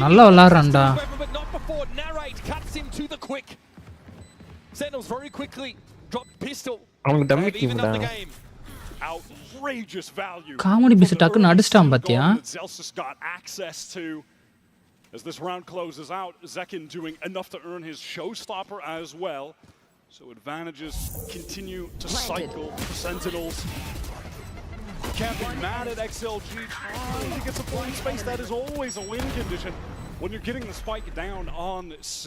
நல்லா விளையாடுறான்டா. But not before Narrate cuts him to the quick. Sentinels very quickly dropped pistol. அவங்க dummy டீம்டா. Outrageous value. Comedy பிஸ் டக்குன்னு அடிச்சிட்டான் பாத்தியா? Zelsis got access to. As this round closes out, Zekin doing enough to earn his showstopper as well. So advantages continue to cycle for Sentinels. You can't be mad at XLG trying to get some point space. That is always a win condition when you're getting the spike down on C.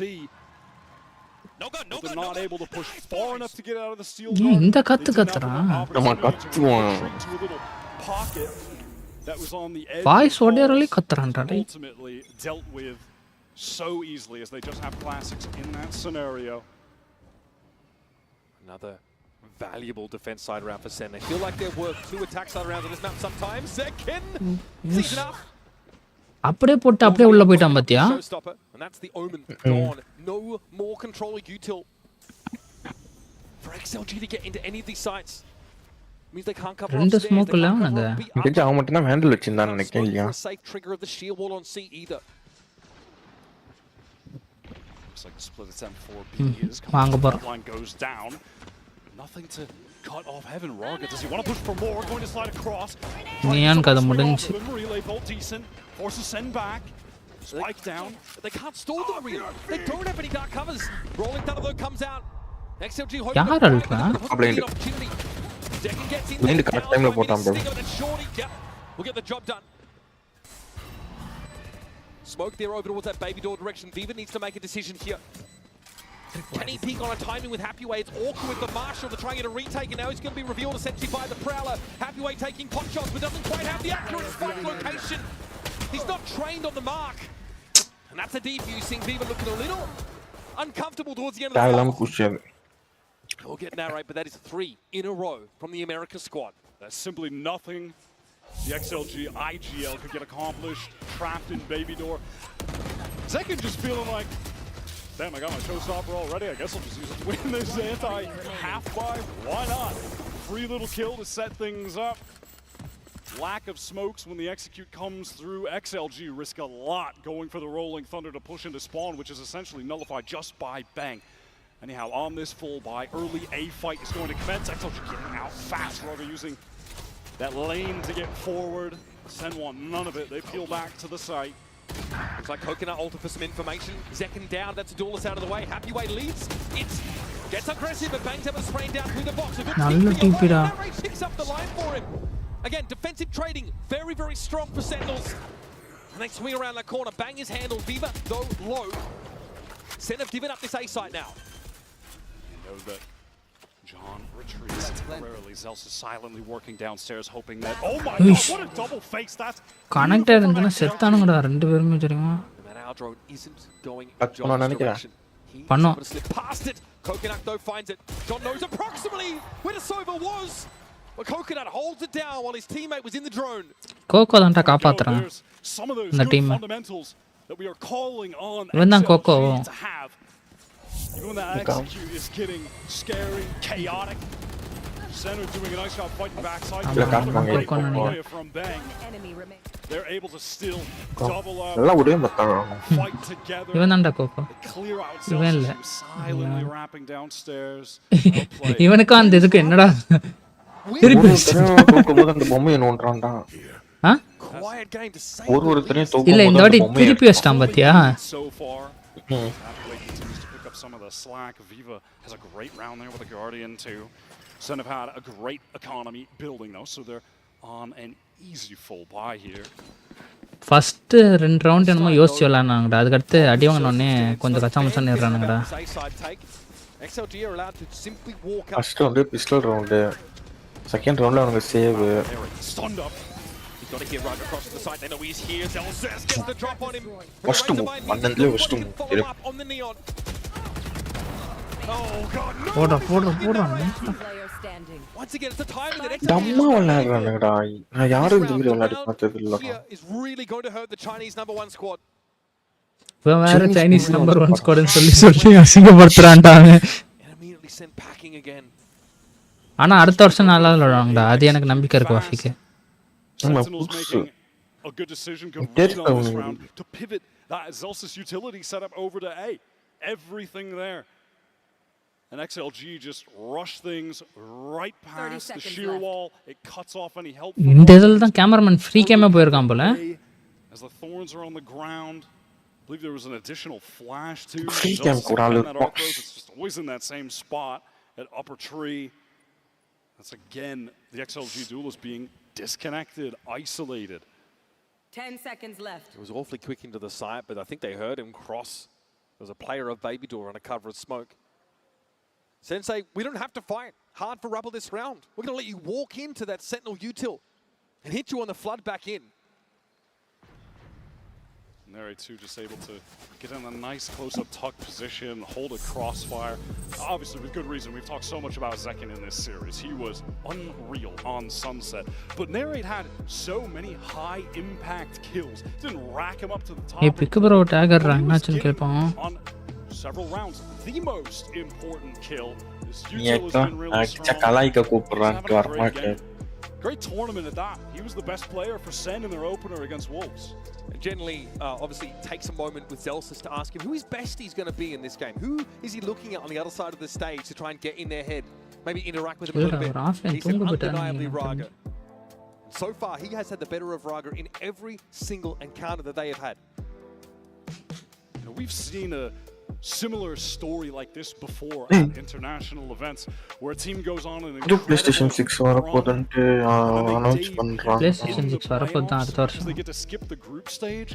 They're not able to push far enough to get out of the steel. இந்த கத்துறா. நம்ம கத்துவோம். That was on the edge. Voice orderly கத்துறான்டா டேய். Ultimately dealt with so easily as they just have classics in that scenario. Another valuable defense side round for Sen. They feel like they're worth 2 attack side rounds on this map sometimes. Zekin sees enough. அப்படியே போட்டு அப்படியே உள்ள போய்ட்டான் பாத்தியா? And that's the omen gone. No more control util for XLG to get into any of these sites. Means they can't cover ரெண்டு smoke இல்ல அவனுங்க. இது அவன் மட்டும் தான் ஹேண்டில் வச்சிருந்தான்னு நினைக்கிறேன் இல்லையா? Safe trigger of the shield wall on C either. Looks like the split at M4B is வாங்க போறோம். line goes down. Nothing to cut off Heaven. Raga, does he want to push for more? Going to slide across. நீயான் கதை முடிஞ்சு. Relay bolt decent. Forces send back. Spike down. They can't stall the relay. They don't have any dark covers. Rolling Thunder though comes out. XLG hoping யார் ultra? Zekin gets in blind there. correct time la potam bro. We'll get the job done. Smoke there over towards that baby door direction. Viva needs to make a decision here. Can he peek on a timing with Happyway? It's awkward with the Marshall to try and get a retake, and now he's going to be revealed essentially by the Prowler. Happyway taking pot shots, but doesn't quite have the accurate spike location. He's not trained on the mark. And that's a defusing. Viva looking a little uncomfortable towards the end of the fight. We'll get Narrate, but that is 3 in a row from the America squad. That's simply nothing the XLG IGL could get accomplished. Trapped in baby door. Zekin just feeling like, damn, I got my showstopper already. I guess I'll just use it to win this anti-half-five. Why not? Free little kill to set things up. Lack of smokes when the execute comes through. XLG risk a lot going for the Rolling Thunder to push into spawn, which is essentially nullified just by Bang. Anyhow, on this full buy, early A fight is going to commence. XLG getting out fast. Raga using that lane to get forward. Sen want none of it. They peel back to the site. Looks like Coconut ulted for some information. Zekin down, that's a duelist out of the way. Happyway leads. It gets aggressive, but Bang's able to spray down through the box. A good Narrate picks up the line for him. Again, defensive trading, very, very strong for Sentinels. And they swing around that corner. Bang is handled. Viva, though, low. Sen have given up this A site now. You know that John retreats temporarily. Zels is silently working downstairs, hoping that. Oh my God! What a double face! That's connect ஆயிருந்தா செத்தானுங்கடா ரெண்டு பேருமே தெரியுமா? Our drone isn't going in John's direction. He's Panno. able to slip past it. Coconut though finds it. John knows approximately where the Sova was. But Coconut holds it down while his teammate was in the drone. Koko தான்டா காப்பாத்துறான் இந்த டீம். இவன் தான் Koko. Even that execute is getting scary, chaotic. Center doing a nice job fighting backside. From Bang. They're able to still double up. Fight together. இவன் தான்டா cocoa. Clear out. இவன் இல்ல. Silently rapping downstairs. இவனுக்கு அந்த இதுக்கு என்னடா? திருப்பி அந்த பொம்மையை நோண்டறான்டா. Quiet game to say. ஒருத்தரே தூக்கு. இல்ல இந்த வாட்டி திருப்பி வச்சிட்டான் பாத்தியா? So far. Continues to pick up some of the slack. Viva has a great round there with a Guardian too. Sen have had a great economy building though, so they're on an easy full buy here. First ரெண்டு round என்னமோ யோசிச்சு விளையாடுனாங்கடா, அதுக்கு அடுத்து அடி வாங்கினோடனே கொஞ்சம் கச்சாமச்சான்னு இருறானுங்கடா. First round pistol round, second ரவுண்ட்ல அவனுக்கு சேவ். ஃபர்ஸ்ட் மூவ் பன்னெண்டுல ஃபர்ஸ்ட் மூவ் போடா போடா போடா. தம்மா விளையாடுறானுங்கடா. நான் யாரும் இந்த மாதிரி விளையாடி பார்த்தது இல்ல. இவன் வேற சைனீஸ் நம்பர் 1 ஸ்குவாட்னு சொல்லி அசிங்கப்படுத்துறான்டாங்க. ஆனா அடுத்த வருஷம் நல்லா விளையாடுவாங்கடா, அது எனக்கு நம்பிக்கை இருக்கு வாஃபிக்கு. A good decision going on this round to pivot that Zelsis utility setup over to A. Everything there. And XLG just rush things right past the shear wall. It cuts off any help. இந்த இதுல தான் cameraman free கேமே போயிருக்கான் போல. As the thorns are on the ground, I believe there was an additional flash too. It's just always in that same spot at upper tree. That's again the XLG duelist being disconnected, isolated. 10 seconds left. It was awfully quick into the site, but I think they heard him cross. There was a player of Baby Door under cover of smoke. Sensei, we don't have to fight hard for rubble this round. We're going to let you walk into that Sentinel util and hit you on the flood back in. Neri too just able to get in a nice close-up tuck position, hold a crossfire. Obviously with good reason. We've talked so much about Zekin in this series. He was unreal on Sunset. But Narrate had so many high-impact kills. Didn't rack him up to the top. On several rounds. The most important kill. This util has been really strong. Great tournament at that. He was the best player for Sen in their opener against Wolves. And generally, obviously, takes a moment with Zelsis to ask him who his besties going to be in this game. Who is he looking at on the other side of the stage to try and get in their head? Maybe interact with him a little bit. He said undeniably Raga. So far, he has had the better of Raga in every single encounter that they have had. You know, we've seen a similar story like this before at international events where a team goes on an PlayStation 6 வரப்போகுதுன்னு announce பண்றாங்க. PlayStation 6 வரப்போகுது அடுத்த வருஷம். They get to skip the group stage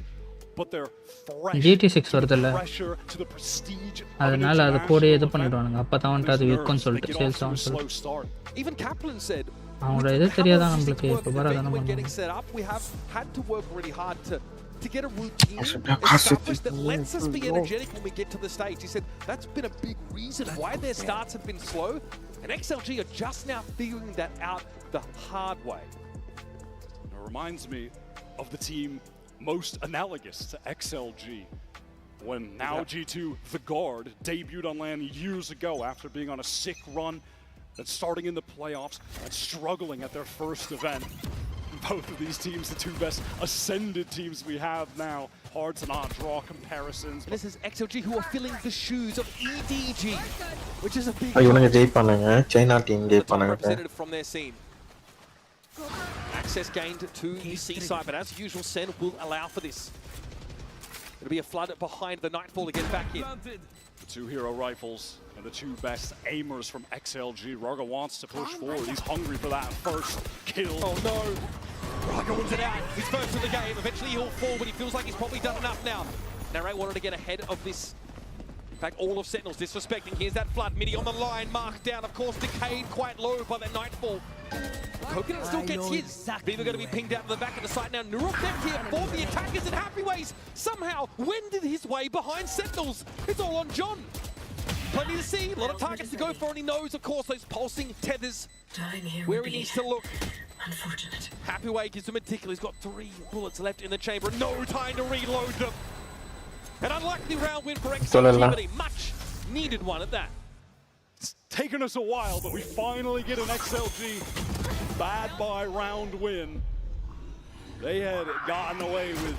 but they're fresh. GT6 வருதுல. அதனால அது கூட இது பண்ணிடுவாங்க. அப்பதான் வந்து அது விற்கும் சொல்லிட்டு சேல்ஸ் ஆகும் சொல்லிட்டு. Even Kaplan said அவங்களோட இது தெரியாதா நம்மளுக்கு இப்ப வர அதான பண்ணுவாங்க. We have had to work really hard to get a routine established that lets us be energetic when we get to the stage. He said that's been a big reason why their starts have been slow, and XLG are just now figuring that out the hard way. It reminds me of the team most analogous to XLG when now G2 The Guard debuted on LAN years ago after being on a sick run and starting in the playoffs and struggling at their first event. Both of these teams, the two best ascended teams we have now. Hard to not draw comparisons. This is XLG who are filling the shoes of EDG, which is a big China team representative from their scene. Access gained to the C side, but as usual, Sen will allow for this. It'll be a flood behind the Nightfall to get back in. The two hero rifles and the two best aimers from XLG. Raga wants to push forward. He's hungry for that first kill. Oh no! Raga wins it out. He's first in the game. Eventually he'll fall, but he feels like he's probably done enough now. Narrate wanted to get ahead of this In fact, all of Sentinels disrespecting. Here's that flood. Midi on the line, marked down. Of course, decayed quite low by that Nightfall. Coconut still gets his. Beaver going to be pinged out to the back of the site now. Nurok left here for the attackers and Happyways somehow wended his way behind Sentinels. It's all on John. Plenty to see, a lot of targets to go for, and he knows, of course, those pulsing tethers where he needs to look. Unfortunate. Happyway gives him a tickle. He's got 3 bullets left in the chamber. No time to reload them. An unlikely round win for XLG, but a much needed one at that. It's taken us a while, but we finally get an XLG bad bye round win. They had gotten away with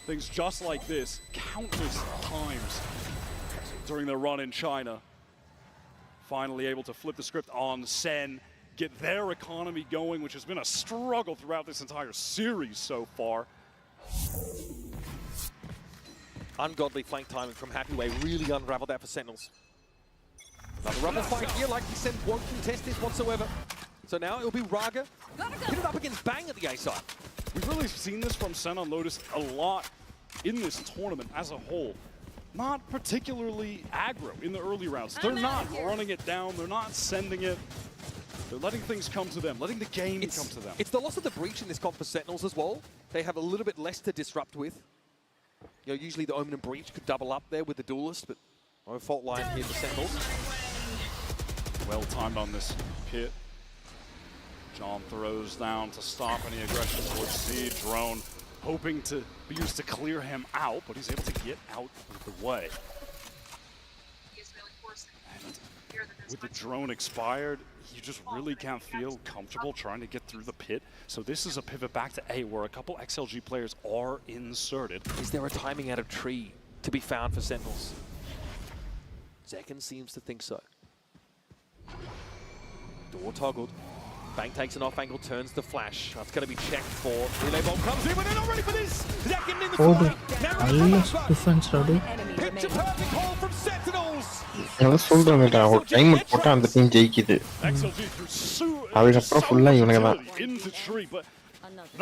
things just like this countless times during their run in China. Finally able to flip the script on Sen, get their economy going, which has been a struggle throughout this entire series so far. Ungodly flank timing from Happyway really unraveled that for Sentinels. Another rubble fight here, like he said, won't contest this whatsoever. So now it'll be Raga, pitted up against Bang at the A side. We've really seen this from Sen on Lotus a lot in this tournament as a whole. Not particularly aggro in the early rounds. They're not running it down, they're not sending it. They're letting things come to them, letting the game come to them. It's the loss of the breach in this comp for Sentinels as well. They have a little bit less to disrupt with. You know, usually the Omen and Breach could double up there with the Duelist, but no fault line here for Sentinels. Well timed on this pit. John throws down to stop any aggression towards C. Drone hoping to be used to clear him out, but he's able to get out of the way. And with the drone expired, you just really can't feel comfortable trying to get through the pit. So this is a pivot back to A, where a couple XLG players are inserted. Is there a timing out of tree to be found for Sentinels? Zekin seems to think so. Door toggled. Bang takes an off angle, turns the flash. That's going to be checked for. Relay bomb comes in, but they're not ready for this. Zekin in the fly. Defense ready. Picture perfect hole from Sentinels. நான் சொல்றேன்டா ஒரு time போட்டா அந்த team ஜெயிக்குது. அதுக்கப்புறம் ஃபுல்லா இவனுங்க தான். Into tree, but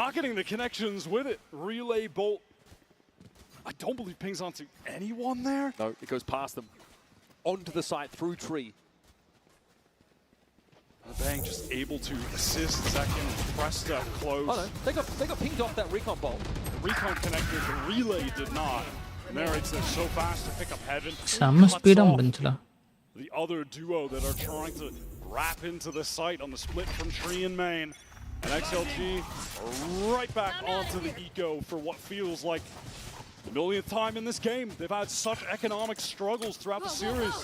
not getting the connections with it. Relay bolt. I don't believe pings onto anyone there. No, it goes past them. Onto the side through tree. Bang just able to assist Zekin, pressed up close. Oh no, they got pinged off that recon bolt. The recon connected, the relay did not. Narrates them so fast to pick up Heaven. Some speed on benchla. The other duo that are trying to wrap into the site on the split from Tree and Main. And XLG right back onto the eco for what feels like the millionth time in this game. They've had such economic struggles throughout the series.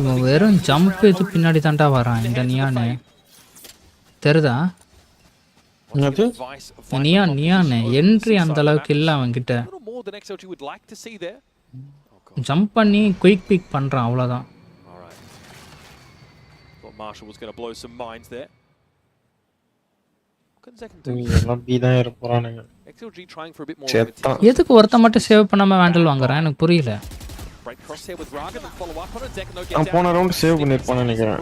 இவன் வெறும் jump இது பின்னாடி தாண்டா வரான் இந்த நியானே தெரியுதா நியானே entry அந்த அளவுக்கு இல்ல அவன் கிட்ட ஜம்ப் பண்ணி குயிக் பிக் பண்றான் அவ்வளவுதான் Marshall was going to blow some minds there. XLG trying for a bit more. எதுக்கு ஒருத்த மட்டும் சேவ் பண்ணாம வேண்டல் வாங்குறான் எனக்கு புரியல Break crosshair with Raga and follow up on it. Zekin gets நான் போன ரவுண்ட் சேவ் பண்ணிருப்பான்னு நினைக்கிறேன்.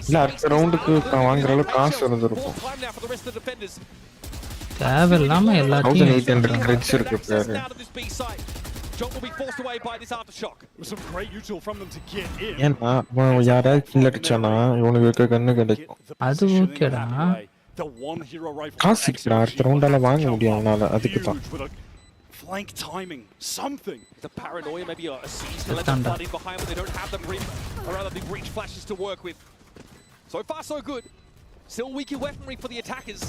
இல்ல அடுத்த ரவுண்டுக்கு வாங்குற அளவுக்கு காசு இருந்திருக்கும். தேவையில்லாம எல்லாத்தையும் 1800 கிரெடிட்ஸ் இருக்கு பேரு. John will be forced away by this aftershock. With some great util from them to get in. ஏன்னா யாராவது கில் அடிச்சானா இவனுக்கு கண்ணு கிடைக்கும். அது ஓகேடா. The one hero rifle. காசு இல்ல அடுத்த ரவுண்டால வாங்க முடியும் அவனால அதுக்கு தான். Flank timing, something. The paranoia, maybe a siege to let them flood in behind, but they don't have the breach flashes to work with. So far, so good. Still weaker weaponry for the attackers.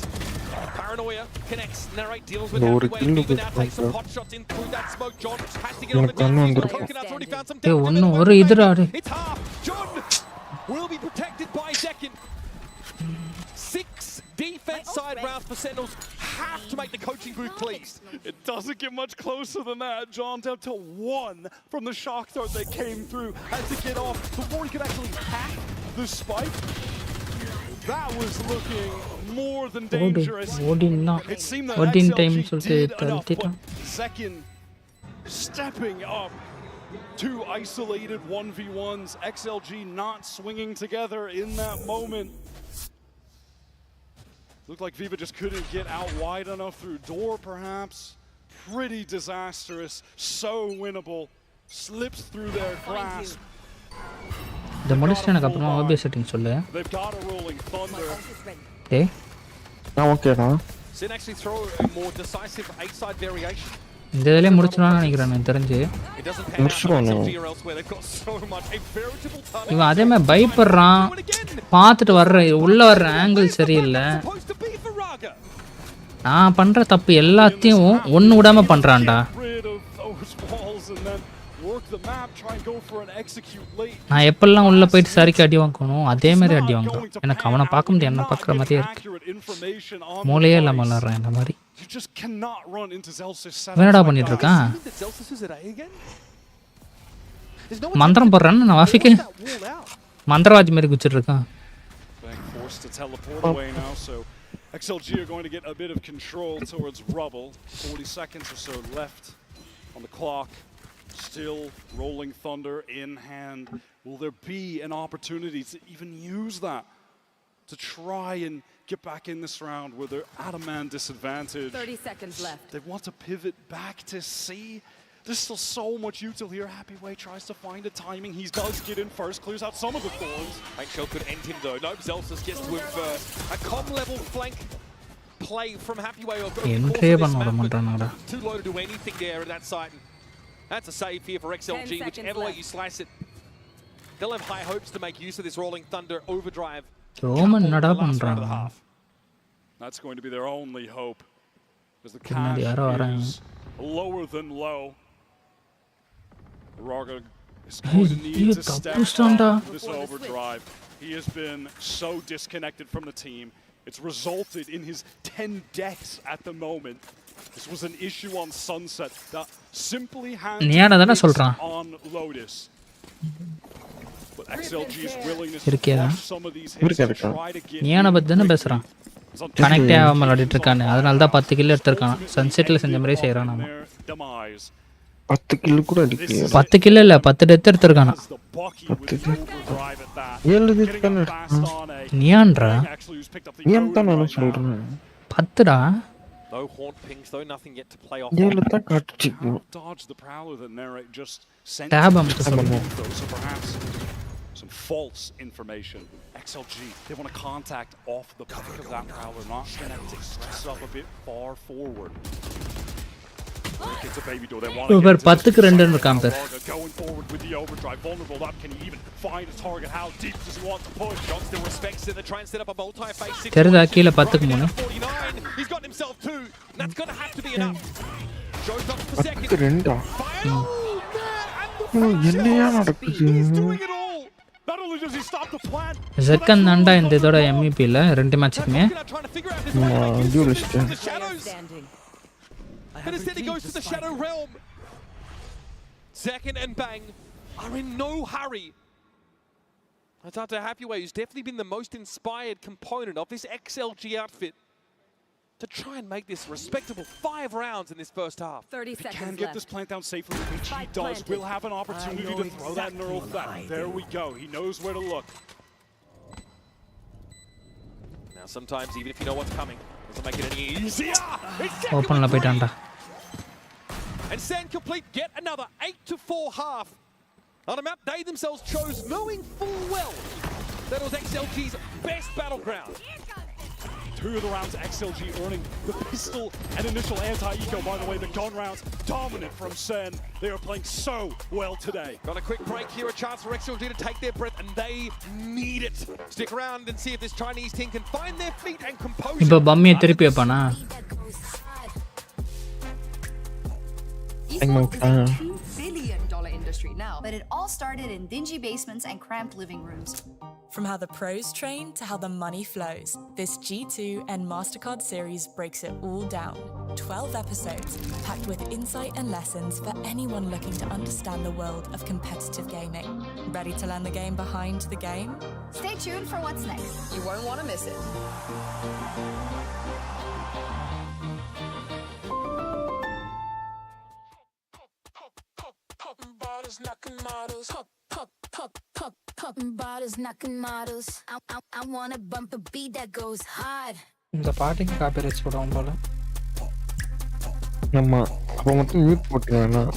Paranoia connects, narrate deals with Happyway. Beaver now takes some pot shots in through that smoke. John has to get on the defense. Coconut's already found some damage. It's half. John will be protected by Zekin. 6 defense side rounds for Sentinels. Have to make the coaching booth pleased. It doesn't get much closer than that. John down to 1 from the shock dart that came through. Had to get off before he could actually hack the spike. That was looking more than dangerous. It seemed that XLG did enough, but Zekin stepping up. 2 isolated 1v1s. XLG not swinging together in that moment. Looked like Viva just couldn't get out wide enough through door, perhaps. pretty disastrous, so winnable. Slips through their grasp. The முடிச்சிட்டு எனக்கு அப்புறமா OBS setting சொல்லு. They've got a rolling thunder. டேய். நான் ஓகேடா. Sin actually throw a more decisive 8-side variation. இந்த இதலே முடிச்சறான்னு நினைக்கிறேன் எனக்கு தெரிஞ்சு. முடிச்சிரோனே. இவன் அதே மாதிரி பயப்படுறான். பார்த்துட்டு வர்ற உள்ள வர்ற ஆங்கிள் சரியில்லை. நான் பண்ற தப்பு எல்லாத்தையும் ஒண்ணு விடாம பண்றான்டா. நான் எப்பெல்லாம் உள்ள போயிட்டு சரிக்கு அடி வாங்கணும் அதே மாதிரி அடி வாங்குறான். எனக்கு அவனை பார்க்க முடியாது, என்ன பார்க்குற மாதிரியே இருக்கு. மூளையே இல்லாம விளாட்றான் இந்த மாதிரி. என்னடா பண்ணிட்டு இருக்கான்? மந்திரம் போடுறான்னு நான் வாஃபிக்கு மந்திரவாதி மாதிரி குச்சிட்டு இருக்கான். XLG are going to get a bit of control towards rubble. 40 seconds or so left on the clock. Still rolling thunder in hand. Will there be an opportunity to even use that to try and get back in this round where they're at a man disadvantage? 30 seconds left. They want to pivot back to C. There's still so much util here. Happyway tries to find a timing. He does get in first, clears out some of the thorns. Shell could end him though. Nope, Zelsus gets to him first. A com level flank play from Happyway. Too low to do anything there at that site. That's a save here for XLG, whichever way you slice it. They'll have high hopes to make use of this rolling thunder overdrive. That's going to be their only hope. As the cash is lower than low. Raga is going to need to step up this overdrive. He has been so disconnected from the team. It's resulted in his 10 deaths at the moment. This was an issue on Sunset that simply handed on Lotus. But XLG's willingness to flush some of these hits and try to get Niana பத்தின பேசுறான். Connect ஆகாம விளையாடிட்டு இருக்கானே, அதனால தான் 10 kill எடுத்துர்க்கான். சன்செட்ல செஞ்ச மாதிரி செய்றான் நாம. 10 கில் கூட அடிக்கல. 10 கில் இல்ல 10 டெத் எடுத்துர்க்கானா. 7 டெத் பண்ண. நியான்டா. நியான் தான் நான் சொல்றேன். 10 டா. No haunt pings though, nothing yet to play off. Dodge the prowler that narrate just sent so perhaps some false information. XLG, they want to contact off the back of that prowler, not connect it, stress up a bit far forward. It's a baby door. They want to get 10க்கு 2 இருக்கான் பேர். Going forward with the overdrive, vulnerable up. Can he even find a target? How deep does he want to push? John still respects it. They're trying to set up a multi-phase 6. தெரியுதா கீழ 10க்கு 3. He's got himself 2. That's going to have to be enough. Joe's up for second. 10க்கு 2. என்னையா நடக்குது? Not only does he stop the plan. Second நண்டா இந்த இதோட MVP ல 2 மேட்ச்க்குமே. டியூலிஸ்ட். And instead he goes to the Shadow Realm. Second and Bang are in no hurry. That's after Happyway, who's definitely been the most inspired component of this XLG outfit to try and make this respectable 5 rounds in this first half. 30 seconds left. He can get this plant down safely, which he does. Will have an opportunity to throw that neural theft. There we go. He knows where to look. Now sometimes even if you know what's coming, it doesn't make it any easier. Open la poitanda. And Sand Complete get another 8-4 half on a map they themselves chose, knowing full well that it was XLG's best battleground. 2 of the rounds, XLG earning the pistol and initial anti-eco. By the way, the gun rounds dominant from Sen. They are playing so well today. Got a quick break here, a chance for XLG to take their breath, and they need it. Stick around and see if this Chinese team can find their feet and composure. இப்போ பம்மியை திருப்பி வைப்பானா? Esports is a $2 billion industry now, but it all started in dingy basements and cramped living rooms. From how the pros train to how the money flows, this G2 and MasterCard series breaks it all down. 12 episodes packed with insight and lessons for anyone looking to understand the world of competitive gaming. Ready to learn the game behind the game? Stay tuned for what's next. You won't want to miss it. Bottles knocking models, bottles knocking models. I wanna bump a beat that goes hard. இந்த பாட்டுக்கு copyrights போடுவோம் போல. ஆமா அப்போ மட்டும் mute போட்டுருவேன்.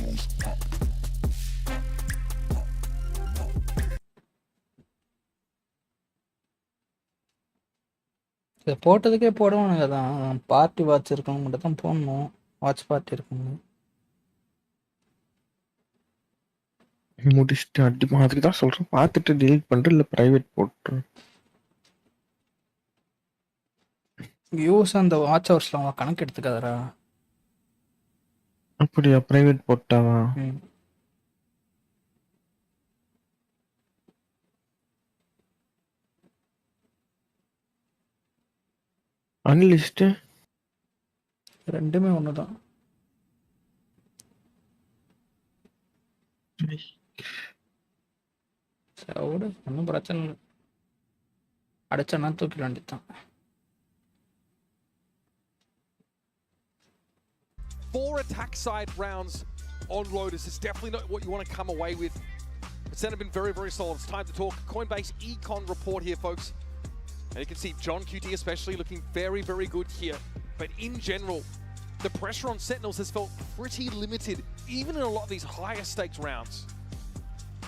போட்டதுக்கே போடுவானுங்க தான். Party watch இருக்கவங்க மட்டும் தான் போடணும். வாட்ச் பார்ட்டி இருக்கணும். முடிச்சுட்டு அடிப்போம். அதுக்கு தான் சொல்றேன், பார்த்துட்டு delete பண்ணிட்டு இல்லை ப்ரைவேட் போட்டு. வியூஸ் அந்த வாட்ச் ஹவர்ஸ்ல அவங்க கணக்கு எடுத்துக்காதரா. அப்படியா? ப்ரைவேட் போட்டாவா? அன்லிஸ்ட் ரெண்டுமே ஒன்று தான். சவுடு ஒன்றும் பிரச்சனை இல்லை. அடிச்சா தூக்கிட வேண்டியதான். 4 attack side rounds on Lotus is definitely not what you want to come away with. It's then been very, very solid. It's time to talk Coinbase Econ report here, folks. And you can see John QT especially looking very, very good here. But in general, the pressure on Sentinels has felt pretty limited, even in a lot of these higher stakes rounds.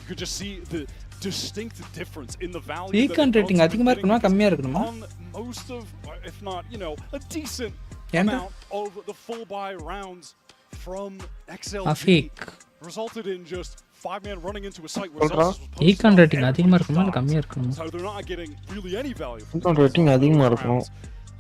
You could just see the distinct difference in the value. Econ rating அதிகமா இருக்கணுமா கம்மியா இருக்கணுமா? On most of, if not, a decent amount of the full buy rounds from XLG resulted in just 5-man running into a site where Zeus was Econ rating அதிகமா இருக்குமா இல்ல கம்மியா இருக்குமா? So they're not getting really any value. Econ rating அதிகமா இருக்கும்.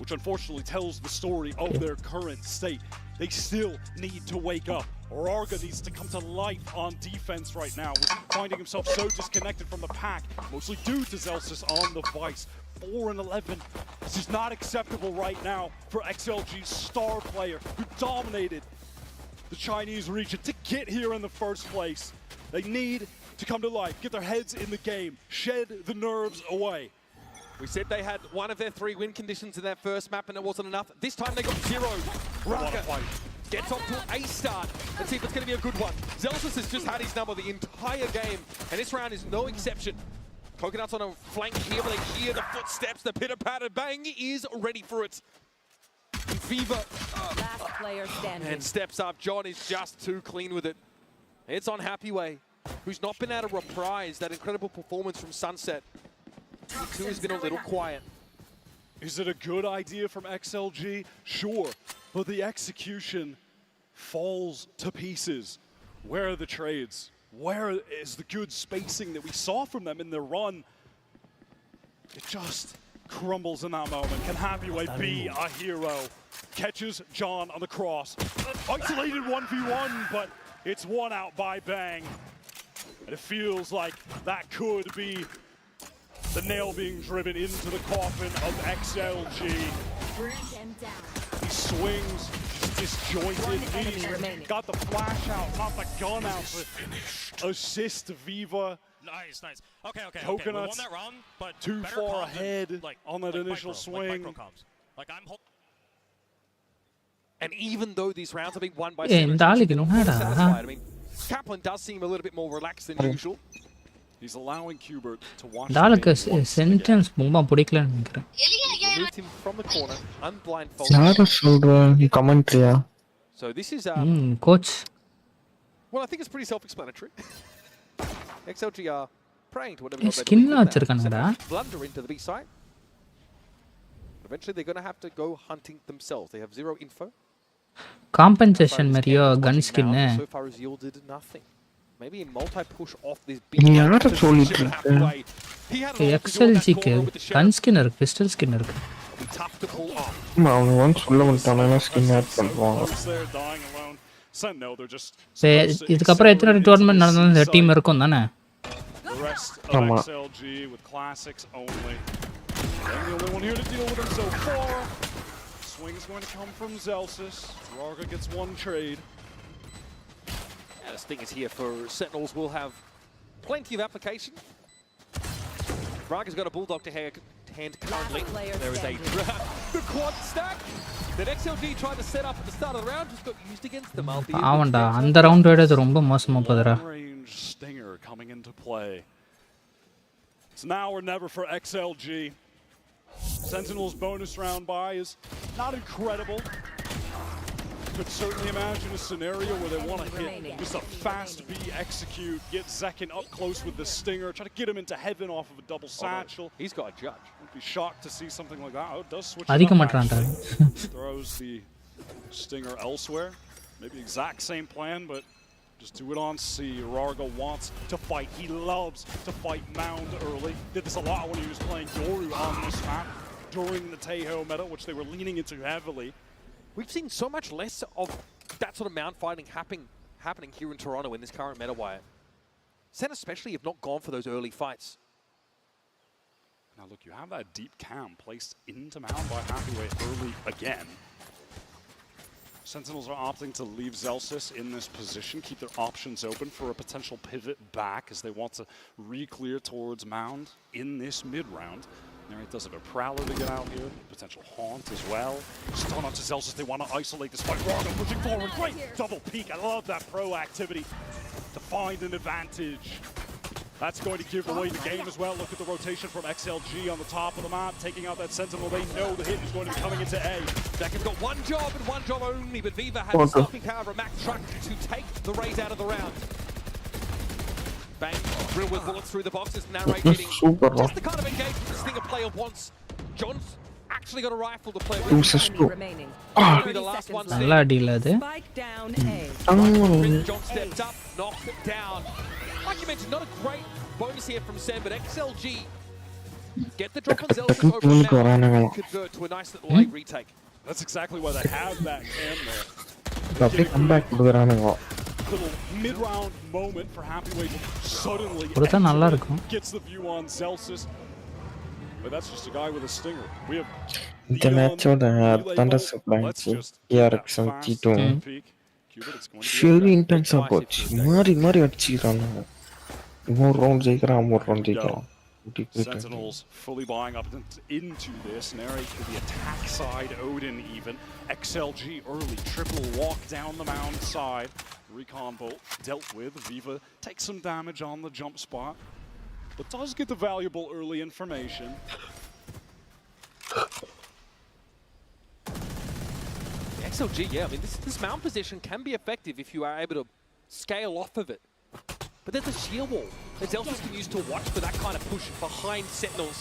Which unfortunately tells the story of their current state. They still need to wake up. Orarga needs to come to life on defense right now, finding himself so disconnected from the pack, mostly due to Zelsis on the Vice. 4-11. This is not acceptable right now for XLG's star player who dominated the Chinese region to get here in the first place. They need to come to life, get their heads in the game, shed the nerves away. We said they had one of their 3 win conditions in that first map and it wasn't enough. This time they got 0. Raka gets off to a start. Let's see if it's going to be a good one. Zelsis has just had his number the entire game and this round is no exception. Coconuts on a flank here, but they hear the footsteps, the pitter-patter. Bang is ready for it. Viva Last player standing. and steps up. John is just too clean with it. It's on Happy Way, who's not been able to reprise that incredible performance from Sunset. He has been a little quiet. Is it a good idea from XLG? Sure, but the execution falls to pieces. Where are the trades? Where is the good spacing that we saw from them in their run? It just crumbles in that moment. Can Happyway be a hero? Catches John on the cross. Isolated 1v1, but it's one out by Bang. And it feels like that could be the nail being driven into the coffin of XLG. He swings, disjointed. He's got the flash out, not the gun out. Assist Viva. Nice. Okay. Coconuts we won that round, but too far ahead on that initial swing. And even though these rounds are being won by satisfied, I mean, Kaplan does seem a little bit more relaxed than usual. He's allowing Kubert to watch. டாலுக்கு sentence ரொம்ப பிடிக்கலன்னு நினைக்கிறேன். Removed him from the corner, unblindfolded. யார சொல்ற கமெண்ட்ரியா? So this is coach. Well, I think it's pretty self-explanatory. XLG are praying to whatever skin வச்சிருக்காங்கடா. Blunder into the B side. Eventually they're going to have to go hunting themselves. They have 0 info. Compensation மாதிரியோ gun skin. So far has yielded nothing. Maybe a multi-push off this big. யார சொல்லிட்டு இருக்க? XLGக்கு gun skin இருக்கு, pistol skin இருக்கு. அவங்க வந்து சொல்ல மாட்டாங்க ஸ்கின் ஆட் பண்ணுவாங்க. இதுக்கு அப்புறம் எத்தனை டோர்னமென்ட் நடந்தாலும் இந்த டீம் இருக்கும் தானே? ஆமா. The only one here to deal with him so far. Swing is going to come from Zelsis. Rarga gets 1 trade. Yeah, this thing is here for Sentinels. Will have plenty of application. Rarga's got a bulldog to hand currently. There is the quad stack that XLG tried to set up at the start of the round just got used against them. ஆவண்டா அந்த round விட ரொம்ப மோசமா போகுதுடா. Range stinger coming into play. It's now or never for XLG. Sentinel's bonus round buy is not incredible. could certainly imagine a scenario where they want to hit just a fast B execute, get Zekin up close with the stinger, try to get him into heaven off of a double satchel. He's got a judge. I'd be shocked to see something like that. Oh, it does switch it அதிக up, மாட்டறான்டா. actually. Throws the stinger elsewhere. Maybe exact same plan, but just do it on C. Rargo wants to fight. He loves to fight Mound early. Did this a lot when he was playing Yoru on this map during the Taeho meta, which they were leaning into heavily. We've seen so much less of that sort of Mound fighting happening here in Toronto in this current meta wire. Sen especially have not gone for those early fights. Now look, you have that deep cam placed into Mound by Happyway early again. Sentinels are opting to leave Zelsis in this position, keep their options open for a potential pivot back as they want to re-clear towards Mound in this mid-round. Narrate does have a Prowler to get out here, potential Haunt as well. Stun onto Zelsis, they want to isolate this fight. Rargo pushing forward, great double peek, I love that proactivity to find an advantage. That's going to give away the game as well. Look at the rotation from XLG on the top of the map, taking out that Sentinel. They know the hit is going to be coming into A. Zekin's got one job and one job only, but Viva had the stopping power of a Mack truck to take the Rays out of the round. Bang, drill with bullets through the boxes, narrate getting just the kind of engagement the Stinger player wants. John's actually got a rifle to play with. Be the last one நல்ல அடில அது. John stepped up, knocked it down. Like you mentioned, not a great bonus here from Sam, but XLG get the drop on Zelsis over now, convert to a nice little late retake. That's exactly why they have that cam there. Little mid-round moment for Happyway to suddenly gets the view on Zelsis. But that's just a guy with a stinger. We have the match of the Thunder Supply ERX72 very intense approach. Mari அடிச்சிரானோ. more round ஜெயிக்கறான் more round ஜெயிக்கறான். Sentinels fully buying up into this. Narrate to the attack side, Odin even. XLG early, triple walk down the Mound side. Recon bolt dealt with. Viva takes some damage on the jump spot, but does get the valuable early information. XLG, yeah, I mean, this Mound position can be effective if you are able to scale off of it. But there's a sheer wall that Zelsis can use to watch for that kind of push behind Sentinels.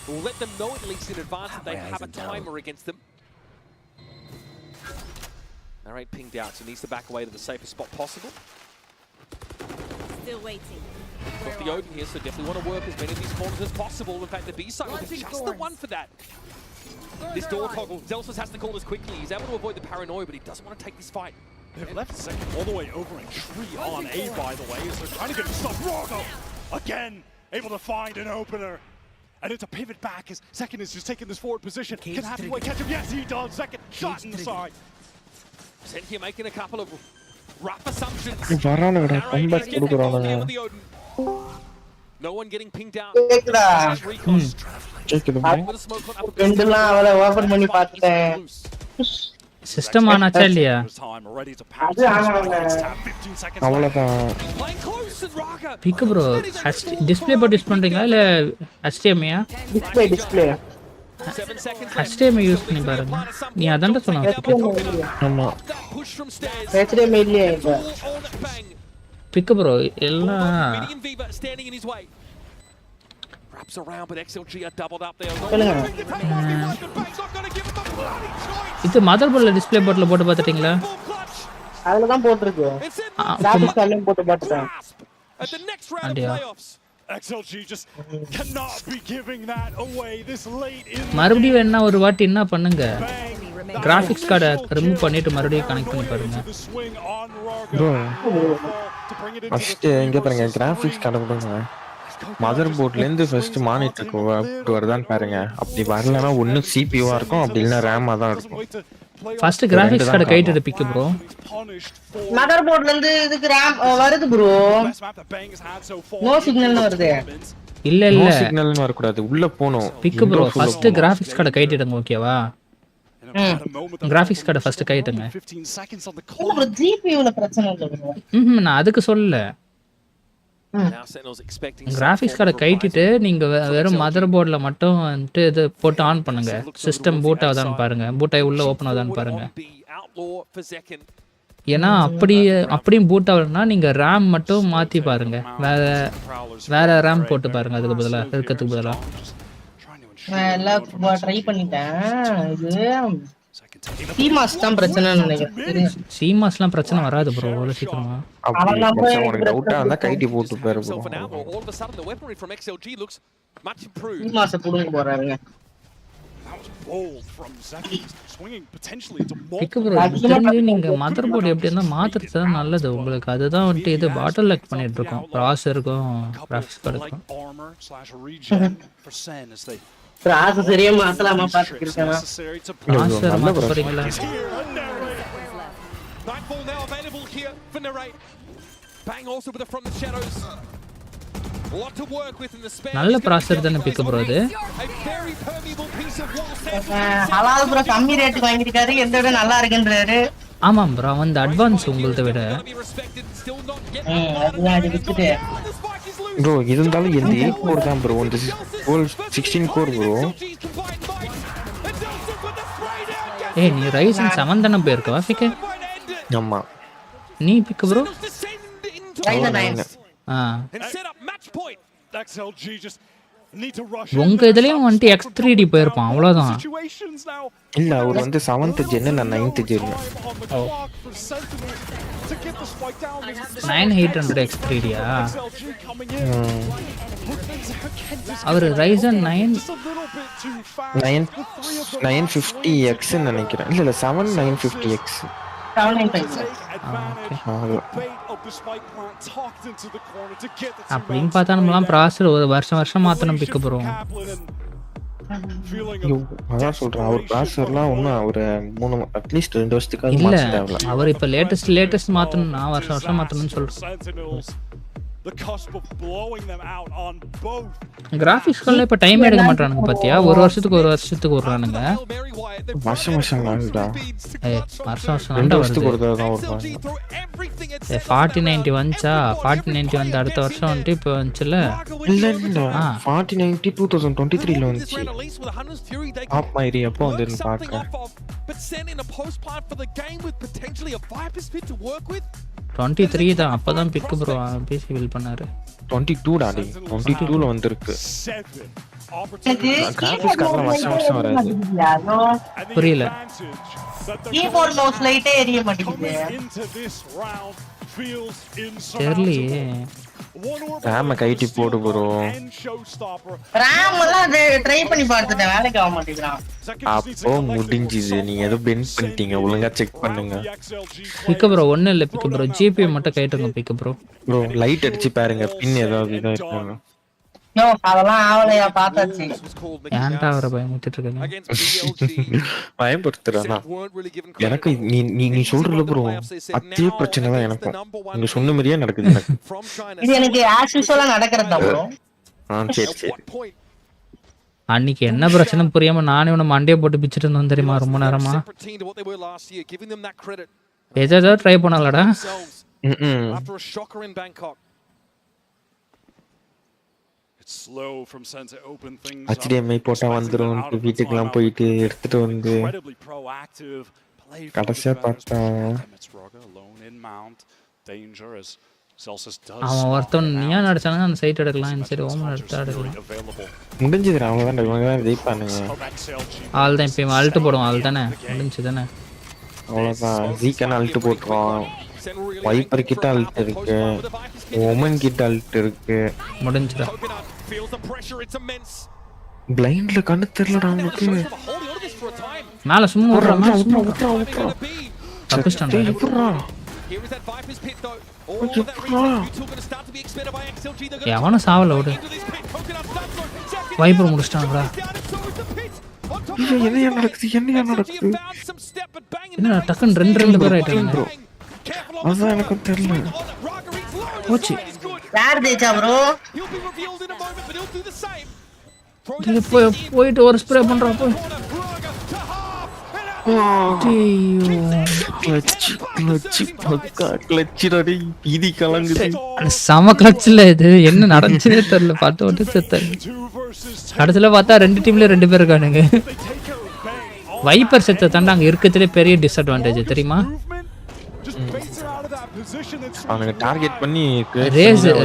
It will let them know at least in advance that they have a timer against them. Narrate pinged out, so needs to back away to the safest spot possible. Still waiting. Got the Odin here, so definitely want to work as many of these corners as possible. In fact, the B side was just the one for that. This door toggle, Zelsis has to call this quickly. He's able to avoid the paranoia, but he doesn't want to take this fight. They've left Zekin all the way over in tree on A, by the way, as they're trying to get him stuff. Rargo, again, able to find an opener. And it's a pivot back as Zekin is just taking this forward position. Can Happyway catch him? Yes, he does. Zekin shot in the side. Sent here making a couple of rough assumptions. No one getting pinged out. System ஆனாச்சா இல்லையா? Big pro display போட்டு use பண்றீங்களா இல்ல HDMI யா? Display HDMI use பண்ணி பாருங்க. நீ அதான்டா சொன்ன. ஆமா. HDMI இல்லையா இப்ப? பிக் ப்ரோ எல்லாம் wraps around, but XLG are doubled up there. இது மதர் போர்ட்ல டிஸ்ப்ளே போர்ட்ல போட்டு பாத்துட்டீங்களா? அதுல தான் போட்டுருக்கு. கிராபிக்ஸ் கார்ட்லயும் போட்டு பாத்துட்டேன். At the next round of playoffs. XLG just cannot be giving that away this late in. மறுபடியும் என்ன ஒரு வாட்டி என்ன பண்ணுங்க? கிராபிக்ஸ் கார்டை ரிமூவ் பண்ணிட்டு மறுபடியும் கனெக்ட் பண்ணி பாருங்க. ப்ரோ ஃபர்ஸ்ட் இங்க பாருங்க கிராபிக்ஸ் கார்டை கொடுங்க. மதர் போர்ட்ல இருந்து ஃபர்ஸ்ட் மானிட்டருக்கு வருதான்னு பாருங்க. அப்படி வரலனா ஒண்ணு CPU ஆ இருக்கும் அப்படி இல்லனா RAM ஆ தான் இருக்கும். ஃபர்ஸ்ட் கிராபிக்ஸ் கார்டை கைட்டு பிக் ப்ரோ. மதர் போர்ட்ல இருந்து இதுக்கு RAM வருது ப்ரோ. நோ சிக்னல்னு வருது. இல்ல இல்ல நோ சிக்னல்னு வர கூடாது. உள்ள போணும். பிக் ப்ரோ ஃபர்ஸ்ட் கிராபிக்ஸ் கார்டை கைட்டிடுங்க ஓகேவா? கிராபிக்ஸ் கார்டை ஃபர்ஸ்ட் கைட்டுங்க. ப்ரோ GPU ல பிரச்சனை இல்ல ப்ரோ. நான் அதுக்கு சொல்லல. Now Sentinel's expecting கிராஃபிக்ஸ் கார்டை கைட்டிட்டு நீங்கள் வெறும் மதர் போர்டில் மட்டும் வந்துட்டு இது போட்டு ஆன் பண்ணுங்க. சிஸ்டம் பூட் ஆகுதான்னு பாருங்க, பூட் ஆகி உள்ளே ஓப்பன் ஆகுதான்னு பாருங்க. ஏன்னா அப்படியும் பூட் ஆகலைன்னா நீங்கள் ரேம் மட்டும் மாற்றி பாருங்க, வேற ரேம் போட்டு பாருங்க. அதுக்கு பதிலாக இருக்கிறதுக்கு பதிலாக நான் எல்லாம் ட்ரை பண்ணிட்டேன். இது சிமாஸ் தான் பிரச்சனைன்னு நினைக்கிறேன். சிமாஸ்லாம் பிரச்சனை வராது ப்ரோ அவ்வளோ சீக்கிரமா. உனக்கு டவுட்டா இருந்தா கைட்டி போட்டு பாரு ப்ரோ. சிமாஸ் புடுங்க போறாருங்க. தெரிஞ்சு நீங்க மதர் போர்டு எப்படி இருந்தா மாத்துறது தான் நல்லது உங்களுக்கு. அதுதான் வந்துட்டு இது பாட்டில் லாக் பண்ணிட்டு இருக்கோம் ப்ராசஸருக்கும் கிராஃபிக்ஸ் கார்டுக்கும். ப்ராசஸரே மாத்தலாமா பாத்துக்கிட்டேன். ப்ராசஸர் மாத்த போறீங்களா? நல்ல ப்ராசஸர் தானே பிக் ப்ரோ அது. ஹலால் ப்ரோ கம்மி ரேட்டுக்கு வாங்கிருக்காரு, எந்த விட நல்லா இருக்குன்றாரு. ஆமாம் ப்ரோ, அந்த அட்வான்ஸ் உங்கள்ட்ட விட அது விட்டுட்டு ப்ரோ இருந்தாலும் இந்த 8 கோர் தான் ப்ரோ, இந்த 16 கோர் ப்ரோ. ஏய் நீ ரைசன் 7 தானே போயிருக்கவா பிக்? ஆமா. நீ பிக் ப்ரோ ரைசன் 9. உங்க இதுலயும் வந்துட்டு X3D போயிருப்பான் அவ்வளவுதான். இல்ல அவர் வந்து 7th ஜென், நான் 9th ஜென். 9800 X3Dயா? அவர் ரைசன் 950X நினைக்கிறேன். இல்ல 7950X. அப்படின்னு பார்த்தா நம்மலாம் ப்ராசஸர் ஒரு வருஷம் மாத்தணும் பிக்க போறோம். அதான் சொல்றேன், அவர் ப்ராசஸர்லாம் ஒன்றும் ஒரு 3 அட்லீஸ்ட் 2 வருஷத்துக்கு இல்ல. அவர் இப்ப லேட்டஸ்ட் மாத்தணும்னா வருஷம் மாத்தணும்னு சொல்றேன். கிராஃபிக்ஸ் கார்டுல இப்ப டைம் எடுக்க மாட்டானுங்க பாத்தியா? ஒரு வருஷத்துக்கு வர்றானுங்க. வருஷம் வருஷம்டா. வருஷம் 2 வருஷத்துக்கு ஒரு தடவை தான் வருவாங்க. 4090 வந்துச்சா? 4090 வந்து அடுத்த வருஷம் வந்துட்டு இப்போ வந்துச்சுல. இல்ல 4090 2023ல வந்துச்சு. ஆப் மைரி அப்போ வந்து பார்க்க 23 தான் அப்பதான் பிக் ப்ரோ பிசி பில் பண்ணாரு. 22 டாடி 22ல வந்திருக்கு. கிராஃபிக்ஸ் கார்டுல வருஷம் வராது. புரியல. கீபோர்ட் மவுஸ் லைட்டே எரிய மாட்டேங்குது. தெரியலையே. ராம கைட்டி போடு ப்ரோ. ராம் எல்லாம் ட்ரை பண்ணி பார்த்துட்டேன், வேலைக்கு ஆக மாட்டேங்குறான். அப்போ முடிஞ்சுது. நீங்க ஏதோ பென்ச் பண்ணிட்டீங்க, ஒழுங்கா செக் பண்ணுங்க. பிக் ப்ரோ ஒண்ணு இல்ல பிக் ப்ரோ, ஜிபிஎம் மட்டும் கைட்டுங்க பிக் ப்ரோ. ப்ரோ லைட் அடிச்சு பாருங்க, பின் ஏதாவது இதா இருக்காங்க. நோ அதெல்லாம் ஆவலையா பார்த்தாச்சு. ஏன்டா அவரை பயமுறுத்திட்டு இருக்கீங்க? பயப்படுத்துறேன்னா எனக்கு நீ சொல்றல ப்ரோ அதே பிரச்சனை தான் எனக்கும். நீங்க சொன்ன மாதிரியே நடக்குது எனக்கு. இது எனக்கு ஆக்சுவலா நடக்கிறதா ப்ரோ. சரி. அன்னைக்கு என்ன பிரச்சனை புரியாம நானே உன்னை மண்டையை போட்டு பிச்சுட்டு இருந்தோம் தெரியுமா ரொம்ப நேரமா. ஏதோ ட்ரை பண்ணலடா. HDMI போட்டா வந்துரும், வீட்டுக்குலாம் போயிட்டு எடுத்துட்டு வந்து கடைசியா பார்த்தா அவன் ஒருத்தன் நீயா நடிச்சானுங்க அந்த சைட் எடுக்கலாம், இந்த சைடு ஓமன் எடுத்து எடுக்கலாம். முடிஞ்சதுடா, அவங்க தான் ஜெயிப்பானுங்க. ஆள் தான் இப்போ அல்ட்டு போடுவான், ஆள் தானே முடிஞ்சு தானே அவ்வளோதான். ஜீக்கான அல்ட்டு போட்டுருவான், வைப்பர் கிட்ட அல்ட் இருக்கு, ஓமன் கிட்ட அல்ட் இருக்கு, முடிஞ்சுடா. பிளைண்ட்ல கண்ணு தெரியலடா அவனுக்கு. மேல சும்மா விட்றான் தப்பிச்சிட்டான். எவனும் சாவல விடு. வைப்பர் முடிச்சிட்டாங்களா? என்ன நடக்குது? என்ன டக்குன்னு ரெண்டு பேர் ஆயிட்டாங்க. அதான் எனக்கு தெரியல. போச்சு. யார் தேச்சா ப்ரோ? போயிட்டு ஒரு ஸ்ப்ரே பண்றான். செம கிளட்ச்ல இது என்ன நடந்துச்சுனே தெரியல. பார்த்து விட்டு செத்தாரு. கடைசியில பார்த்தா 2 டீம்ல 2 பேர் இருக்கானுங்க. வைப்பர் செத்த தாண்டா அங்க இருக்கிறதுலே பெரிய டிஸ்அட்வான்டேஜ் தெரியுமா? அவனுக்கு டார்கெட் பண்ணி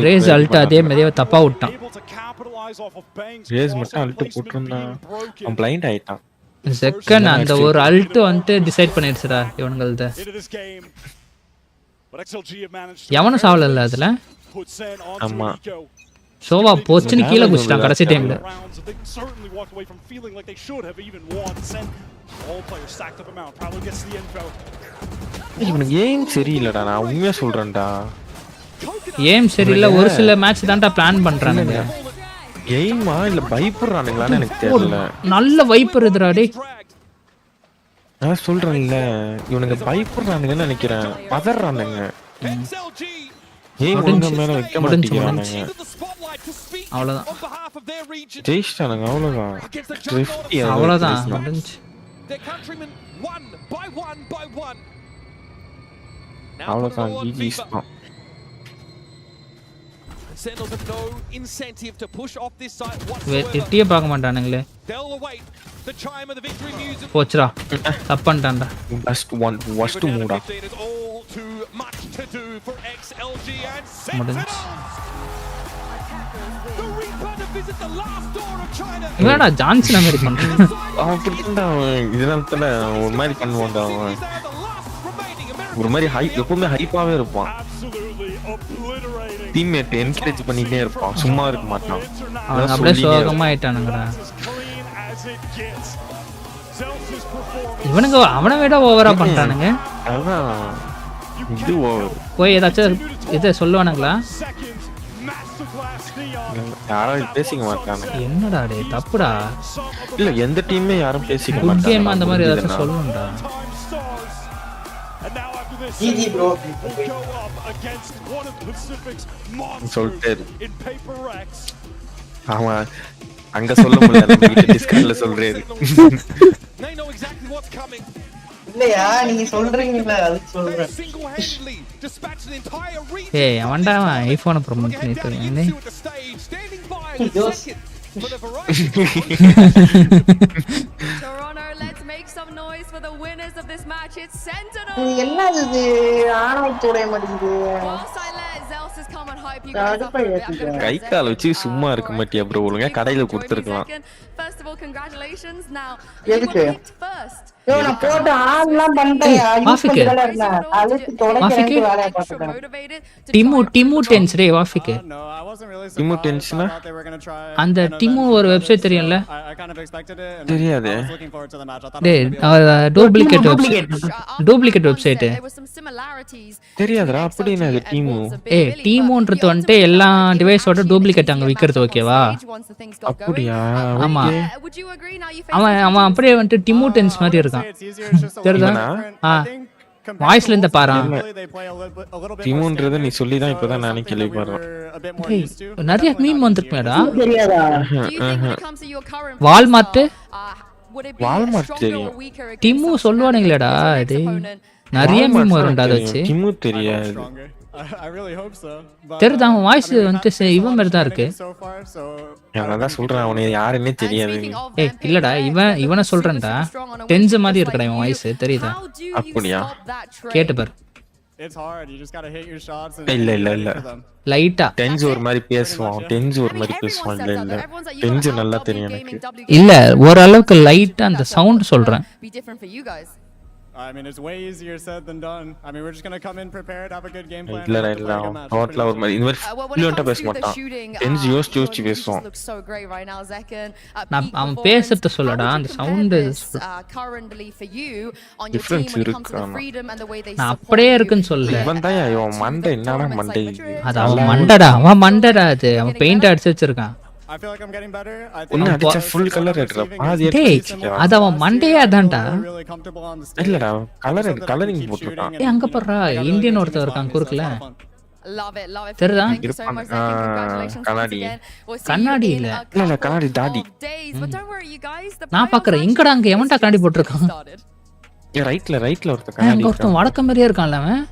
ரேஸ் அல்ட் அதே மாதிரியே தப்பா விட்டான். ரேஸ் மட்டும் அல்ட் போட்டுருந்தான், அவன் பிளைண்ட் ஆயிட்டான். செகண்ட் அந்த ஒரு அல்ட் வந்துட்டு டிசைட் பண்ணிடுச்சுடா இவனுங்கள்ட்ட. எவனும் சாவல அதுல. ஆமா சோவா போச்சுன்னு கீழே குச்சிட்டான் கடைசி டைம்ல. இவனுக்கு ஏம் சரியில்லடா, நான் உண்மையா சொல்றேன்டா. ஏம் சரியில்லை, ஒரு சில மேட்ச் தான்டா பிளான் பண்றானுங்க. எய்மா இல்ல பயப்படுறானுங்களான்னு எனக்கு தெரியல. நல்ல வைப்பர் இதுடா டேய். நான் சொல்றேன்ல இவனுங்க பயப்படுறானுங்கன்னு நினைக்கிறேன், பதறானுங்க. ஏய் முடிஞ்ச மேல வைக்க மாட்டேங்கிறானுங்க. அவ்வளவுதான் ஜெயிச்சிட்டானுங்க, அவ்வளவுதான். அவ்வளவுதான் முடிஞ்சு. அவ்வளவுதான் ஜிஜிஸ் தான். எட்டியே பார்க்க மாட்டானுங்களே. போச்சுடா, தப்பு பண்ணிட்டான்டா. ஃபர்ஸ்ட் மூடா முடிஞ்சு. இவனடா ஜான்சன் மாதிரி பண்றான். அவன் அப்படிதான், இதனால ஒரு மாதிரி பண்ணுவான்டா அவன். ஒரு மாதிரி எப்பவுமே ஹைப்பாவே இருப்பான். டீம்மேட் என்கரேஜ் பண்ணிட்டே இருப்பான், சும்மா இருக்க மாட்டான். அவன் அப்படியே சோகமா ஆயிட்டானுங்கடா இவனுங்க. அவனை விட ஓவரா பண்றானுங்க. அதான் இது ஓவர். போய் ஏதாச்சும் இதை சொல்லுவானுங்களா? யாரும் பேசிக்க மாட்டாங்க. என்னடா டே தப்புடா. இல்ல எந்த டீமே யாரும் பேசிக்க மாட்டாங்க. குட் கேம் அந்த மாதிரி ஏதாச்சும் சொல்லணும்டா. GG bro சொல்லிட்டேரு. ஆமா அங்க சொல்ல முடியல, டிஸ்கஷன்ல சொல்றேன். இல்லையா நீங்க சொல்றீங்கல அதுக்கு சொல்றேன். ஏய் அவன்டா ஐபோனை ப்ரோமோட் பண்ணிட்டு இருக்கானே. Toronto, let's make some noise for the winners of this match. It's Sentinel. என்னது இது ஆணவத்தோட மாட்டேங்குது. Whilst I let Zelsis come and hype you guys up a bit, I'm going to கை கால் வச்சு சும்மா இருக்க மாட்டியா ப்ரோ? ஒழுங்கா கடையில கொடுத்துருக்கலாம். First of all, congratulations. Now, எதுக்கு? first. நான் போட்டு ஆன்லாம் பண்ணிட்டேயா? யூஸ் பண்ணிட்டல இருந்தேன். அதுக்கு தொடக்கறேன்னு வேலைய பார்த்துட்டேன். டிமு டென்ஸ் டே வாஃபிக்கு. டிமு டென்ஸ்னா அந்த டிமு ஒரு வெப்சைட் தெரியும்ல? தெரியாதே. டேய் டூப்ளிகேட் வெப்சைட் தெரியாதுடா. அப்படினா அது டிமு. ஏய் டிமுன்றது வந்து எல்லா டிவைஸோட டூப்ளிகேட் அங்க விக்கிறது, ஓகேவா? அப்படியா? ஆமா. அவன் அப்படியே வந்து டிமு டென்ஸ் மாதிரி இருக்கான். தெரியுதா? வாய்ஸ்ல இருந்து பாரு. டிமுன்றது நீ சொல்லி தான் இப்போதான் நானே கேள்விப்படுறேன். நிறைய மீம் வந்திருக்குமேடா. தெரியாதா? வால்மார்ட் தெரியும். டிமு சொல்லுவானுங்களேடா. இது நிறைய மீம் வரும்டா அதை வச்சு. டிமு தெரியாது. தெரியுது அவன் வாய்ஸ் வந்துட்டு இவன் மாதிரி தான் இருக்கு. அதான் சொல்றேன், அவனுக்கு யாருன்னே தெரியாது. ஏய் இல்லடா இவனை சொல்றேன்டா. டென்ஸ் மாதிரி இருக்கடா இவன் வாய்ஸ், தெரியுதா? அப்படியா? கேட்டு பாரு. இல்ல லைட்டா டென்ஸ் ஒரு மாதிரி பேசுவான். இல்ல டென்ஸ் நல்லா தெரியும் எனக்கு. இல்ல ஓரளவுக்கு லைட்டா அந்த சவுண்ட் சொல்றேன். I mean, it's way easier said than done. I mean, we're just going to come in prepared, have a good game plan. இல்ல டோட்டலா ஒரு மாதிரி இந்த மாதிரி ஃப்ளூயன்ட்டா பேச மாட்டான். டென்ஸ் யோசிச்சு பேசுவான். அவன் பேசுறத சொல்லடா, அந்த சவுண்ட் டிஃபரன்ஸ் இருக்கு. நான் அப்படியே இருக்குன்னு சொல்லல. இவன் தான் இவன் மண்டை. என்னடா மண்டை அது? அவன் மண்டடா, அவன் மண்டடா. அது அவன் பெயிண்ட் அடிச்சு வச்சிருக்கான். I feel like I'm getting better. ஒன்னு அடிச்சா full color எடுறா. பாதி எடுத்து அத அவன் மண்டையே அதான்டா. இல்லடா கலரிங் போட்டுட்டான். ஏய் அங்க பாருடா, இந்தியன் ஒருத்தர் இருக்கான் குறுக்குல. தெரியுதா? கண்ணாடி இல்ல கண்ணாடி தாடி. நான் பாக்குறேன். எங்கடா அங்க எவன்டா கண்ணாடி போட்டிருக்கான்? ரைட்ல ஒருத்த அங்க கண்ணாடி ஒருத்தன் வடக்க மாதிரியே இருக்கான்ல அவன்.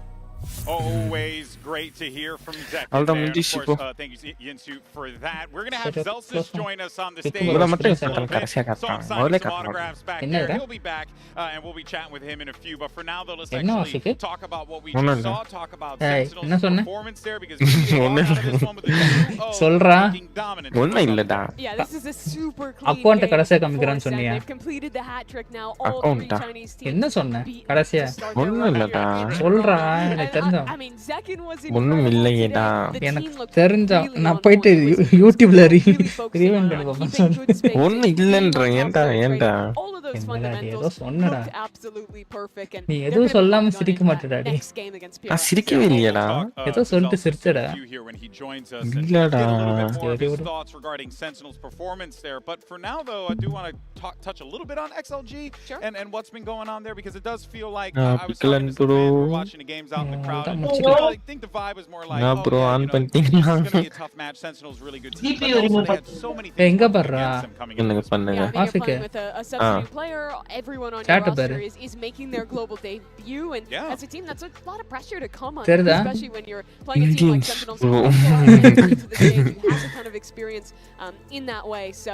Always great to hear from Zekin Alda there. And முடிஞ்சிச்சு of இப்போ. course, thank you Yinsu for that. We're going to have Zelsis join us on the stage. இவள in மட்டும் just a little bit. கடைசியா So I'm காட்டுறாங்க. signing முதல்ல some காட்டுறாங்க. autographs back என்ன there. இது? He'll be back and we'll be chatting with him in a few. But for now, though, let's என்ன actually வாசிக்கு? talk about what we ஒண்ணும் just இல்ல. saw. Talk about ஏய், Sentinel's என்ன சொன்ன? performance there because we see a lot out of this one with the 2-0 சொல்றா. looking dominant. ஒண்ணும் இல்லடா. Yeah, this is a super clean account game கடைசியா for காமிக்கிறேன்னு Sen. சொன்னியா? They've completed the hat trick now. All three அக்கவுண்டா? Chinese teams என்ன சொன்ன beaten கடைசியா? to start their ஒண்ணும் run இல்லடா. here. சொல்றா எனக்கு தெரிஞ்சா. I mean, Zekin was ஒண்ணும் incredible இல்லையேடா. today. The team எனக்கு looked தெரிஞ்சா really நான் on போயிட்டு point. It was யூடியூப்ல really focusing ரீவைண்ட் on பண்ணி பார்ப்பேன் keeping good spaces, ஒண்ணும் being இல்லன்ற on top ஏன்டா of their ஏன்டா training. All of those என்னடா நீ ஏதோ fundamentals சொன்னடா. looked absolutely perfect, and நீ they're எதுவும் gonna be சொல்லாம hooked on சிரிக்க in that மாட்டேடாடி. next game against நான் PRX. சிரிக்கவே இல்லையடா. ஏதோ சொல்லிட்டு சிரிச்சடா. Here when he joins us and இல்லடா. get a little bit more of சரி his விடு. thoughts regarding Sentinel's performance there. But for now, though, I do want to touch a little bit on XLG and what's been going on there because it does feel like I was talking to some fans who were watching the games out in the crowd. And, you know, I think the vibe was more like, நான் bro on this is பண்ணிட்டீங்களா? going to be a tough match. Sentinel's really good team. But also they had so many things எங்க working பாருடா. against them coming into என்னங்க this one. பண்ணுங்க. Yeah, I mean, you're Africa. playing with a substitute player. Everyone on your Chat roster பாரு. is making their global debut, and Yeah. as a team, that's a lot of pressure to come on, தெரியுதா? especially when you're playing a team like Indians, Sentinels. bro. who also are into the game, who has a ton of experience in that way. So